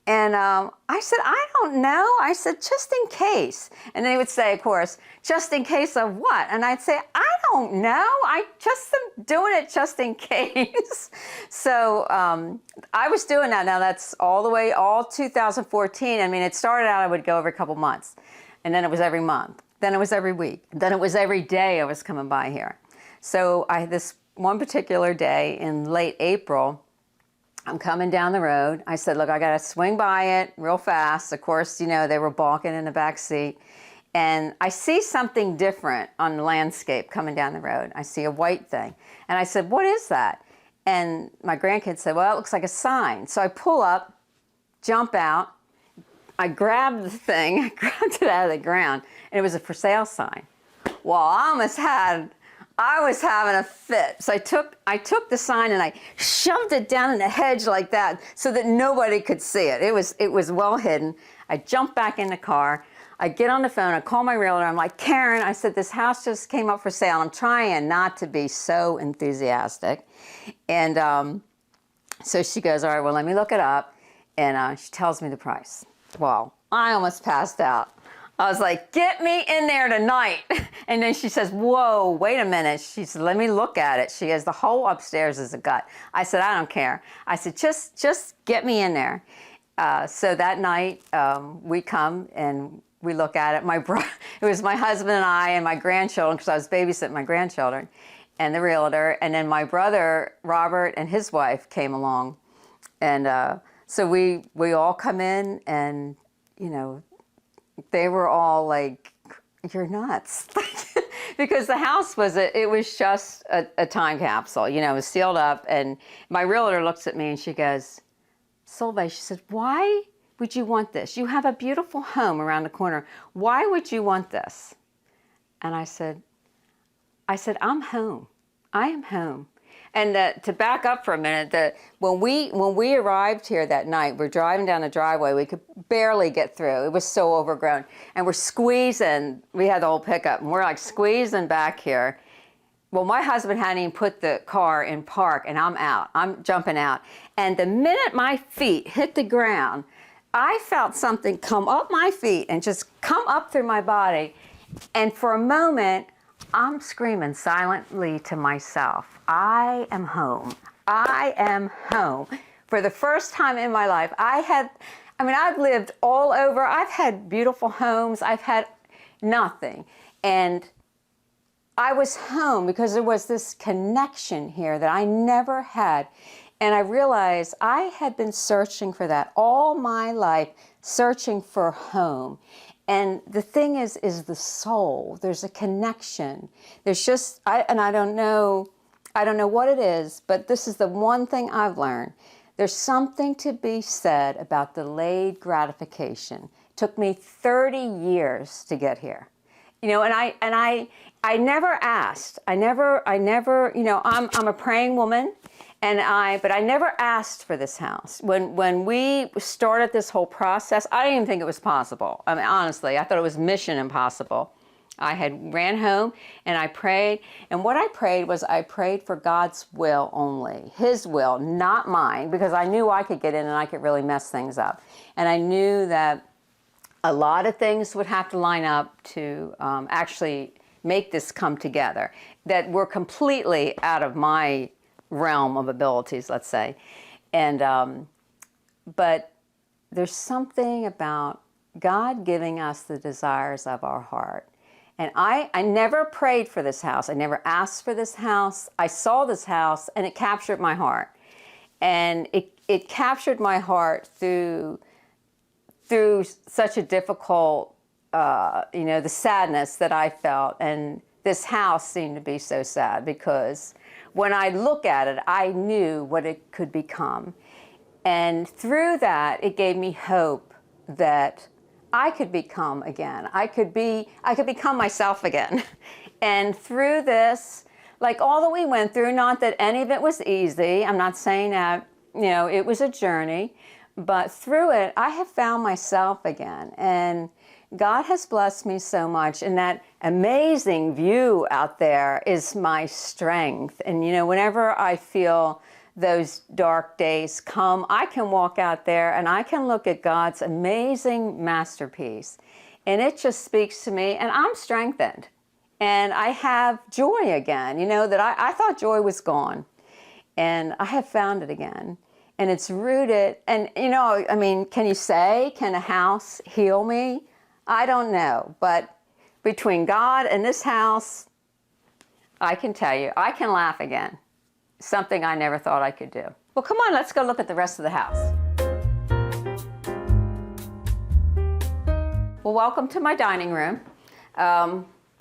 And I said, I don't know. I said, just in case. And they would say, of course, just in case of what? And I'd say, I don't know. I just am doing it just in case. So I was doing that. Now that's all 2014. I mean, it started out, I would go every couple months. And then it was every month. Then it was every week. Then it was every day I was coming by here. So this one particular day in late April, I'm coming down the road. I said, look, I got to swing by it real fast. Of course, you know, they were balking in the back seat. And I see something different on the landscape coming down the road. I see a white thing. And I said, what is that? And my grandkids said, well, it looks like a sign. So I pull up, jump out. I grabbed the thing, I grabbed it out of the ground, and it was a for sale sign. Well, I was having a fit. So I took the sign and I shoved it down in the hedge like that so that nobody could see it. It was well hidden. I jumped back in the car. I get on the phone, I call my realtor. I'm like, Karen, I said, this house just came up for sale. I'm trying not to be so enthusiastic. And so she goes, all right, well, let me look it up. And she tells me the price. Well, I almost passed out. I was like, get me in there tonight. And then she says, whoa, wait a minute. She said, let me look at it. She goes, the whole upstairs is a gut. I said, I don't care. I said, just get me in there. So that night, we come and we look at it. It was my husband and I and my grandchildren, because I was babysitting my grandchildren, and the realtor. And then my brother, Robert, and his wife came along. And so we all come in, and, you know, they were all like, you're nuts. Because the house was just a time capsule, you know, it was sealed up. And my realtor looks at me and she goes, Solveig, she said, why would you want this? You have a beautiful home around the corner. Why would you want this? And I said, I'm home. I am home. And to back up for a minute, when we arrived here that night, we're driving down the driveway. We could barely get through. It was so overgrown. And we're squeezing. We had the whole pickup, and we're like squeezing back here. Well, my husband hadn't even put the car in park, and I'm out. I'm jumping out. And the minute my feet hit the ground, I felt something come up my feet and just come up through my body. And for a moment, I'm screaming silently to myself, I am home. I am home. For the first time in my life, I've lived all over. I've had beautiful homes. I've had nothing. And I was home because there was this connection here that I never had. And I realized I had been searching for that all my life, searching for home. And the thing is the soul. There's a connection. There's just, I don't know what it is, but this is the one thing I've learned. There's something to be said about delayed gratification. It took me 30 years to get here. You know, and I never asked. I never, you know, I'm a praying woman. But I never asked for this house. When we started this whole process, I didn't even think it was possible. I mean, honestly, I thought it was mission impossible. I had ran home and I prayed. And what I prayed was I prayed for God's will only, His will, not mine, because I knew I could get in and I could really mess things up. And I knew that a lot of things would have to line up to actually make this come together that were completely out of my realm of abilities, let's say. And but there's something about God giving us the desires of our heart. And I never prayed for this house. I never asked for this house. I saw this house and it captured my heart. And it captured my heart through such a difficult, the sadness that I felt. And this house seemed to be so sad because when I look at it, I knew what it could become. And through that, it gave me hope that I could become again. I could become myself again. And through this, like all that we went through, not that any of it was easy. I'm not saying that, it was a journey, but through it, I have found myself again. And God has blessed me so much, and that amazing view out there is my strength. And whenever I feel those dark days come, I can walk out there and I can look at God's amazing masterpiece, and it just speaks to me, and I'm strengthened. And I have joy again, that I thought joy was gone, and I have found it again. And it's rooted, and can a house heal me? I don't know, but between God and this house, I can tell you, I can laugh again. Something I never thought I could do. Well, come on, let's go look at the rest of the house. Well, welcome to my dining room.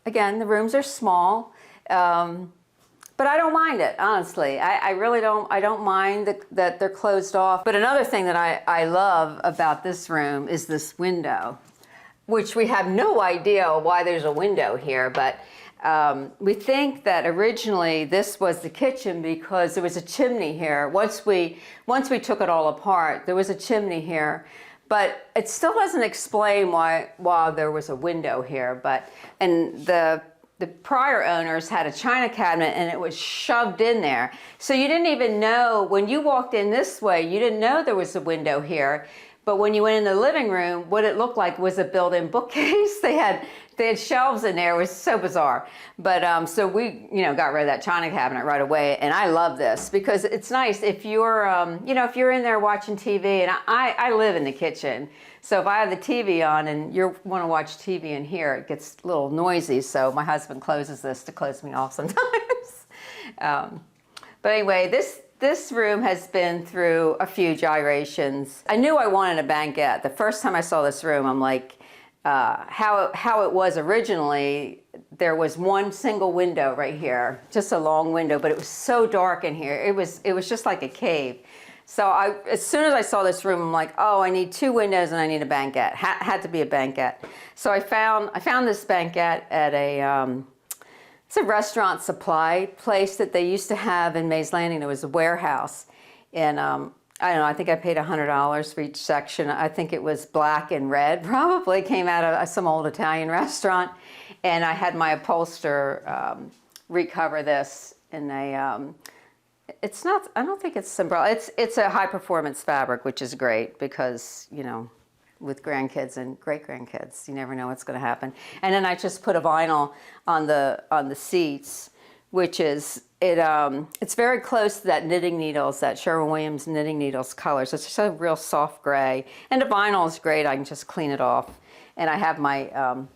Again, the rooms are small, but I don't mind it, honestly. I really don't. I don't mind that they're closed off. But another thing that I love about this room is this window, which we have no idea why there's a window here, but we think that originally this was the kitchen because there was a chimney here. Once we took it all apart, there was a chimney here, but it still doesn't explain why there was a window here. And the prior owners had a china cabinet and it was shoved in there. So you didn't even know, when you walked in this way, you didn't know there was a window here. But when you went in the living room, what it looked like was a built-in bookcase. They had shelves in there. It was so bizarre. But so we, got rid of that china cabinet right away. And I love this because it's nice if you're, if you're in there watching TV. And I live in the kitchen, so if I have the TV on and you want to watch TV in here, it gets a little noisy. So my husband closes this to close me off sometimes. But anyway, This room has been through a few gyrations. I knew I wanted a banquette. The first time I saw this room, I'm like, how it was originally, there was one single window right here, just a long window, but it was so dark in here. It was just like a cave. So as soon as I saw this room, I'm like, oh, I need 2 windows and I need a banquette. Had to be a banquette. So I found this banquette at it's a restaurant supply place that they used to have in Mays Landing. There was a warehouse, and I don't know, I think I paid $100 for each section. I think it was black and red, probably came out of some old Italian restaurant. And I had my upholsterer recover this in a, it's not, I don't think it's Sombrella. It's a high performance fabric, which is great because, you know, with grandkids and great grandkids, you never know what's going to happen. And then I just put a vinyl on the seats, which is, it's very close to that knitting needles, that Sherwin-Williams knitting needles color. So it's just a real soft gray. And the vinyl is great. I can just clean it off. And I have my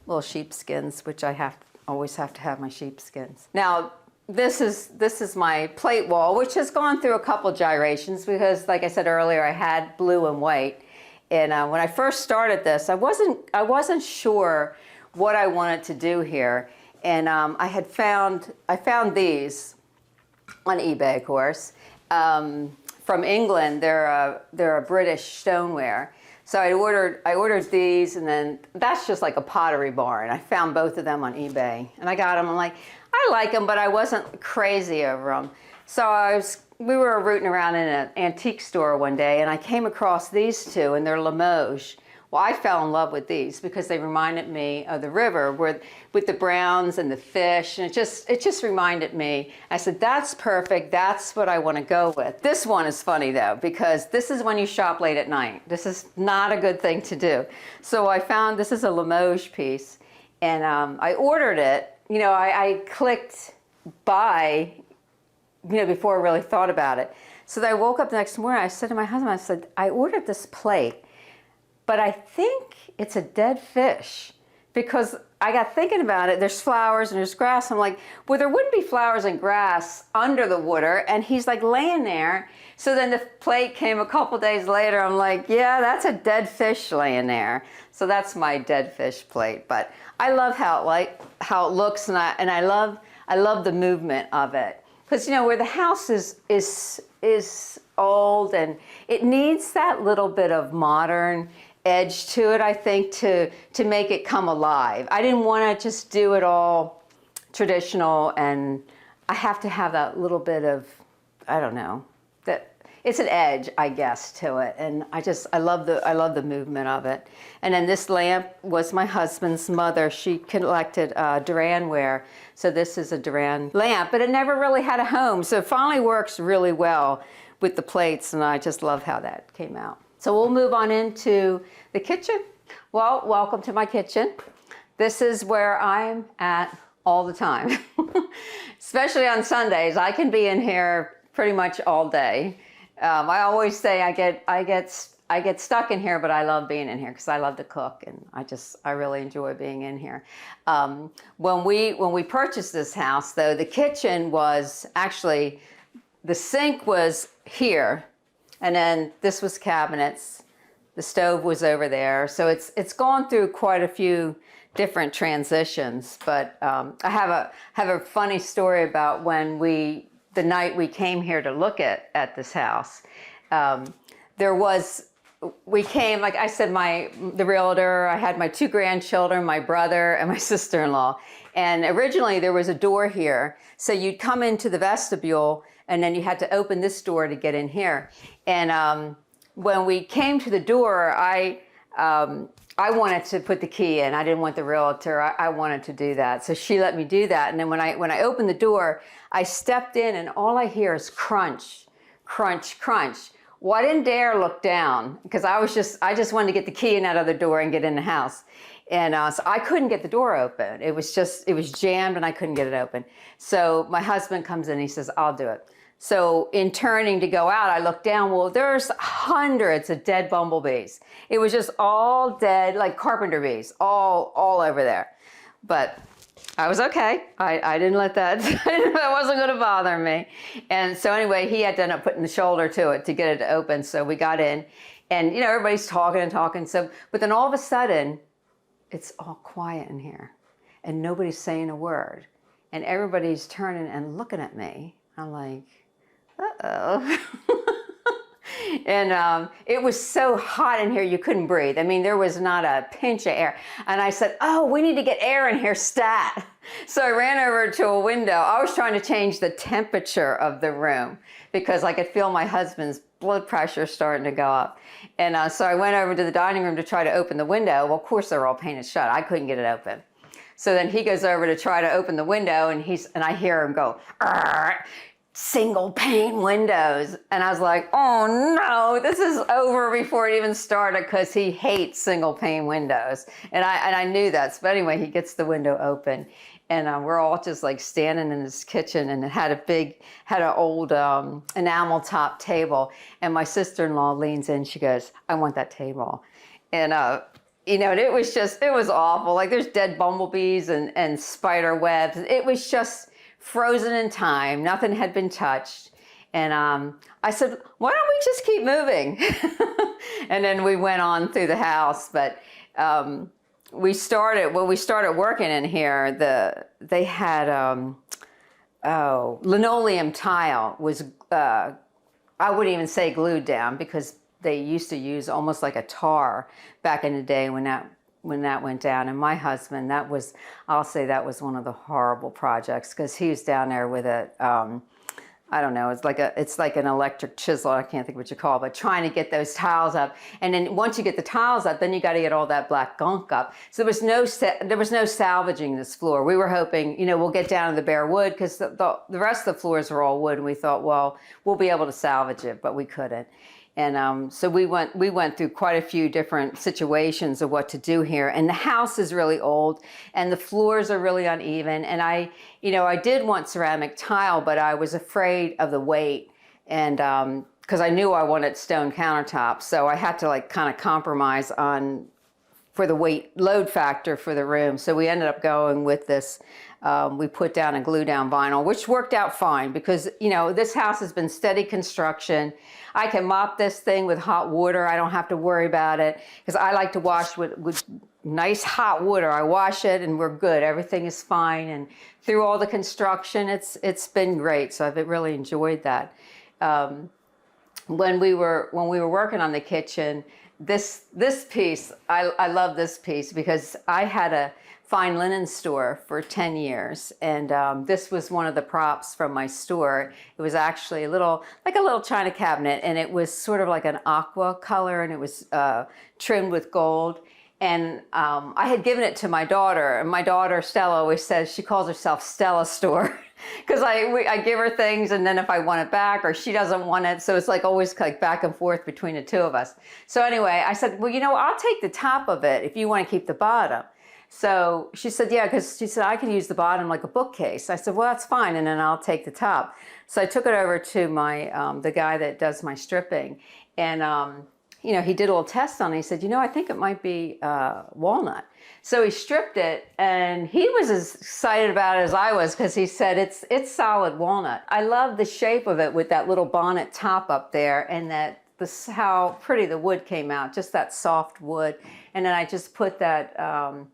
little sheepskins, which I always have to have my sheepskins. Now, this is my plate wall, which has gone through a couple gyrations because, like I said earlier, I had blue and white. And when I first started this, I wasn't sure what I wanted to do here. And I found these on eBay, of course, from England. They're a British stoneware. So I ordered these, and then that's just like a pottery barn. I found both of them on eBay, and I got them. I'm like, I like them, but I wasn't crazy over them. So we were rooting around in an antique store one day, and I came across these two, and they're Limoges. Well, I fell in love with these because they reminded me of the river with the browns and the fish, and it just reminded me. I said, that's perfect. That's what I want to go with. This one is funny, though, because this is when you shop late at night. This is not a good thing to do. So I found this is a Limoges piece, and I ordered it. You know, I clicked buy, you know, before I really thought about it. So then I woke up the next morning. I said to my husband, I said, I ordered this plate, but I think it's a dead fish because I got thinking about it. There's flowers and there's grass. I'm like, well, there wouldn't be flowers and grass under the water. And he's like laying there. So then the plate came a couple days later. I'm like, yeah, that's a dead fish laying there. So that's my dead fish plate. But I love how it looks, and I love the movement of it. Because, you know, where the house is old and it needs that little bit of modern edge to it, I think, to make it come alive. I didn't want to just do it all traditional, and I have to have that little bit of, I don't know, that it's an edge, I guess, to it. And I love the movement of it. And then this lamp was my husband's mother. She collected Duranware. So this is a Duran lamp, but it never really had a home. So it finally works really well with the plates, and I just love how that came out. So we'll move on into the kitchen. Well, welcome to my kitchen. This is where I'm at all the time, especially on Sundays. I can be in here pretty much all day. I always say I get stuck in here, but I love being in here because I love to cook, and I really enjoy being in here. When we purchased this house, though, the kitchen was actually, the sink was here, and then this was cabinets. The stove was over there. So it's gone through quite a few different transitions. But I have a funny story about when the night we came here to look at this house. We came, like I said, the realtor, I had my 2 grandchildren, my brother, and my sister-in-law. And originally there was a door here. So you'd come into the vestibule, and then you had to open this door to get in here. And when we came to the door, I wanted to put the key in. I didn't want the realtor. I wanted to do that. So she let me do that. And then when I opened the door, I stepped in, and all I hear is crunch, crunch, crunch. Well, I didn't dare look down because I just wanted to get the key in that other door and get in the house. And so I couldn't get the door open. It was jammed, and I couldn't get it open. So my husband comes in, and he says, I'll do it. So in turning to go out, I looked down. Well, there's hundreds of dead bumblebees. It was just all dead, like carpenter bees, all over there. But I was okay. I didn't let that, that wasn't going to bother me. And so anyway, he had to end up putting the shoulder to it to get it to open. So we got in, and you know, everybody's talking and talking. So, but then all of a sudden, it's all quiet in here, and nobody's saying a word, and everybody's turning and looking at me. I'm like, uh-oh. And it was so hot in here you couldn't breathe. I mean, there was not a pinch of air. And I said, oh, we need to get air in here stat. So I ran over to a window. I was trying to change the temperature of the room because I could feel my husband's blood pressure starting to go up. And so I went over to the dining room to try to open the window. Well, of course, they're all painted shut. I couldn't get it open. So then he goes over to try to open the window, and I hear him go, single pane windows. And I was like, oh no, this is over before it even started, because he hates single pane windows. And I knew that. But anyway, he gets the window open. And we're all just like standing in his kitchen, and it had an old enamel top table. And my sister-in-law leans in, she goes, I want that table. And it was awful. Like, there's dead bumblebees and spider webs. It was just frozen in time. Nothing had been touched. And I said, why don't we just keep moving? And then we went on through the house. But when we started working in here, they had linoleum tile was, I wouldn't even say glued down, because they used to use almost like a tar back in the day when that went down. And my husband, I'll say that was one of the horrible projects, because he was down there with I don't know, it's like an electric chisel, I can't think what you call it, but trying to get those tiles up. And then once you get the tiles up, then you got to get all that black gunk up. So there was no salvaging this floor. We were hoping, we'll get down to the bare wood, because the rest of the floors were all wood, and we thought, well, we'll be able to salvage it, but we couldn't. And so we went through quite a few different situations of what to do here. And the house is really old, and the floors are really uneven. And I did want ceramic tile, but I was afraid of the weight, and because I knew I wanted stone countertops. So I had to kind of compromise for the weight load factor for the room. So we ended up going with this. We put down a glue down vinyl, which worked out fine, because this house has been steady construction. I can mop this thing with hot water. I don't have to worry about it, because I like to wash with nice hot water. I wash it and we're good. Everything is fine. And through all the construction, it's been great. So I've really enjoyed that. When we were working on the kitchen, this piece, I love this piece, because I had a fine linen store for 10 years. And this was one of the props from my store. It was actually a little china cabinet, and it was sort of like an aqua color, and it was trimmed with gold. And I had given it to my daughter, and my daughter, Stella, always says she calls herself Stella Store, because I give her things, and then if I want it back or she doesn't want it, so it's always back and forth between the two of us. So anyway, I said, well, I'll take the top of it if you want to keep the bottom. So she said, yeah, because she said, I can use the bottom like a bookcase. I said, well, that's fine, and then I'll take the top. So I took it over to the guy that does my stripping, and he did a little test on it. He said, I think it might be walnut. So he stripped it, and he was as excited about it as I was, because he said it's solid walnut. I love the shape of it with that little bonnet top up there, and how pretty the wood came out, just that soft wood. And then I just put that,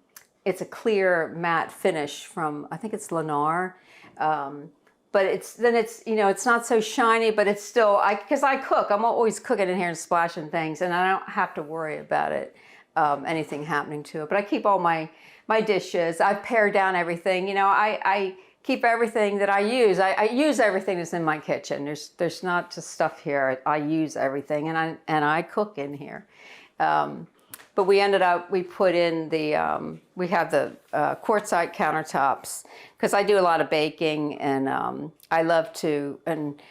it's a clear matte finish from, I think it's Lennar. But it's not so shiny, but it's still, because I cook, I'm always cooking in here and splashing things, and I don't have to worry about it, anything happening to it. But I keep all my dishes. I've pared down everything. I keep everything that I use. I use everything that's in my kitchen. There's not just stuff here. I use everything, and I cook in here. But we put in we have the quartzite countertops, because I do a lot of baking, and I love to, and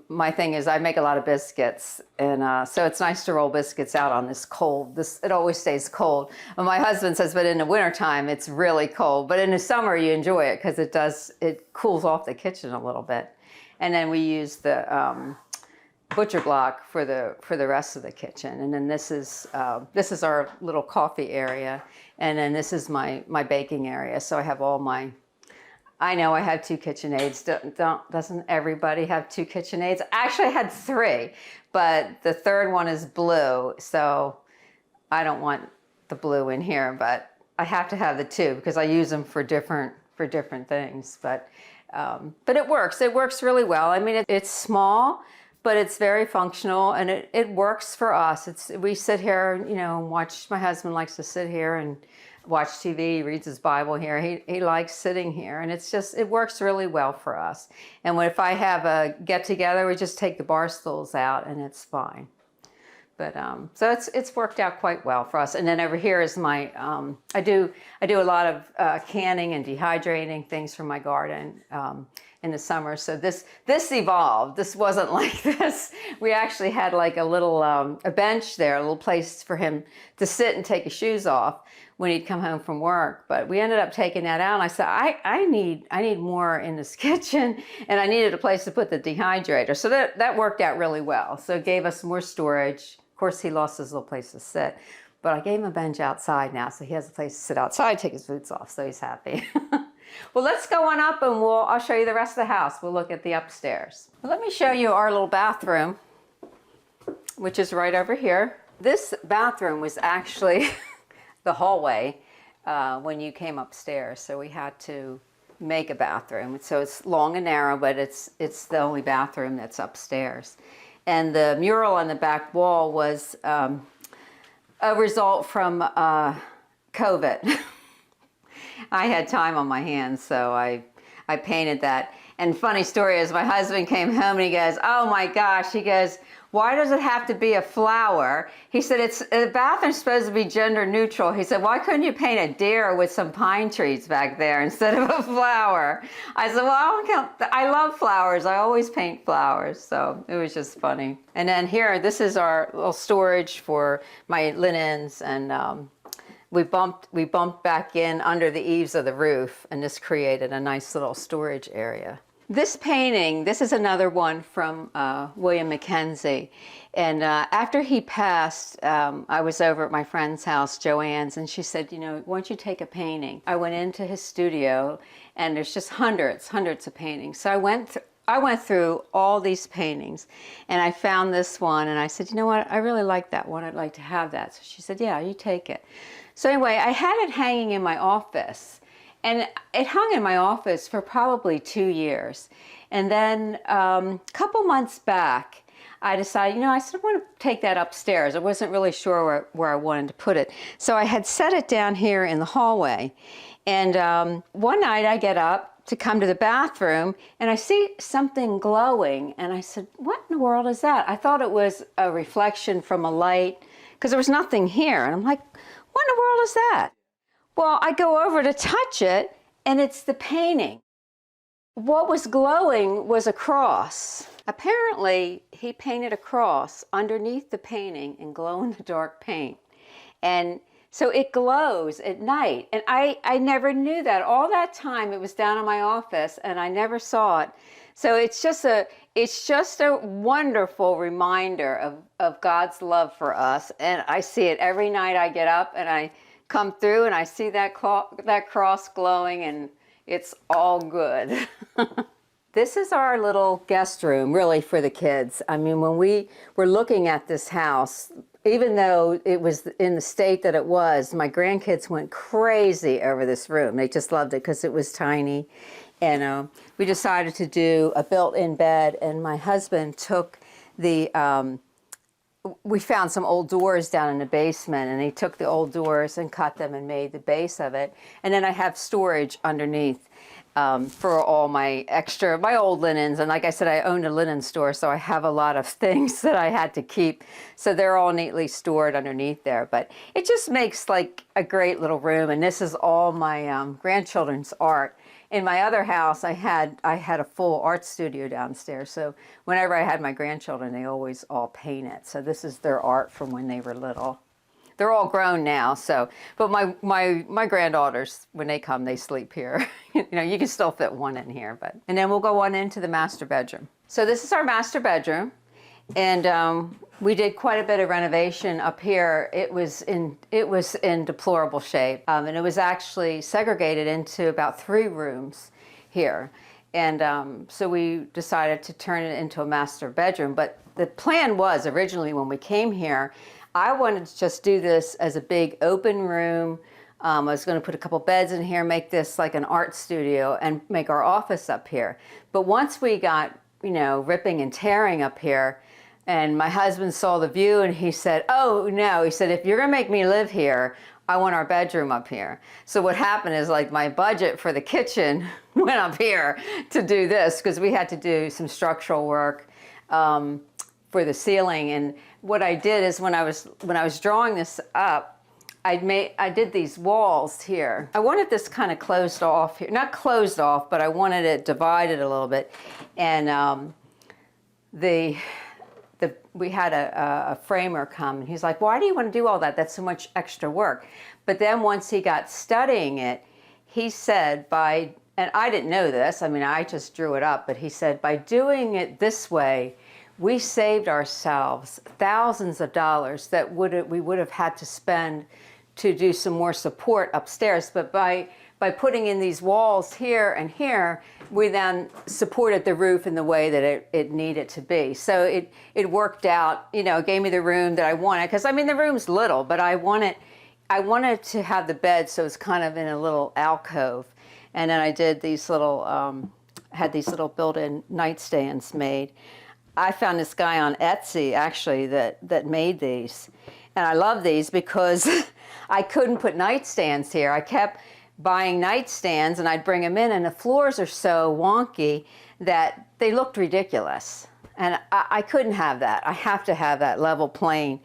my thing is I make a lot of biscuits, and so it's nice to roll biscuits out on this cold. It always stays cold. And my husband says, but in the wintertime, it's really cold. But in the summer, you enjoy it, because it cools off the kitchen a little bit. And then we use the butcher block for the rest of the kitchen. And then this is our little coffee area, and then this is my baking area. So I have I know I have 2 KitchenAids. Doesn't everybody have 2 KitchenAids? Actually, I had 3, but the third one is blue, so I don't want the blue in here, but I have to have the 2, because I use them for different things. But it works. It works really well. I mean, it's small, but it's very functional and it works for us. We sit here, you know, and watch. My husband likes to sit here and watch TV, he reads his Bible here. He likes sitting here, and it works really well for us. And if I have a get together, we just take the bar stools out and it's fine. But so it's worked out quite well for us. And then over here is my I do a lot of canning and dehydrating things from my garden in the summer. So this evolved. This wasn't like this. We actually had like a little a bench there, a little place for him to sit and take his shoes off when he'd come home from work. But we ended up taking that out, and I said, I need more in this kitchen, and I needed a place to put the dehydrator. So that worked out really well. So it gave us more storage. Of course, he lost his little place to sit, but I gave him a bench outside now, so he has a place to sit outside, take his boots off, so he's happy. Well, let's go on up and I'll show you the rest of the house. We'll look at the upstairs. Well, let me show you our little bathroom, which is right over here. This bathroom was actually the hallway when you came upstairs, so we had to make a bathroom. So it's long and narrow, but it's the only bathroom that's upstairs. And the mural on the back wall was a result from COVID. I had time on my hands, so I painted that. And funny story is my husband came home and he goes, oh my gosh, he goes, why does it have to be a flower? He said, the bathroom's supposed to be gender neutral. He said, why couldn't you paint a deer with some pine trees back there instead of a flower? I said, well, I love flowers. I always paint flowers. So it was just funny. And then here, this is our little storage for my linens, and we bumped back in under the eaves of the roof, and this created a nice little storage area. This painting, this is another one from William Mackenzie. And after he passed, I was over at my friend's house, Joanne's, and she said, you know, why don't you take a painting? I went into his studio, and there's just hundreds of paintings. So I went through all these paintings, and I found this one, and I said, you know what, I really like that one. I'd like to have that. So she said, yeah, you take it. So anyway, I had it hanging in my office, and it hung in my office for probably 2 years. And then a couple months back, I decided, you know, I sort of want to take that upstairs. I wasn't really sure where I wanted to put it. So I had set it down here in the hallway. And one night I get up to come to the bathroom, and I see something glowing. And I said, what in the world is that? I thought it was a reflection from a light, because there was nothing here. And I'm like, what in the world is that? Well, I go over to touch it, and it's the painting. What was glowing was a cross. Apparently, he painted a cross underneath the painting in glow-in-the-dark paint. And so it glows at night. And I never knew that. All that time, it was down in my office, and I never saw it. So it's just a wonderful reminder of God's love for us. And I see it every night I get up, and I come through, and I see that cross glowing, and it's all good. This is our little guest room, really, for the kids. I mean, when we were looking at this house, even though it was in the state that it was, my grandkids went crazy over this room. They just loved it because it was tiny. And we decided to do a built-in bed, and my husband took we found some old doors down in the basement, and he took the old doors and cut them and made the base of it. And then I have storage underneath for all my old linens. And like I said, I owned a linen store, so I have a lot of things that I had to keep. So they're all neatly stored underneath there. But it just makes like a great little room. And this is all my grandchildren's art. In my other house, I had a full art studio downstairs. So whenever I had my grandchildren, they always all painted. So this is their art from when they were little. They're all grown now, but my granddaughters, when they come, they sleep here. You know, you can still fit one in here, and then we'll go on into the master bedroom. So this is our master bedroom, and we did quite a bit of renovation up here. It was in deplorable shape, and it was actually segregated into about 3 rooms here. And so we decided to turn it into a master bedroom. But the plan was originally when we came here, I wanted to just do this as a big open room. I was going to put a couple beds in here, make this like an art studio, and make our office up here. But once we got ripping and tearing up here. And my husband saw the view and he said, oh no, he said, if you're gonna make me live here, I want our bedroom up here. So what happened is like my budget for the kitchen went up here to do this because we had to do some structural work for the ceiling. And what I did is when I was drawing this up, I did these walls here. I wanted this kind of closed off here, not closed off, but I wanted it divided a little bit. And we had a framer come, and he's like, why do you want to do all that? That's so much extra work. But then once he got studying it, he said and I didn't know this, I mean, I just drew it up, but he said, by doing it this way, we saved ourselves thousands of dollars that we would have had to spend to do some more support upstairs. But by putting in these walls here and here, we then supported the roof in the way that it needed to be. So it worked out, it gave me the room that I wanted. Because I mean, the room's little, but I wanted to have the bed so it's kind of in a little alcove. And then I did these little, had these little built-in nightstands made. I found this guy on Etsy, actually, that made these. And I love these because I couldn't put nightstands here. I kept buying nightstands and I'd bring them in, and the floors are so wonky that they looked ridiculous. And I couldn't have that. I have to have that level plane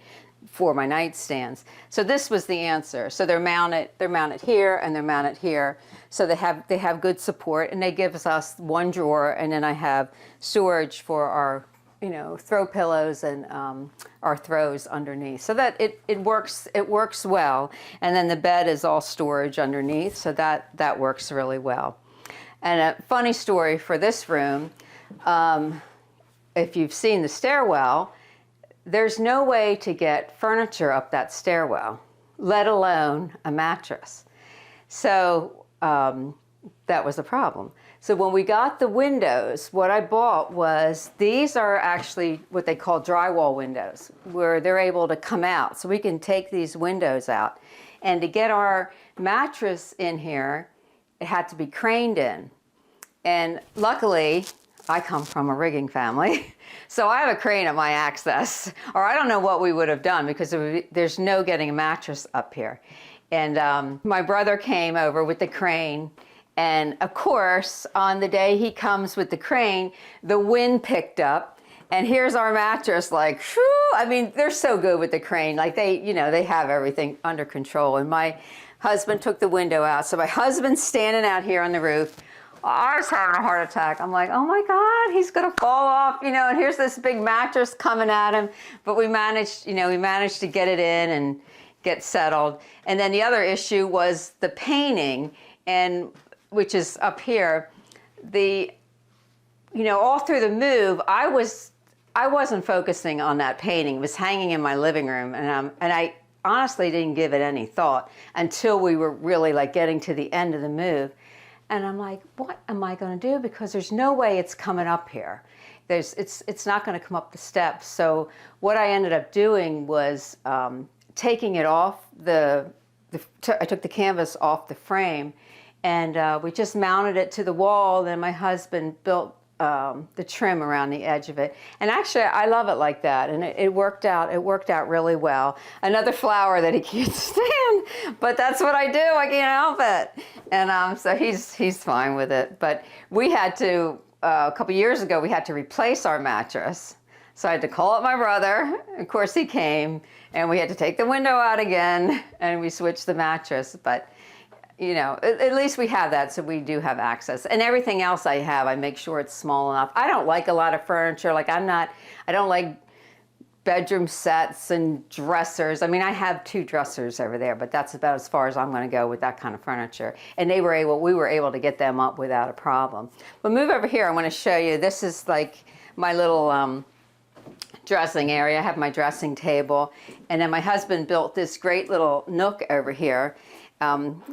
for my nightstands. So this was the answer. So they're mounted here and they're mounted here. So they have good support, and they give us one drawer, and then I have storage for our throw pillows and our throws underneath. So that it works well. And then the bed is all storage underneath, so that works really well. And a funny story for this room, if you've seen the stairwell, there's no way to get furniture up that stairwell, let alone a mattress. So that was a problem. So when we got the windows, what I bought was, these are actually what they call drywall windows, where they're able to come out. So we can take these windows out. And to get our mattress in here, it had to be craned in. And luckily, I come from a rigging family, so I have a crane at my access, or I don't know what we would have done, because there's no getting a mattress up here. And my brother came over with the crane, and of course, on the day he comes with the crane, the wind picked up, and here's our mattress, like, whew, I mean, they're so good with the crane, like they have everything under control. And my husband took the window out, so my husband's standing out here on the roof. I was having a heart attack. I'm like, oh my God, he's gonna fall off, and here's this big mattress coming at him. But we managed to get it in and get settled. And then the other issue was the painting, and which is up here. All through the move, I wasn't focusing on that painting. It was hanging in my living room, and I honestly didn't give it any thought until we were really like getting to the end of the move. And I'm like, what am I going to do? Because there's no way it's coming up here. It's not going to come up the steps. So what I ended up doing was taking it off I took the canvas off the frame, and we just mounted it to the wall. Then my husband built the trim around the edge of it. And actually, I love it like that, and it worked out. It worked out really well. Another flower that he can't stand, but that's what I do. I can't help it. And so he's fine with it. But we had to a couple years ago. We had to replace our mattress, so I had to call up my brother. Of course, he came, and we had to take the window out again, and we switched the mattress. But at least we have that, so we do have access. And everything else I have, I make sure it's small enough. I don't like a lot of furniture. Like I don't like bedroom sets and dressers. I mean, I have 2 dressers over there, but that's about as far as I'm going to go with that kind of furniture. And we were able to get them up without a problem. But move over here, I want to show you. This is like my little dressing area. I have my dressing table, and then my husband built this great little nook over here.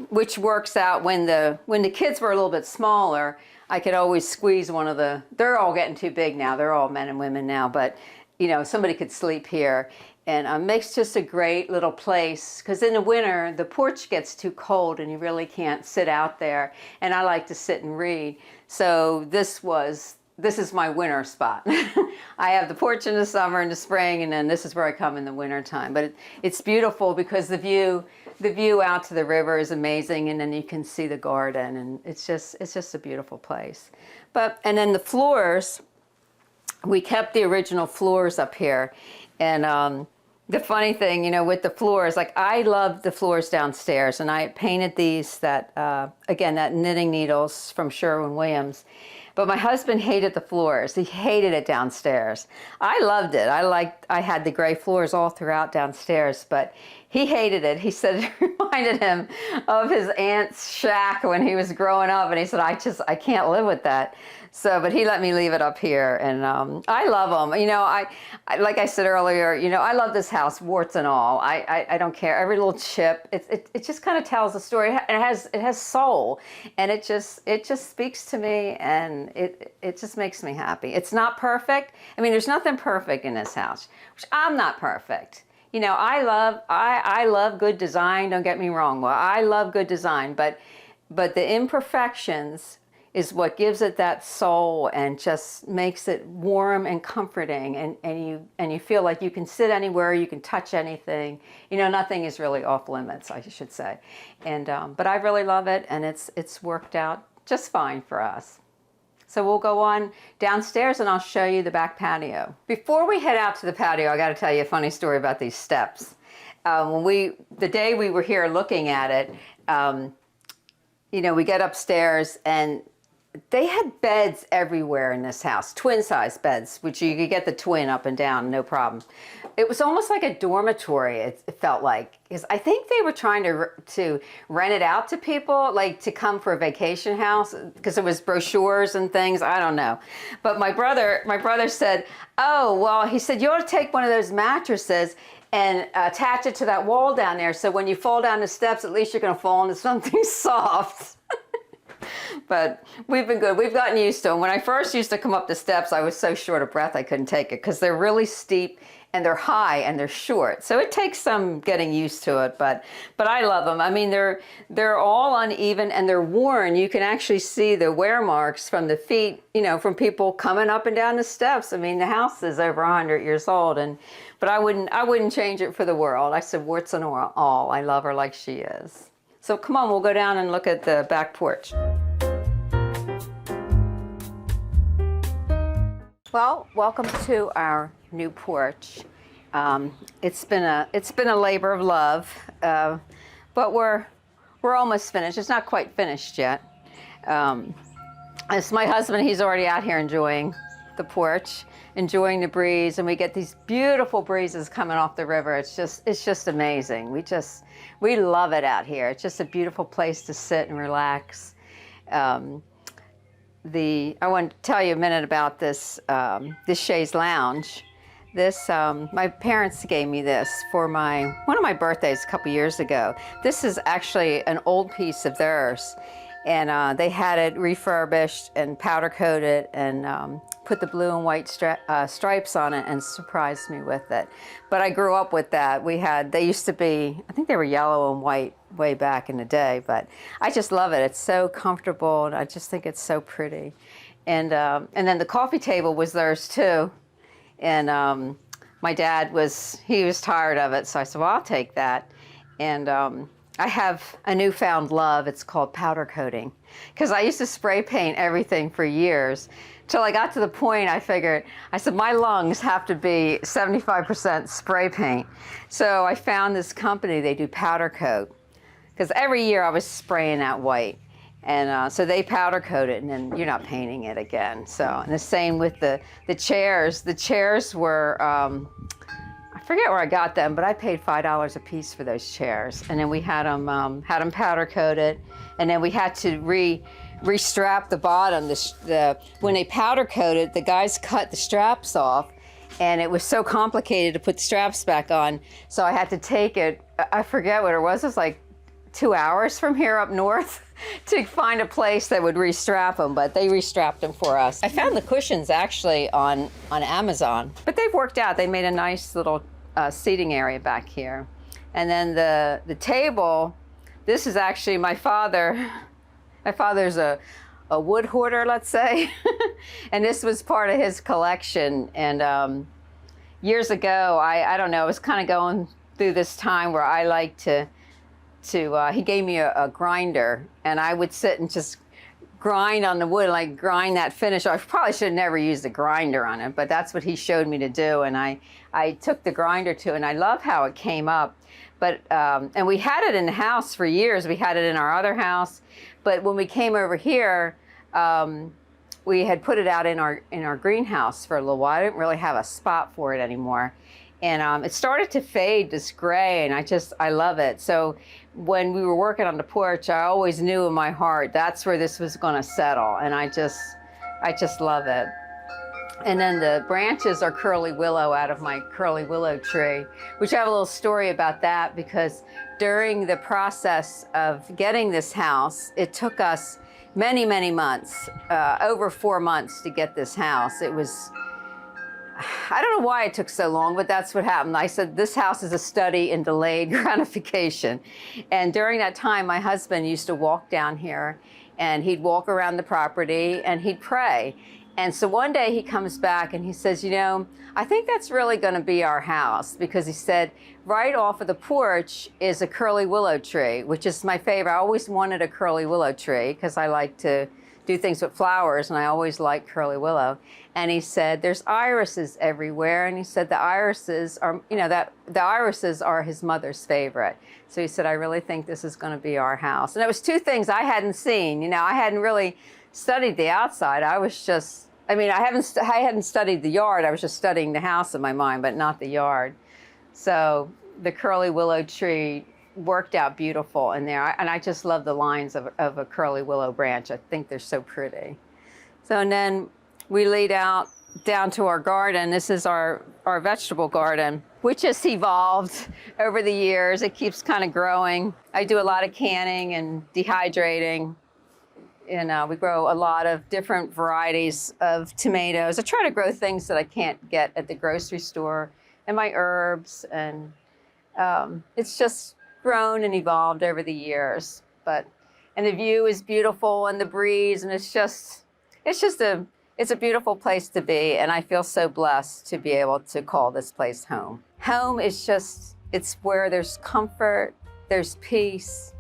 Which works out when the kids were a little bit smaller. I could always squeeze they're all getting too big now. They're all men and women now, but somebody could sleep here. And makes just a great little place, because in the winter, the porch gets too cold and you really can't sit out there. And I like to sit and read. So this was this is my winter spot. I have the porch in the summer and the spring, and then this is where I come in the winter time. But it's beautiful because the view out to the river is amazing, and then you can see the garden, and it's just a beautiful place. And then the floors, we kept the original floors up here, and the funny thing, with the floors, like I love the floors downstairs, and I painted these again, that knitting needles from Sherwin-Williams. But my husband hated the floors. He hated it downstairs. I loved it. I had the gray floors all throughout downstairs, but he hated it. He said it reminded him of his aunt's shack when he was growing up, and he said, I can't live with that. But he let me leave it up here, and I love them. I like I said earlier, I love this house, warts and all. I don't care. Every little chip, it just kind of tells a story. It has soul, and it just speaks to me, and it just makes me happy. It's not perfect. I mean, there's nothing perfect in this house, which I'm not perfect. I love good design. Don't get me wrong. Well, I love good design, but the imperfections is what gives it that soul and just makes it warm and comforting, and you feel like you can sit anywhere, you can touch anything. Nothing is really off limits, I should say. And but I really love it, and it's worked out just fine for us. So we'll go on downstairs and I'll show you the back patio. Before we head out to the patio, I got to tell you a funny story about these steps. The day we were here looking at it, we get upstairs and they had beds everywhere in this house, twin-size beds, which you could get the twin up and down, no problem. It was almost like a dormitory, it felt like. Because I think they were trying to rent it out to people, like to come for a vacation house, because it was brochures and things, I don't know. But my brother said, oh, well, he said, you ought to take one of those mattresses and attach it to that wall down there, so when you fall down the steps, at least you're going to fall into something soft. But we've been good. We've gotten used to them. When I first used to come up the steps, I was so short of breath I couldn't take it, because they're really steep and they're high and they're short. So it takes some getting used to it, but I love them. I mean, they're all uneven and they're worn. You can actually see the wear marks from the feet, from people coming up and down the steps. I mean, the house is over 100 years old, but I wouldn't change it for the world. I said, warts and all. I love her like she is. So come on, we'll go down and look at the back porch. Well, welcome to our new porch. It's been a labor of love, but we're almost finished. It's not quite finished yet. It's my husband. He's already out here enjoying the porch, enjoying the breeze, and we get these beautiful breezes coming off the river. It's just amazing. We love it out here. It's just a beautiful place to sit and relax. I want to tell you a minute about this chaise lounge. My parents gave me this for one of my birthdays a couple years ago. This is actually an old piece of theirs, and they had it refurbished and powder coated and put the blue and white stripes on it and surprised me with it. But I grew up with that. They used to be, I think they were yellow and white way back in the day, but I just love it. It's so comfortable, and I just think it's so pretty. And then the coffee table was theirs too. And my dad was tired of it, so I said, well, I'll take that. And I have a newfound love. It's called powder coating, because I used to spray paint everything for years, till I got to the point I said, my lungs have to be 75% spray paint. So I found this company, they do powder coat, because every year I was spraying that white. And so they powder coat it, and then you're not painting it again. And the same with the chairs. The chairs were, I forget where I got them, but I paid $5 a piece for those chairs. And then we had them powder coated, and then we had to restrap the bottom. When they powder coated, the guys cut the straps off, and it was so complicated to put the straps back on. So I had to take it. I forget what it was. It was like 2 hours from here up north to find a place that would restrap them, but they restrapped them for us. I found the cushions actually on Amazon, but they've worked out. They made a nice little seating area back here. And then the table, this is actually my father. My father's a wood hoarder, let's say. And this was part of his collection. And years ago, I don't know, I was kind of going through this time where I like to he gave me a grinder, and I would sit and just grind on the wood, like grind that finish. I probably should have never used a grinder on it, but that's what he showed me to do. And I took the grinder to it, and I love how it came up. But, and we had it in the house for years. We had it in our other house. But when we came over here, we had put it out in our greenhouse for a little while. I didn't really have a spot for it anymore. And it started to fade, this gray, and I love it. So when we were working on the porch, I always knew in my heart that's where this was going to settle, and I just love it. And then the branches are curly willow out of my curly willow tree, which I have a little story about that, because during the process of getting this house, it took us many, many months, over 4 months to get this house. It was, I don't know why it took so long, but that's what happened. I said, this house is a study in delayed gratification. And during that time, my husband used to walk down here, and he'd walk around the property and he'd pray. And so one day he comes back and he says, you know, I think that's really going to be our house, because he said, right off of the porch is a curly willow tree, which is my favorite. I always wanted a curly willow tree because I like to do things with flowers, and I always liked curly willow. And he said, there's irises everywhere. And he said the irises are, you know, that the irises are his mother's favorite. So he said, I really think this is going to be our house. And it was two things I hadn't seen. You know, I hadn't really studied the outside. I was just, I mean, I hadn't studied the yard. I was just studying the house in my mind, but not the yard. So the curly willow tree worked out beautiful in there. And I just love the lines of a curly willow branch. I think they're so pretty. So, and then we lead out down to our garden. This is our vegetable garden, which has evolved over the years. It keeps kind of growing. I do a lot of canning and dehydrating. And we grow a lot of different varieties of tomatoes. I try to grow things that I can't get at the grocery store, and my herbs. And it's just grown and evolved over the years. And the view is beautiful, and the breeze, and it's a beautiful place to be, and I feel so blessed to be able to call this place home. Home is just, it's where there's comfort, there's peace,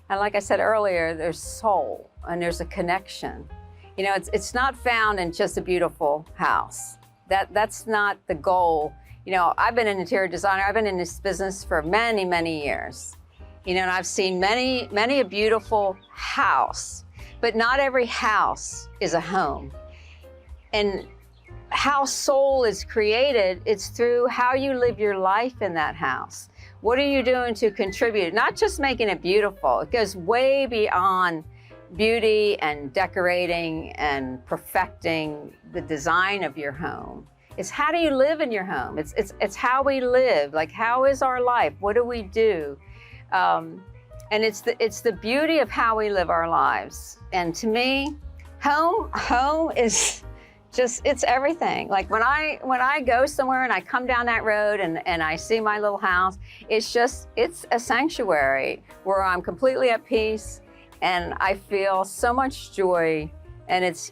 and like I said earlier, there's soul, and there's a connection. You know, it's not found in just a beautiful house. That's not the goal. You know, I've been an interior designer. I've been in this business for many, many years. You know, and I've seen many a beautiful house, but not every house is a home. And how soul is created, it's through how you live your life in that house. What are you doing to contribute? Not just making it beautiful. It goes way beyond beauty and decorating and perfecting the design of your home. It's how do you live in your home? It's how we live. Like, how is our life? What do we do? And it's the beauty of how we live our lives. And to me, home is just, it's everything. Like when I go somewhere and I come down that road and I see my little house, it's a sanctuary where I'm completely at peace, and I feel so much joy, and it's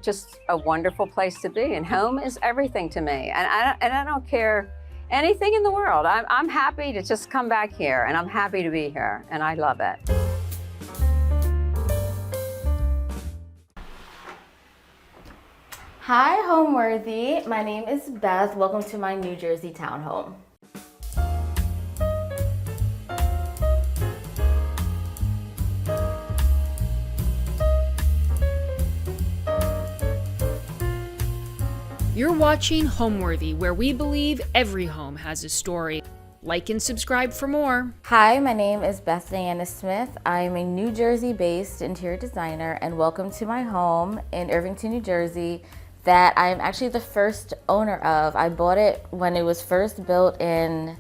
just a wonderful place to be. And home is everything to me, and I don't care anything in the world. I'm happy to just come back here, and I'm happy to be here, and I love it. Hi, Homeworthy. My name is Beth. Welcome to my New Jersey townhome. You're watching Homeworthy, where we believe every home has a story. Like and subscribe for more. Hi, my name is Beth Diana Smith. I am a New Jersey-based interior designer, and welcome to my home in Irvington, New Jersey, that I am actually the first owner of. I bought it when it was first built in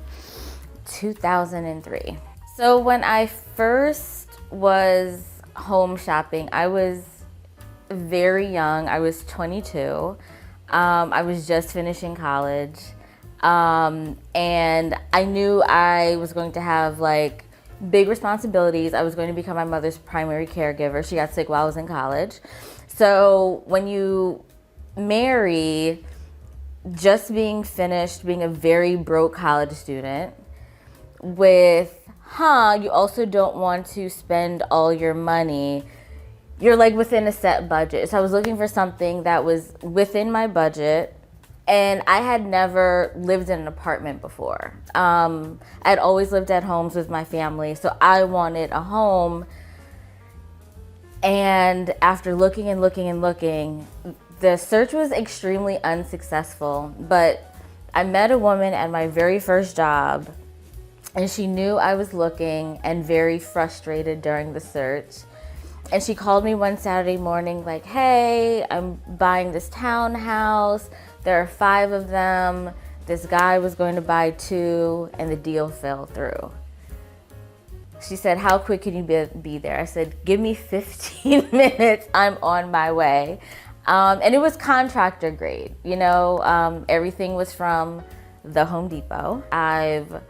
2003. So when I first was home shopping, I was very young. I was 22. I was just finishing college. And I knew I was going to have like big responsibilities. I was going to become my mother's primary caregiver. She got sick while I was in college. So when you marry just being finished being a very broke college student with, you also don't want to spend all your money. You're like within a set budget. So I was looking for something that was within my budget, and I had never lived in an apartment before. I'd always lived at homes with my family, so I wanted a home. And after looking and looking and looking, the search was extremely unsuccessful, but I met a woman at my very first job, and she knew I was looking and very frustrated during the search. And she called me one Saturday morning like, hey, I'm buying this townhouse. There are 5 of them. This guy was going to buy 2, and the deal fell through. She said, how quick can you be there? I said, give me 15 minutes. I'm on my way. And it was contractor grade. Everything was from the Home Depot. I've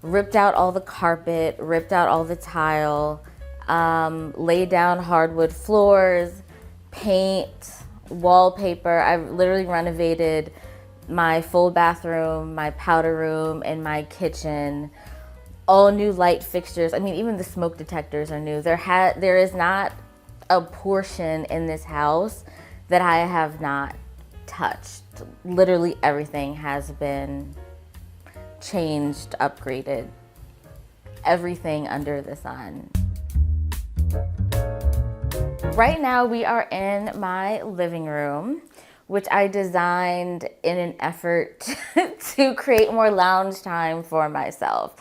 ripped out all the carpet, ripped out all the tile, laid down hardwood floors, paint, wallpaper. I've literally renovated my full bathroom, my powder room, and my kitchen. All new light fixtures. I mean, even the smoke detectors are new. There is not a portion in this house that I have not touched. Literally everything has been changed, upgraded. Everything under the sun. Right now we are in my living room, which I designed in an effort to create more lounge time for myself.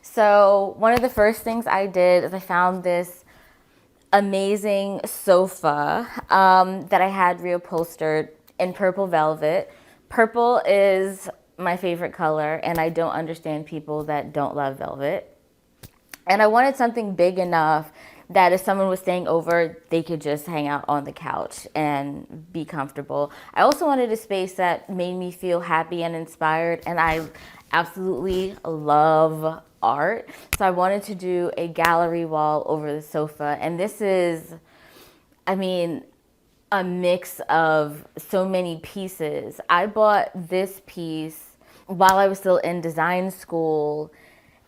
So one of the first things I did is I found this amazing sofa that I had reupholstered in purple velvet. Purple is my favorite color, and I don't understand people that don't love velvet. And I wanted something big enough that if someone was staying over, they could just hang out on the couch and be comfortable. I also wanted a space that made me feel happy and inspired, and I absolutely love art. So I wanted to do a gallery wall over the sofa. And this is, a mix of so many pieces. I bought this piece while I was still in design school,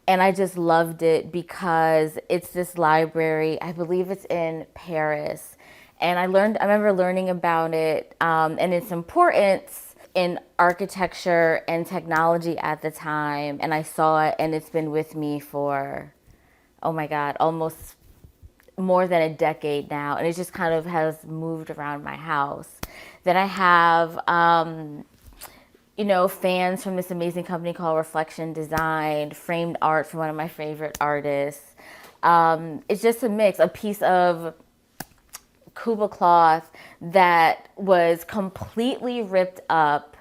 and I just loved it because it's this library. I believe it's in Paris. And I remember learning about it and its importance in architecture and technology at the time, and I saw it, and it's been with me for, oh my God, almost more than a decade now, and it just kind of has moved around my house. Then I have, fans from this amazing company called Reflection Design, framed art from one of my favorite artists. It's just a mix, a piece of Kuba cloth that was completely ripped up,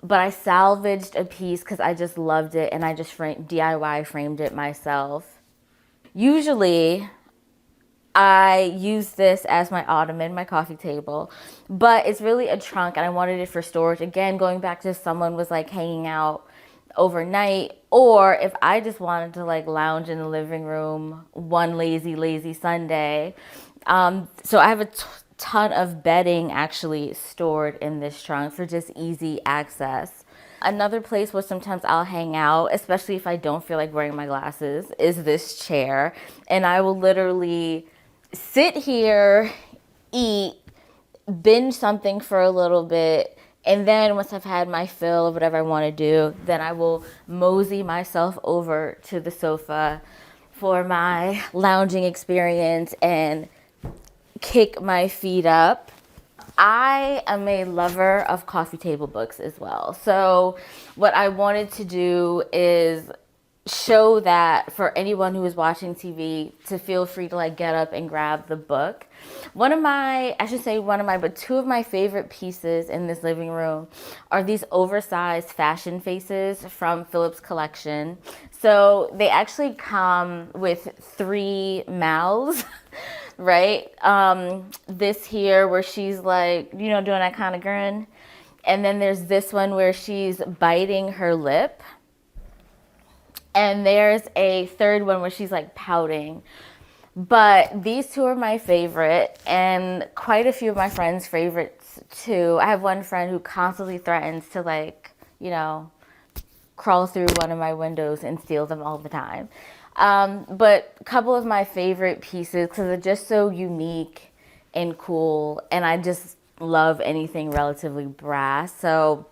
but I salvaged a piece because I just loved it, and I just DIY framed it myself. Usually I use this as my ottoman, my coffee table, but it's really a trunk, and I wanted it for storage. Again, going back to someone was like hanging out overnight, or if I just wanted to like lounge in the living room one lazy Sunday. So I have a ton of bedding actually stored in this trunk for just easy access. Another place where sometimes I'll hang out, especially if I don't feel like wearing my glasses, is this chair. And I will literally sit here, eat, binge something for a little bit, and then once I've had my fill of whatever I want to do, then I will mosey myself over to the sofa for my lounging experience and kick my feet up. I am a lover of coffee table books as well. So what I wanted to do is show that for anyone who is watching TV to feel free to like get up and grab the book. Two of my favorite pieces in this living room are these oversized fashion faces from Philip's collection. So they actually come with 3 mouths, right? This here where she's like, doing that kind of grin. And then there's this one where she's biting her lip. And there's a third one where she's like pouting. But these 2 are my favorite, and quite a few of my friends' favorites too. I have one friend who constantly threatens to like, crawl through one of my windows and steal them all the time. But a couple of my favorite pieces, because they're just so unique and cool, and I just love anything relatively brass. So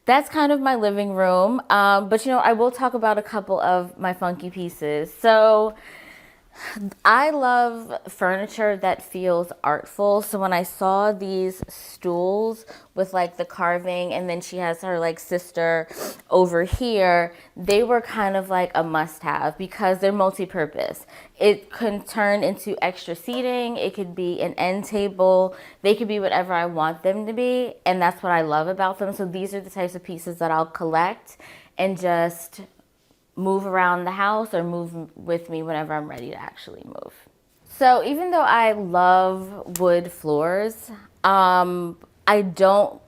that's kind of my living room. But I will talk about a couple of my funky pieces. So I love furniture that feels artful. So when I saw these stools with like the carving, and then she has her like sister over here, they were kind of like a must-have because they're multi-purpose. It can turn into extra seating. It could be an end table. They could be whatever I want them to be. And that's what I love about them. So these are the types of pieces that I'll collect and just move around the house or move with me whenever I'm ready to actually move. So even though I love wood floors, I don't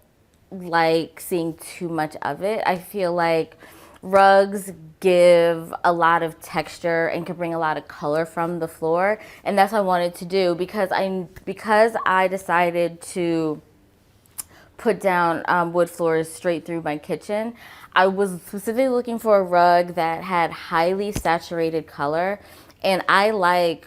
like seeing too much of it. I feel like rugs give a lot of texture and can bring a lot of color from the floor, and that's what I wanted to do because I decided to put down wood floors straight through my kitchen. I was specifically looking for a rug that had highly saturated color, and I love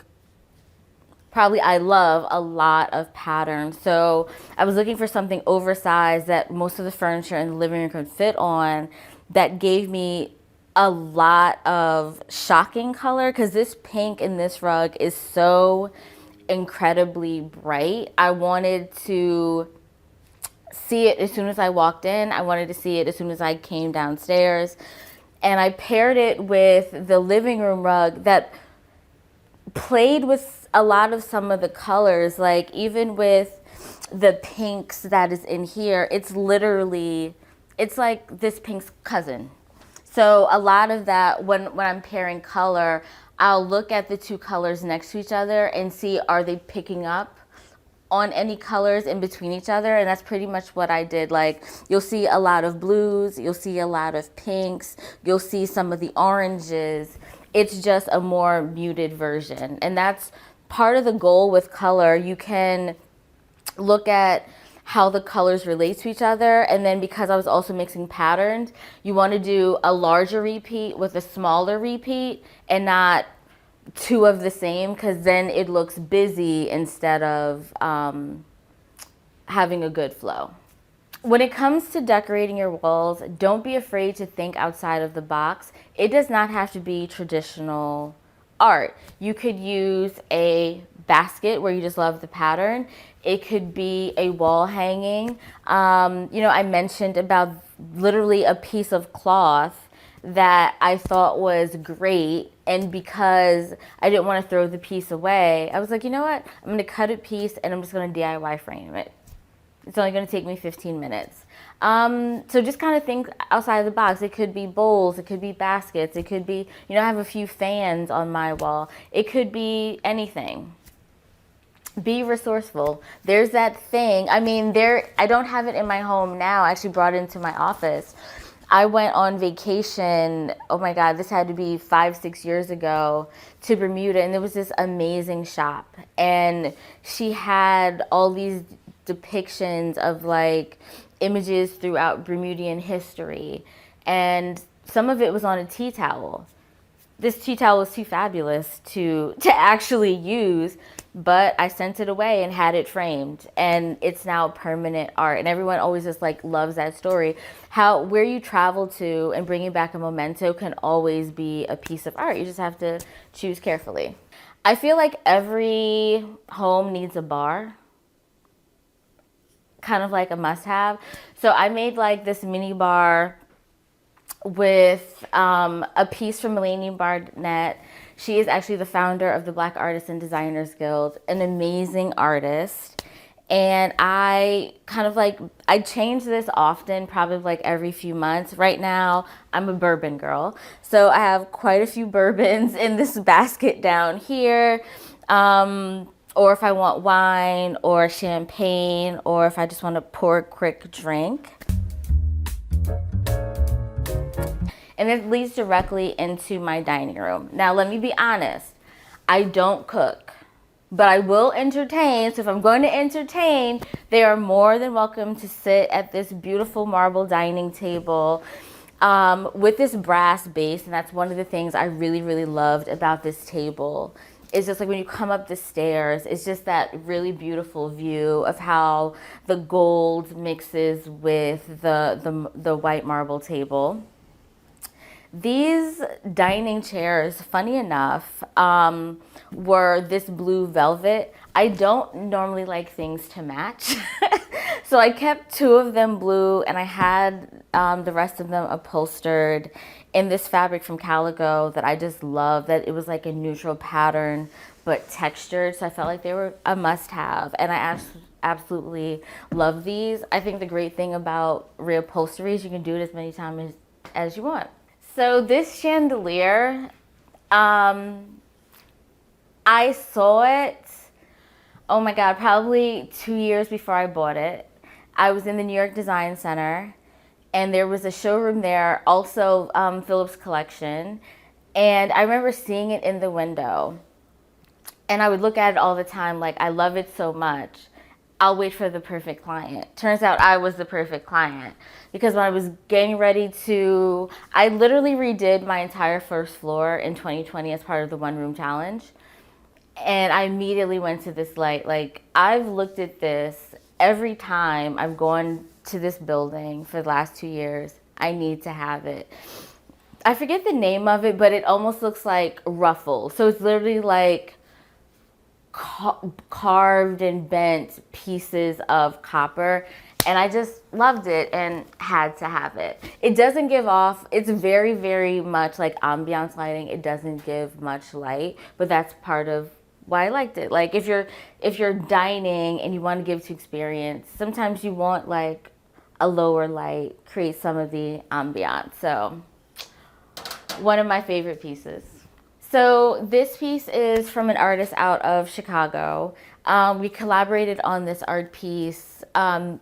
a lot of patterns. So I was looking for something oversized that most of the furniture in the living room could fit on, that gave me a lot of shocking color, because this pink in this rug is so incredibly bright. I wanted to see it as soon as I walked in. I wanted to see it as soon as I came downstairs. And I paired it with the living room rug that played with a lot of some of the colors, like even with the pinks that is in here, it's like this pink's cousin. So a lot of that, when I'm pairing color, I'll look at the two colors next to each other and see, are they picking up on any colors in between each other? And that's pretty much what I did. Like, you'll see a lot of blues, you'll see a lot of pinks, you'll see some of the oranges. It's just a more muted version. And that's part of the goal with color. You can look at how the colors relate to each other. And then because I was also mixing patterns, you want to do a larger repeat with a smaller repeat and not two of the same, because then it looks busy instead of having a good flow. When it comes to decorating your walls, don't be afraid to think outside of the box. It does not have to be traditional art. You could use a basket where you just love the pattern. It could be a wall hanging. I mentioned about literally a piece of cloth that I thought was great, and because I didn't want to throw the piece away, I was like, you know what? I'm going to cut a piece and I'm just going to DIY frame it. It's only going to take me 15 minutes. So just kind of think outside of the box. It could be bowls, it could be baskets, it could be, I have a few fans on my wall. It could be anything. Be resourceful. There's that thing. I don't have it in my home now. I actually brought it into my office. I went on vacation, oh my God, this had to be 5-6 years ago, to Bermuda, and there was this amazing shop. And she had all these depictions of like images throughout Bermudian history. And some of it was on a tea towel. This tea towel was too fabulous to actually use, but I sent it away and had it framed, and it's now permanent art. And everyone always just like loves that story. Where you travel to and bringing back a memento can always be a piece of art. You just have to choose carefully. I feel like every home needs a bar, kind of like a must-have. So I made like this mini bar with a piece from Melanie Barnett. She is actually the founder of the Black Artists and Designers Guild, an amazing artist. And I change this often, probably like every few months. Right now, I'm a bourbon girl. So I have quite a few bourbons in this basket down here. Or if I want wine or champagne, or if I just want to pour a quick drink. And it leads directly into my dining room. Now, let me be honest. I don't cook, but I will entertain. So if I'm going to entertain, they are more than welcome to sit at this beautiful marble dining table with this brass base. And that's one of the things I really, really loved about this table. It's just like when you come up the stairs, it's just that really beautiful view of how the gold mixes with the white marble table. These dining chairs, funny enough, were this blue velvet. I don't normally like things to match. So I kept 2 of them blue, and I had the rest of them upholstered in this fabric from Calico that I just love, that it was like a neutral pattern but textured. So I felt like they were a must-have, and I absolutely love these. I think the great thing about reupholstery is you can do it as many times as you want. So this chandelier, I saw it, oh my God, probably 2 years before I bought it. I was in the New York Design Center, and there was a showroom there, also Philip's collection. And I remember seeing it in the window, and I would look at it all the time, like, I love it so much. I'll wait for the perfect client. Turns out I was the perfect client, because when I was getting ready to, I literally redid my entire first floor in 2020 as part of the One Room Challenge. And I immediately went to this light. Like, I've looked at this every time I've gone to this building for the last 2 years. I need to have it. I forget the name of it, but it almost looks like ruffles. So it's literally like carved and bent pieces of copper, and I just loved it and had to have it. It doesn't give off, it's very, very much like ambiance lighting. It doesn't give much light, but that's part of why I liked it. Like, if you're dining and you want to give to experience, sometimes you want like a lower light, create some of the ambiance. So one of my favorite pieces. So this piece is from an artist out of Chicago. We collaborated on this art piece. Oh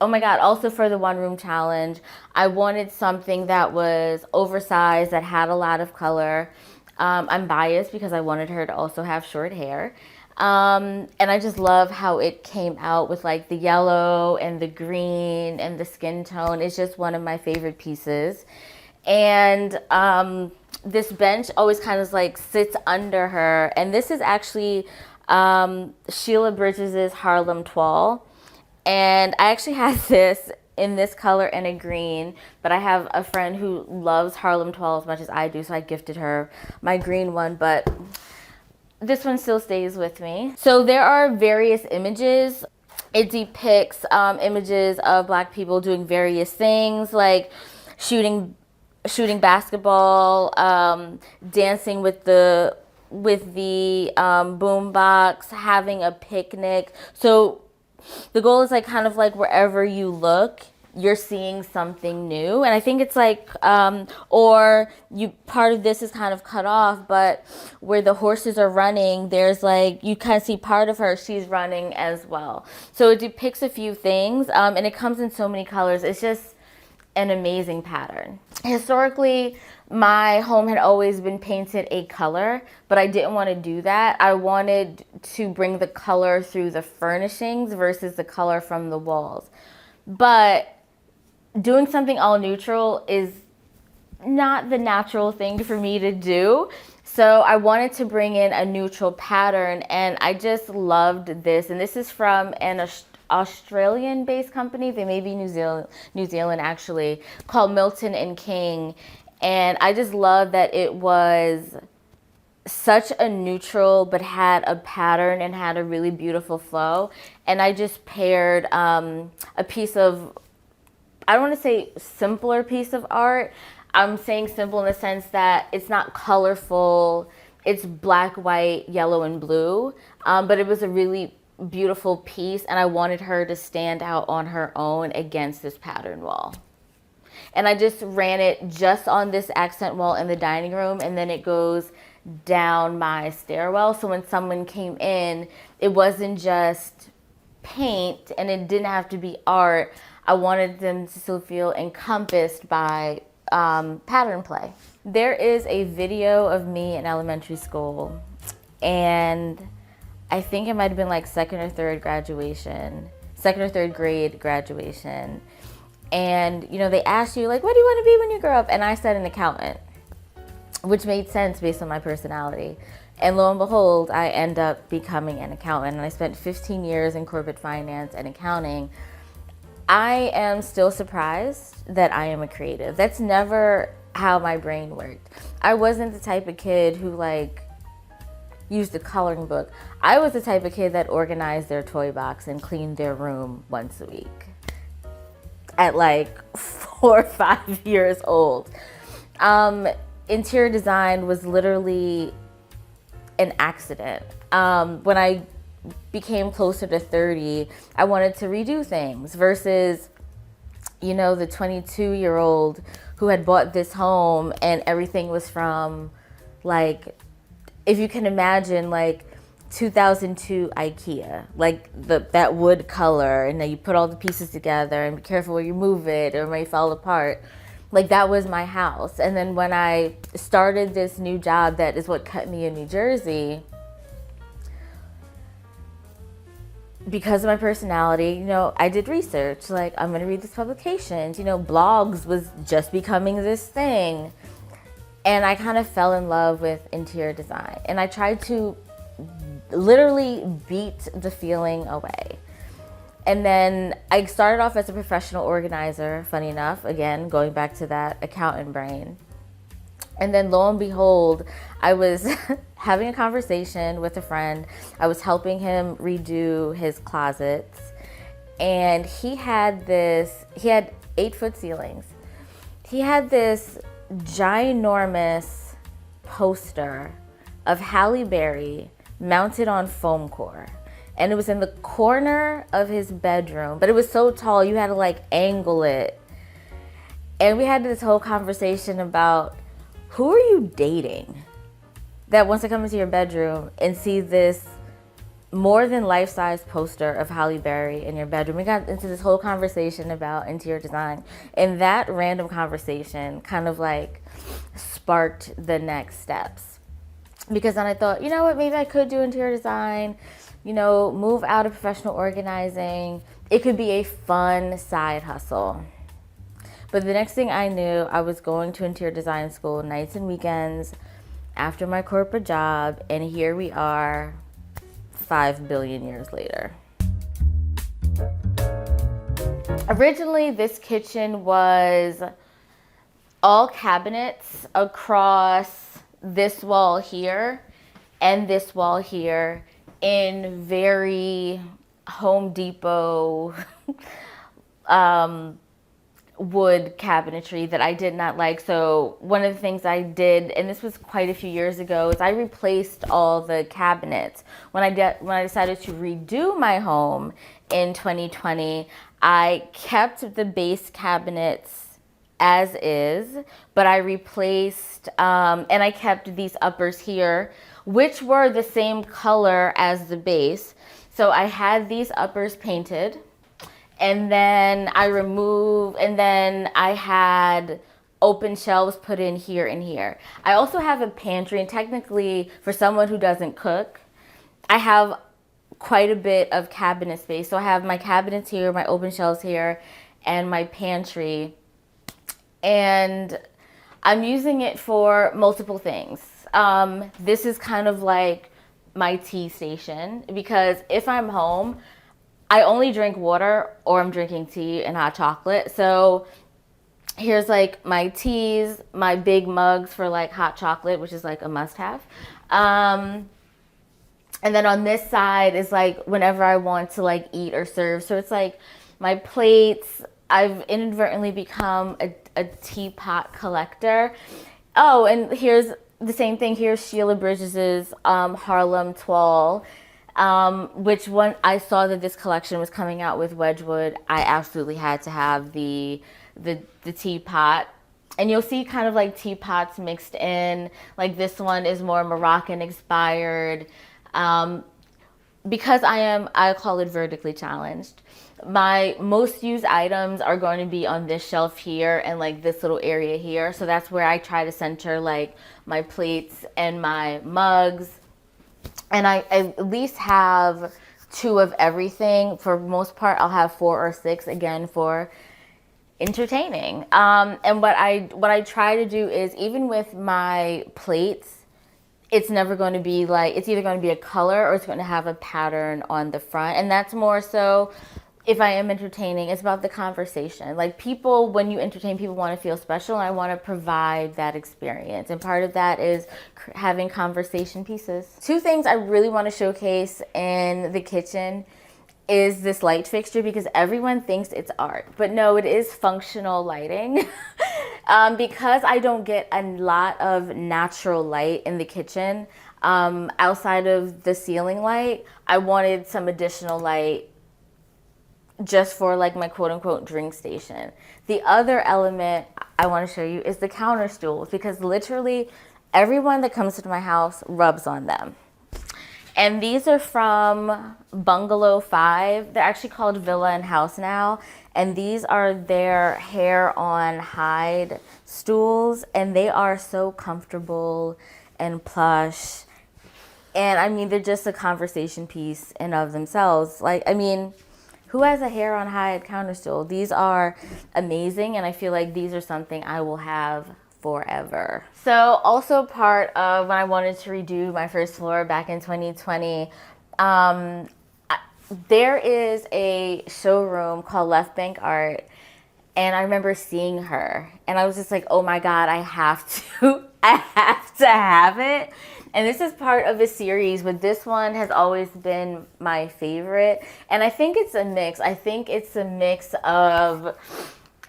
my God, also for the One Room Challenge, I wanted something that was oversized, that had a lot of color. I'm biased because I wanted her to also have short hair. And I just love how it came out with like the yellow and the green and the skin tone. It's just one of my favorite pieces. And this bench always kind of like sits under her. And this is actually Sheila Bridges' Harlem Toile. And I actually have this in this color and a green, but I have a friend who loves Harlem Toile as much as I do, so I gifted her my green one, but this one still stays with me. So there are various images. It depicts images of Black people doing various things, like shooting basketball, dancing with the boom box, having a picnic. So the goal is like kind of like wherever you look, you're seeing something new. And I think it's like, or part of this is kind of cut off, but where the horses are running, there's like, you kind of see part of her, she's running as well. So it depicts a few things, and it comes in so many colors. It's just an amazing pattern. Historically, my home had always been painted a color, but I didn't want to do that. I wanted to bring the color through the furnishings versus the color from the walls. But doing something all neutral is not the natural thing for me to do. So I wanted to bring in a neutral pattern, and I just loved this. And this is from an Australian-based company. They may be New Zealand actually, called Milton and King. And I just love that it was such a neutral, but had a pattern and had a really beautiful flow. And I just paired a piece of, I don't want to say simpler piece of art. I'm saying simple in the sense that it's not colorful. It's black, white, yellow, and blue. But it was a really beautiful piece, and I wanted her to stand out on her own against this pattern wall. And I just ran it just on this accent wall in the dining room, and then it goes down my stairwell. So when someone came in, it wasn't just paint and it didn't have to be art. I wanted them to still feel encompassed by pattern play. There is a video of me in elementary school, and I think it might have been like second or third grade graduation. And, you know, they asked you, like, what do you want to be when you grow up? And I said an accountant, which made sense based on my personality. And lo and behold, I end up becoming an accountant. And I spent 15 years in corporate finance and accounting. I am still surprised that I am a creative. That's never how my brain worked. I wasn't the type of kid who like used a coloring book. I was the type of kid that organized their toy box and cleaned their room once a week at like 4 or 5 years old. Interior design was literally an accident. When I became closer to 30, I wanted to redo things versus, you know, the 22-year-old who had bought this home and everything was from, like, if you can imagine, like 2002 IKEA, like that wood color, and then you put all the pieces together and be careful where you move it or it may fall apart. Like, that was my house. And then when I started this new job that is what cut me in New Jersey, because of my personality, you know, I did research. Like, I'm gonna read these publications. You know, blogs was just becoming this thing. And I kind of fell in love with interior design. And I tried to literally beat the feeling away. And then I started off as a professional organizer, funny enough, again, going back to that accountant brain. And then lo and behold, I was having a conversation with a friend. I was helping him redo his closets. And he had 8-foot ceilings. He had this ginormous poster of Halle Berry mounted on foam core. And it was in the corner of his bedroom, but it was so tall you had to like angle it. And we had this whole conversation about, who are you dating that wants to come into your bedroom and see this more than life-size poster of Halle Berry in your bedroom? We got into this whole conversation about interior design, and that random conversation kind of like sparked the next steps. Because then I thought, you know what, maybe I could do interior design, you know, move out of professional organizing. It could be a fun side hustle. But the next thing I knew, I was going to interior design school nights and weekends after my corporate job, and here we are 5 billion years later. Originally, this kitchen was all cabinets across this wall here and this wall here in very Home Depot wood cabinetry that I did not like. So one of the things I did, and this was quite a few years ago, is I replaced all the cabinets. When I decided to redo my home in 2020, I kept the base cabinets as is, but I replaced, and I kept these uppers here, which were the same color as the base. So I had these uppers painted, and then I had open shelves put in here and here. I also have a pantry, and technically for someone who doesn't cook, I have quite a bit of cabinet space. So I have my cabinets here, my open shelves here, and my pantry. And I'm using it for multiple things. This is kind of like my tea station, because if I'm home, I only drink water or I'm drinking tea and hot chocolate. So here's like my teas, my big mugs for like hot chocolate, which is like a must have. And then on this side is like whenever I want to like eat or serve. So it's like my plates. I've inadvertently become a teapot collector. Oh, and here's the same thing. Here's Sheila Bridges's Harlem Toile. Which when I saw that this collection was coming out with Wedgwood, I absolutely had to have the teapot. And you'll see kind of like teapots mixed in. Like this one is more Moroccan inspired. Because I call it vertically challenged. My most used items are going to be on this shelf here and like this little area here. So that's where I try to center like my plates and my mugs. and I at least have 2 of everything. For most part, I'll have 4 or 6, again, for entertaining. And what I try to do is, even with my plates, it's never going to be like, it's either going to be a color or it's going to have a pattern on the front. And that's more so if I am entertaining, it's about the conversation. Like, people, when you entertain, people want to feel special, and I want to provide that experience. And part of that is having conversation pieces. 2 things I really want to showcase in the kitchen is this light fixture, because everyone thinks it's art, but no, it is functional lighting. Because I don't get a lot of natural light in the kitchen, outside of the ceiling light, I wanted some additional light just for like my quote unquote drink station. The other element I want to show you is the counter stools, because literally everyone that comes to my house rubs on them. And these are from Bungalow 5. They're actually called Villa and House now. And these are their hair on hide stools. And they are so comfortable and plush. And I mean, they're just a conversation piece in of themselves. Like, I mean, who has a hair on hide counter stool? These are amazing. And I feel like these are something I will have forever. So also part of when I wanted to redo my first floor back in 2020, there is a showroom called Left Bank Art, and I remember seeing her and I was just like, oh my God, I have to have it. And this is part of a series, but this one has always been my favorite. And I think it's a mix. I think it's a mix of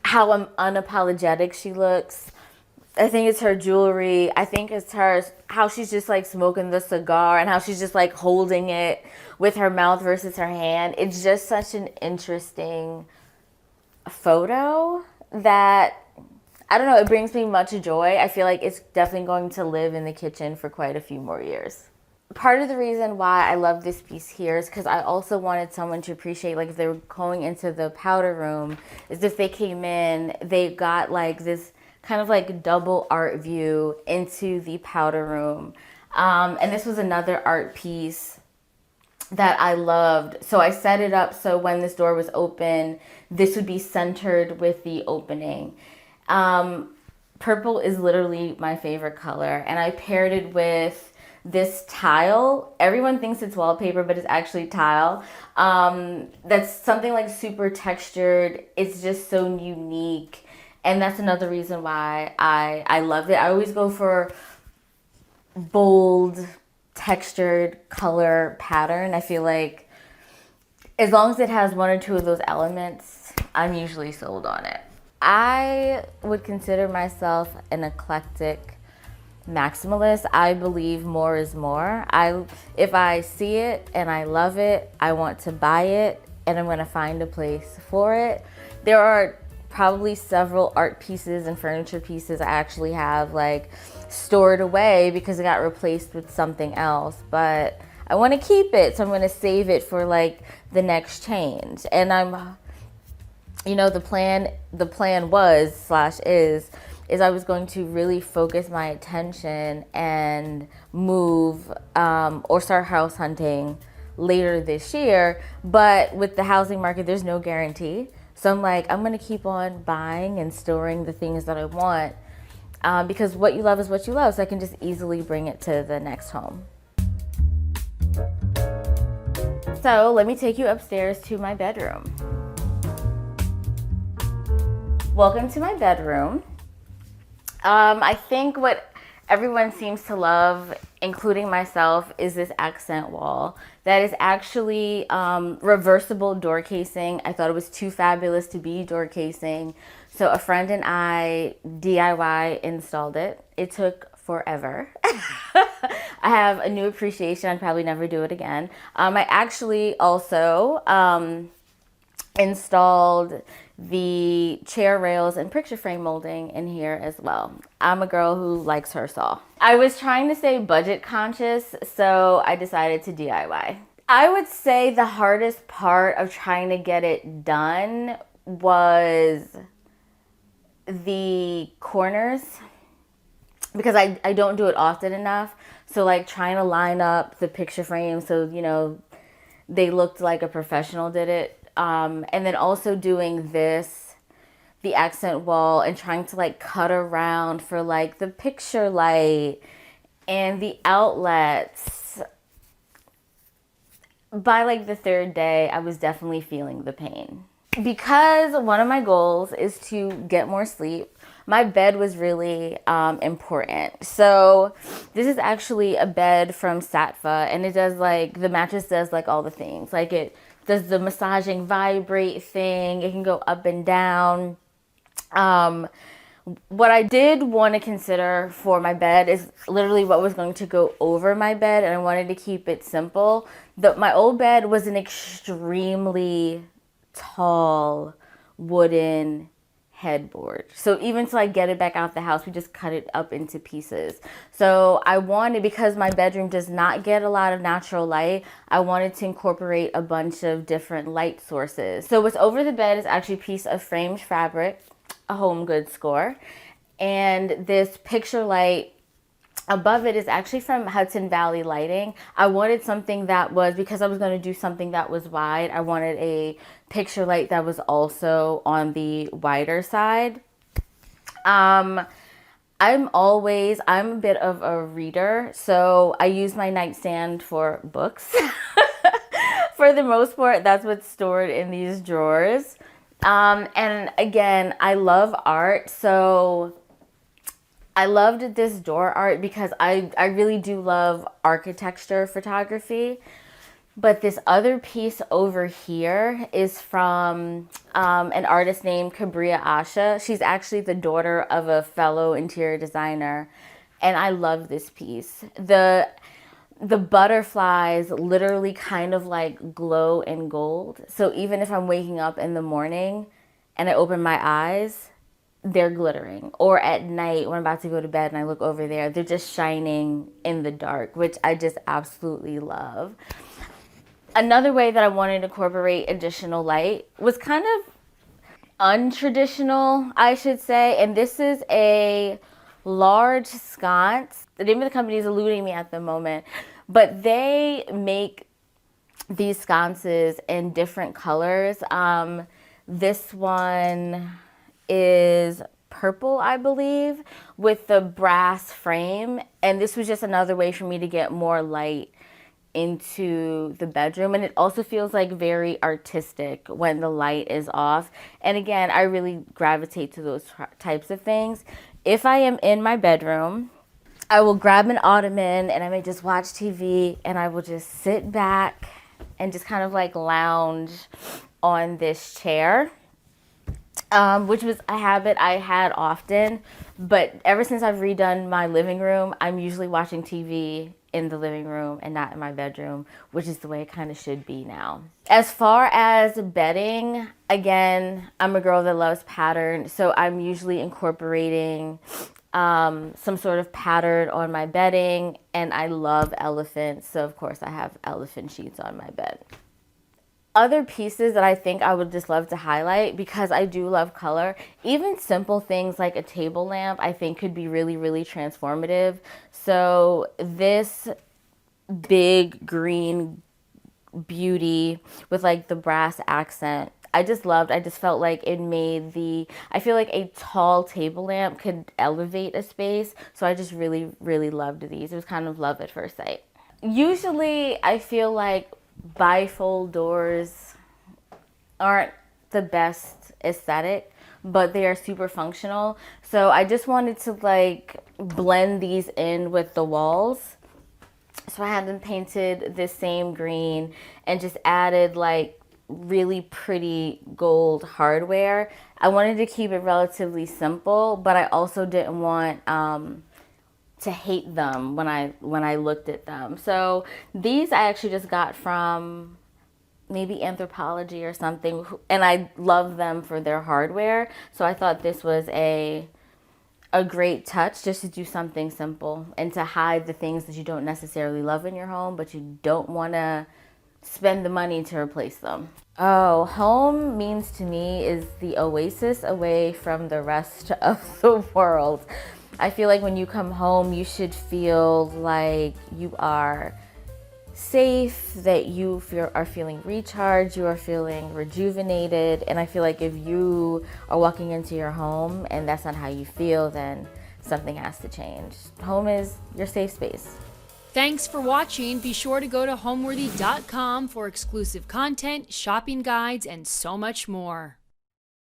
how unapologetic she looks. I think it's her jewelry. I think it's how she's just like smoking the cigar and how she's just like holding it with her mouth versus her hand. It's just such an interesting photo that, I don't know, it brings me much joy. I feel like it's definitely going to live in the kitchen for quite a few more years. Part of the reason why I love this piece here is because I also wanted someone to appreciate, like, if they were going into the powder room, is if they came in, they got like this kind of like double art view into the powder room. And this was another art piece that I loved. So I set it up so when this door was open, this would be centered with the opening. Purple is literally my favorite color, and I paired it with this tile. Everyone thinks it's wallpaper, but it's actually tile. That's something like super textured. It's just so unique. And that's another reason why I love it. I always go for bold, textured color pattern. I feel like as long as it has 1 or 2 of those elements, I'm usually sold on it. I would consider myself an eclectic maximalist. I believe more is more. If I see it and I love it, I want to buy it, and I'm going to find a place for it. There are probably several art pieces and furniture pieces I actually have like stored away because it got replaced with something else, but I want to keep it, so I'm going to save it for like the next change. And I'm, you know, the plan was / is I was going to really focus my attention and move or start house hunting later this year, but with the housing market, there's no guarantee. So I'm like, I'm going to keep on buying and storing the things that I want, because what you love is what you love. So I can just easily bring it to the next home. So let me take you upstairs to my bedroom. Welcome to my bedroom. I think what everyone seems to love, including myself, is this accent wall that is actually reversible door casing. I thought it was too fabulous to be door casing, so a friend and I DIY installed it. It took forever. I have a new appreciation. I'd probably never do it again. I actually also installed the chair rails and picture frame molding in here as well. I'm a girl who likes her saw. I was trying to stay budget conscious, so I decided to DIY. I would say the hardest part of trying to get it done was the corners. because I don't do it often enough. So like trying to line up the picture frame so, you know, they looked like a professional did it. And then also doing this, the accent wall, and trying to like cut around for like the picture light and the outlets. By like the third day, I was definitely feeling the pain. Because one of my goals is to get more sleep, my bed was really important. So this is actually a bed from Satva, and it does like, the mattress does like all the things. Like it does the massaging vibrate thing, it can go up and down. What I did want to consider for my bed is literally what was going to go over my bed, and I wanted to keep it simple. My old bed was an extremely tall wooden headboard. So even till I get it back out the house, we just cut it up into pieces. So I wanted, because my bedroom does not get a lot of natural light, I wanted to incorporate a bunch of different light sources. So what's over the bed is actually a piece of framed fabric, a home goods score, and this picture light above it is actually from Hudson Valley Lighting. I wanted something that was, because I was going to do something that was wide, I wanted a picture light that was also on the wider side. I'm a bit of a reader, so I use my nightstand for books. For the most part, that's what's stored in these drawers. And again, I love art, so I loved this door art because I really do love architecture photography. But this other piece over here is from an artist named Kabria Asha. She's actually the daughter of a fellow interior designer, and I love this piece. The butterflies literally kind of like glow in gold. So even if I'm waking up in the morning and I open my eyes, they're glittering. Or at night when I'm about to go to bed and I look over there, they're just shining in the dark, which I just absolutely love. Another way that I wanted to incorporate additional light was kind of untraditional, I should say. And this is a large sconce. The name of the company is eluding me at the moment, but they make these sconces in different colors. This one is purple, I believe, with the brass frame. And this was just another way for me to get more light into the bedroom, and it also feels like very artistic when the light is off. And again, I really gravitate to those types of things. If I am in my bedroom, I will grab an ottoman and I may just watch TV, and I will just sit back and just kind of like lounge on this chair, which was a habit I had often. But ever since I've redone my living room, I'm usually watching TV in the living room and not in my bedroom, which is the way it kind of should be now. As far as bedding, again, I'm a girl that loves pattern, so I'm usually incorporating some sort of pattern on my bedding, and I love elephants, so of course I have elephant sheets on my bed. Other pieces that I think I would just love to highlight, because I do love color, even simple things like a table lamp I think could be really, really transformative. So this big green beauty with like the brass accent, I just felt like it made I feel like a tall table lamp could elevate a space. So I just really, really loved these. It was kind of love at first sight. Usually I feel like bifold doors aren't the best aesthetic, but they are super functional. So I just wanted to like blend these in with the walls. So I had them painted the same green and just added like really pretty gold hardware. I wanted to keep it relatively simple, but I also didn't want to hate them when I looked at them. So these I actually just got from maybe Anthropology or something, and I love them for their hardware. So I thought this was a great touch, just to do something simple and to hide the things that you don't necessarily love in your home, but you don't want to spend the money to replace them. Oh, home means to me is the oasis away from the rest of the world. I feel like when you come home, you should feel like you are safe, that you are feeling recharged, you are feeling rejuvenated. And I feel like if you are walking into your home and that's not how you feel, then something has to change. Home is your safe space. Thanks for watching. Be sure to go to homeworthy.com for exclusive content, shopping guides, and so much more.